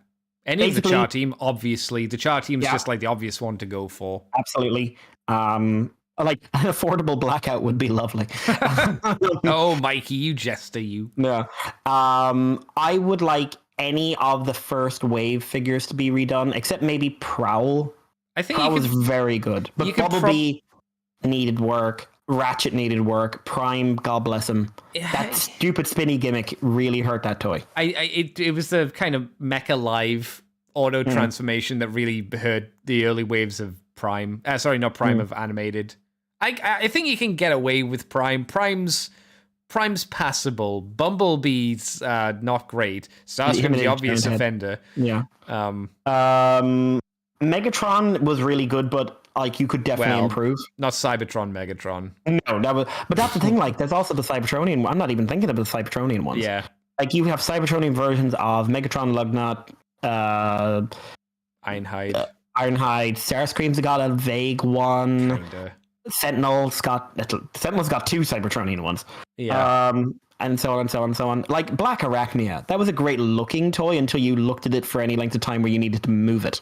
Any of the Char team, obviously. The Char team is just like the obvious one to go for. Absolutely. Like an affordable Blackout would be lovely. Oh, Mikey, you jester, you. Yeah. I would like any of the first wave figures to be redone, except maybe Prowl. I think Prowl was very good, but Bumblebee needed work. Ratchet needed work. Prime, God bless him. That stupid spinny gimmick really hurt that toy. It was the kind of Mecha Live auto transformation that really hurt the early waves of Prime. Sorry, not Prime, of animated. I think you can get away with Prime. Prime's passable. Bumblebee's not great. Starscream's the obvious offender. Yeah. Megatron was really good, but like you could definitely improve. Not Cybertron, Megatron. No, but that's the thing. Like, there's also the Cybertronian one. I'm not even thinking of the Cybertronian ones. Yeah. Like you have Cybertronian versions of Megatron, Lugnut, Ironhide. Starscream's got a vague one. Kinda. Sentinel's got two Cybertronian ones. Yeah. And so on and so on and so on. Like Black Arachnia, that was a great looking toy until you looked at it for any length of time where you needed to move it.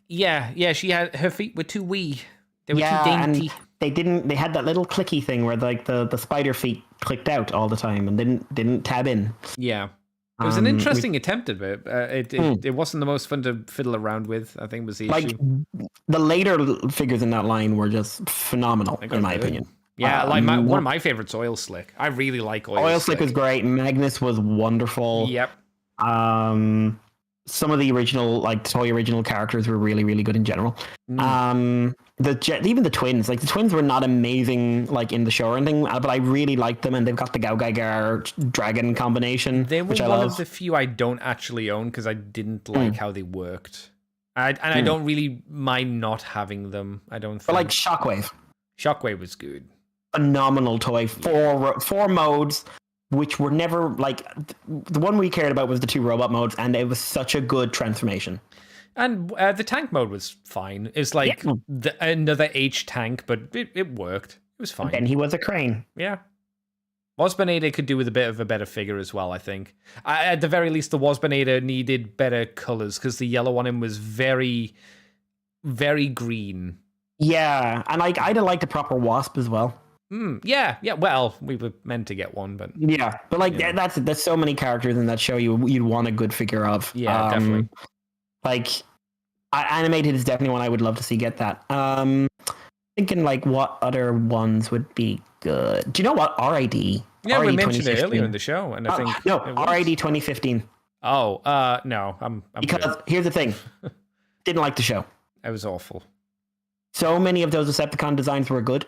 Yeah. She had her feet were too wee. They were too dainty. And they had that little clicky thing where like the spider feet clicked out all the time and didn't tab in. Yeah. It was an interesting attempt at it. It wasn't the most fun to fiddle around with, I think, was the issue. The later figures in that line were just phenomenal, in my opinion. Yeah, like one of my favorites, Oil Slick. I really like Oil Slick. Oil Slick was great. Magnus was wonderful. Yep. Some of the original, like toy original characters were really, really good in general. Even the twins, like the twins were not amazing, like in the show or anything, but I really liked them, and they've got the Gao dragon combination. They were one of the few I don't actually own because I didn't like how they worked. I don't really mind not having them. I don't. But like Shockwave. Shockwave was good. Phenomenal toy. Four modes, which were never like the one we cared about was the 2 robot modes, and it was such a good transformation. And the tank mode was fine. It's like another H tank, but it worked. It was fine. And he was a crane. Yeah. Waspinator could do with a bit of a better figure as well, I think. At the very least, the Waspinator needed better colors because the yellow on him was very, very green. Yeah, and like I'd have liked a proper Wasp as well. Yeah. Well, we were meant to get one, but like that's so many characters in that show you'd want a good figure of. Yeah, definitely. Like animated is definitely one I would love to see get that. Thinking like what other ones would be good. Do you know what RID? Yeah, we mentioned it earlier in the show, and I think RID 2015. Oh, no, I'm because good. Here's the thing, didn't like the show. It was awful. So many of those Decepticon designs were good.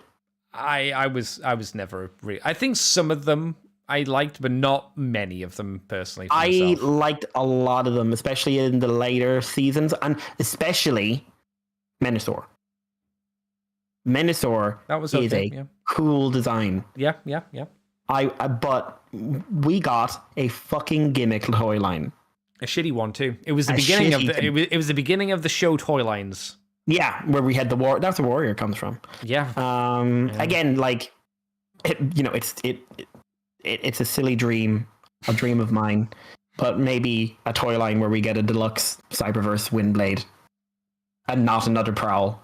I was never really. I think some of them I liked, but not many of them personally. I liked a lot of them, especially in the later seasons, and especially Menasor. That was a cool design. Yeah. But we got a fucking gimmick toy line. A shitty one too. It was the beginning of it was the beginning of the show toy lines. Yeah, where we had the war. That's where Warrior comes from. Yeah. Again, like, it's a silly dream, a dream of mine, but maybe a toy line where we get a deluxe Cyberverse Windblade, and not another Prowl,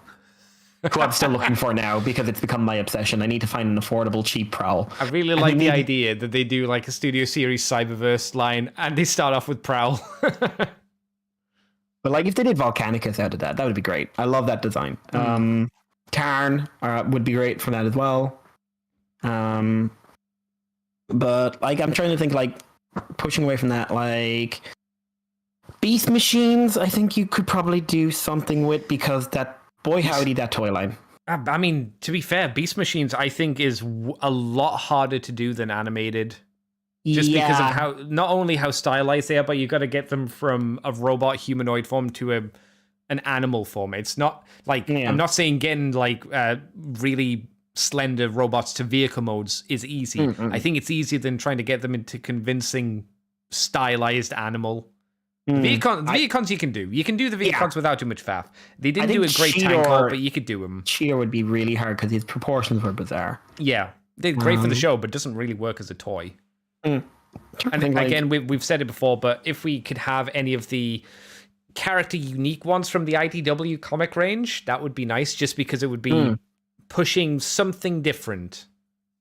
who I'm still looking for now because it's become my obsession. I need to find an affordable, cheap Prowl. I really like the idea that they do like a Studio Series Cyberverse line, and they start off with Prowl. But like if they did Volcanicus out of that would be great. I love that design. Tarn would be great for that as well. But like I'm trying to think, like pushing away from that, like Beast Machines, I think you could probably do something with, because that howdy that toy line. I mean, to be fair, Beast Machines I think is a lot harder to do than animated. Just because of not only how stylized they are, but you got to get them from a robot humanoid form to an animal form. It's not like, I'm not saying getting like really slender robots to vehicle modes is easy. I think it's easier than trying to get them into convincing stylized animal. The Vehicons you can do. You can do the Vehicons without too much faff. They didn't do a great tank hold, but you could do them. Cheer would be really hard because his proportions were bizarre. Yeah, they're great for the show, but doesn't really work as a toy. And again, we've said it before, but if we could have any of the character unique ones from the IDW comic range, that would be nice, just because it would be pushing something different.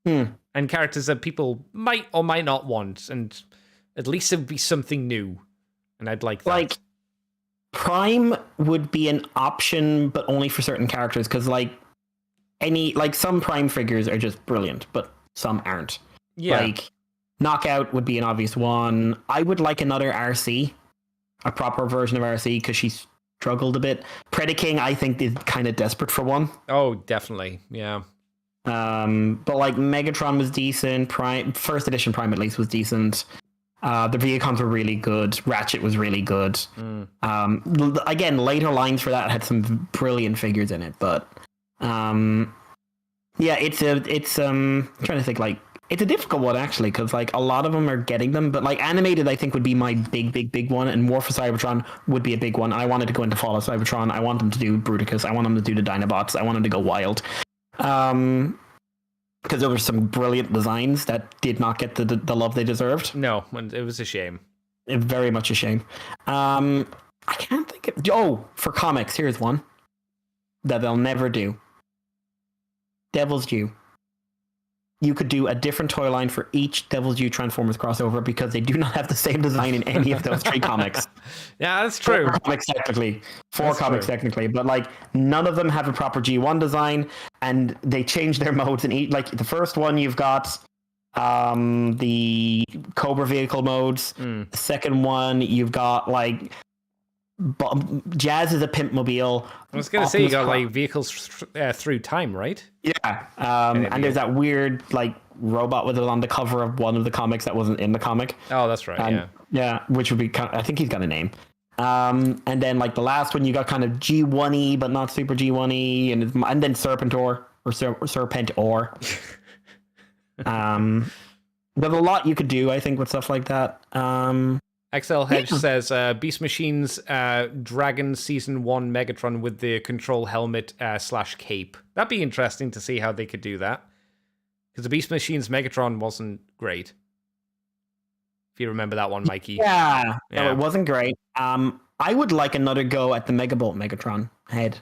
And characters that people might or might not want, and at least it would be something new. And I'd like that. Like, Prime would be an option, but only for certain characters, because some Prime figures are just brilliant, but some aren't. Yeah. Like, Knockout would be an obvious one. I would like another RC, a proper version of RC, because she struggled a bit. Predaking, I think, is kind of desperate for one. Oh, definitely, yeah. But like Megatron was decent. Prime, first edition Prime at least was decent. The Vehicons were really good. Ratchet was really good. Again, later lines for that had some brilliant figures in it, but it's I'm trying to think, like, It's a difficult one actually, because like a lot of them are getting them, but like animated, I think would be my big one, and War for Cybertron would be a big one. I wanted to go into Fall of Cybertron. I want them to do Bruticus. I want them to do the Dinobots. I want them to go wild, because there were some brilliant designs that did not get the love they deserved. No, it was a shame. Very much a shame. I can't think of. For comics, here's one that they'll never do. Devil's Due. You could do a different toy line for each Devil's Due Transformers crossover because they do not have the same design in any of those 3 comics. Yeah, that's true. 4 comics technically, but like none of them have a proper G1 design, and they change their modes in each. Like the first one, you've got the Cobra vehicle modes. The second one, you've got like Jazz is a pimp mobile. I was gonna say you got like vehicles through time, right? Yeah, and there's that weird like robot with it on the cover of one of the comics that wasn't in the comic. Oh, that's right. Yeah, which would be I think he's got a name. And then like the last one, you got kind of G1y but not super G1y, and then Serpentor or Serpentor. There's a lot you could do, I think, with stuff like that. XL Hedge says Beast Machine's Dragon Season 1 Megatron with the control helmet / cape. That'd be interesting to see how they could do that. Because the Beast Machine's Megatron wasn't great. If you remember that one, Mikey. Yeah. No, it wasn't great. I would like another go at the Megabolt Megatron head.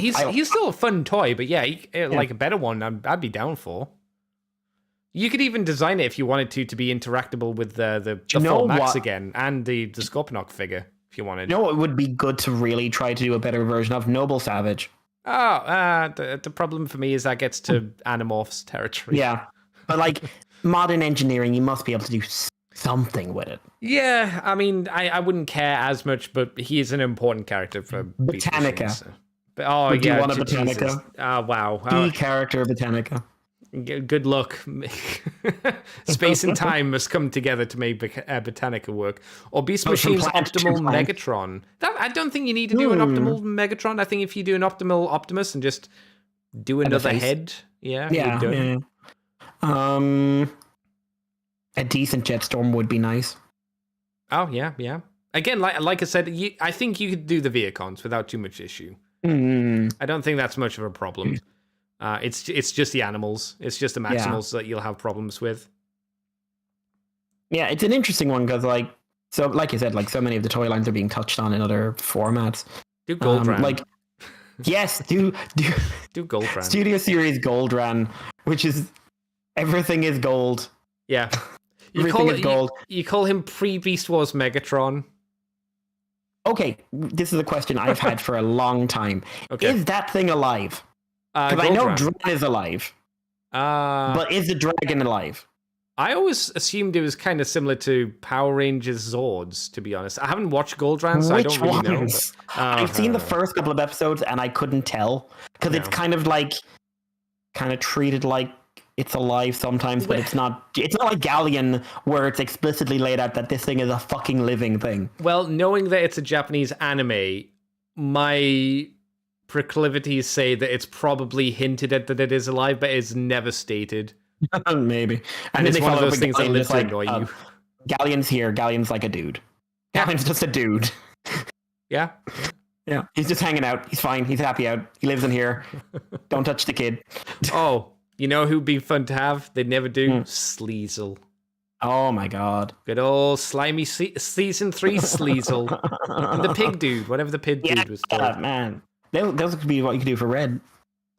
He's still a fun toy, but like a better one, I'd be down for. You could even design it if you wanted to be interactable with the 4 Max again and the Scorponok figure if you wanted. You know what would be good to really try to do a better version of? Noble Savage. The problem for me is that gets to Animorphs territory. Yeah, but like modern engineering, you must be able to do something with it. Yeah, I mean, I wouldn't care as much, but he is an important character for Botanica. So. But, do you want a Botanica? Wow. Key character Botanica. Good luck. Space and time must come together to make Botanica work. Or Beast Machine's Optimal Megatron. I don't think you need to do an Optimal Megatron. I think if you do an Optimal Optimus and just do another head, you're done. A decent Jetstorm would be nice. Oh, yeah. Again, like I said, I think you could do the Viacons without too much issue. I don't think that's much of a problem. It's just the animals. It's just the Maximals that you'll have problems with. Yeah, it's an interesting one because, like you said, like so many of the toy lines are being touched on in other formats. Do Goldran. Yes, do Goldran. Studio Series Goldran, which is everything is gold. Yeah, everything is gold. You call him pre-Beast Wars Megatron. Okay, this is a question I've had for a long time. Okay. Is that thing alive? Because I know Dran is alive. But is the dragon alive? I always assumed it was kind of similar to Power Rangers Zords, to be honest. I haven't watched Goldran, so I don't really know. I've seen the first couple of episodes and I couldn't tell. Because it's kind of treated like it's alive sometimes, but it's not like Galleon, where it's explicitly laid out that this thing is a fucking living thing. Well, knowing that it's a Japanese anime, my proclivities say that it's probably hinted at that it is alive, but it's never stated. Maybe. And it's one of those things that lives to annoy you. Galleon's here. Galleon's like a dude. Galleon's just a dude. Yeah. Yeah. He's just hanging out. He's fine. He's happy out. He lives in here. Don't touch the kid. Oh, you know who'd be fun to have? They'd never do? Sleazel. Oh my god. Good old slimy season 3 Sleazel. And the pig dude, whatever the pig dude was called. Man. Those could be what you could do for Red.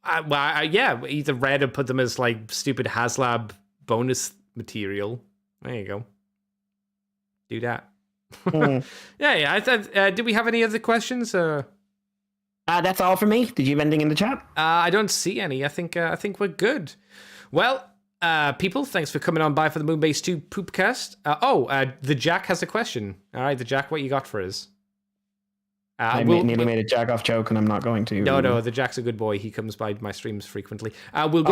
Either Red or put them as like stupid HasLab bonus material. There you go. Do that. Yeah. I thought. Did we have any other questions? That's all for me. Did you have anything in the chat? I don't see any. I think we're good. Well, people, thanks for coming on by for the Moonbase 2 Poopcast. The Jack has a question. All right, the Jack, what you got for us? I nearly made a jack-off joke, and I'm not going to. No, the Jack's a good boy. He comes by my streams frequently. We'll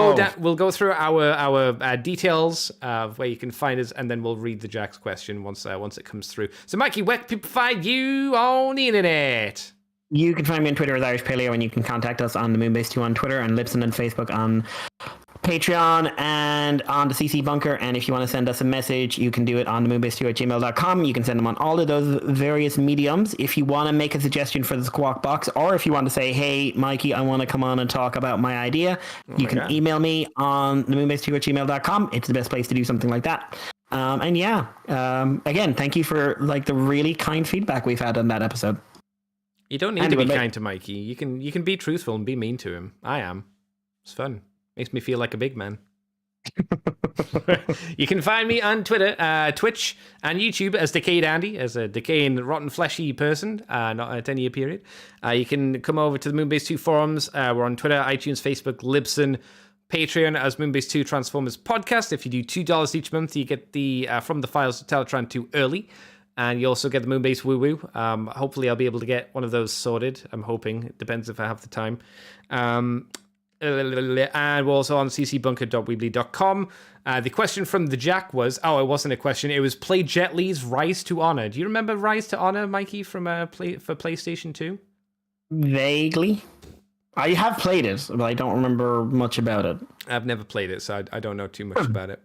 go through our details of where you can find us, and then we'll read the Jack's question once it comes through. So, Mikey, where can people find you on the internet? You can find me on Twitter as Irish Paleo, and you can contact us on the Moonbase 2 on Twitter, and Libsyn and Facebook on Patreon and on the CC Bunker. And if you want to send us a message, you can do it on the moonbase2@gmail.com. You can send them on all of those various mediums. If you want to make a suggestion for the Squawk Box, or if you want to say, hey, Mikey, I want to come on and talk about my idea, you can email me on the moonbase2@gmail.com. It's the best place to do something like that. And yeah, again, thank you for like the really kind feedback we've had on that episode. You don't need to be kind to Mikey. You can be truthful and be mean to him. I am. It's fun. Makes me feel like a big man. You can find me on Twitter, Twitch, and YouTube as Decayed Andy, as a decaying, rotten, fleshy person, not a 10-year period. You can come over to the Moonbase 2 forums. We're on Twitter, iTunes, Facebook, Libsyn, Patreon as Moonbase 2 Transformers Podcast. If you do $2 each month, you get the From the Files to Teletran 2 early. And you also get the Moonbase Woo Woo. Hopefully I'll be able to get one of those sorted. I'm hoping. It depends if I have the time. And we're also on ccbunker.weebly.com. The question from the Jack was, it wasn't a question. It was play Jet Li's Rise to Honor. Do you remember Rise to Honor, Mikey, from for PlayStation 2? Vaguely. I have played it, but I don't remember much about it. I've never played it, so I don't know too much about it.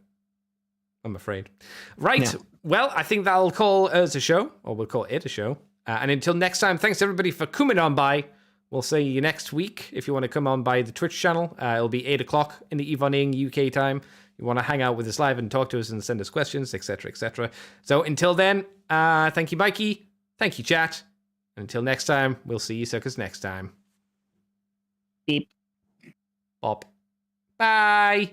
I'm afraid. Right. Yeah. Well, I think that'll call us a show, or we'll call it a show. And until next time, thanks everybody for coming on by. We'll see you next week. If you want to come on by the Twitch channel, it'll be 8 o'clock in the evening UK time. You want to hang out with us live and talk to us and send us questions, etc., etc. So until then, thank you, Mikey. Thank you, chat. And until next time, we'll see you suckers next time. Beep. Bop. Bye.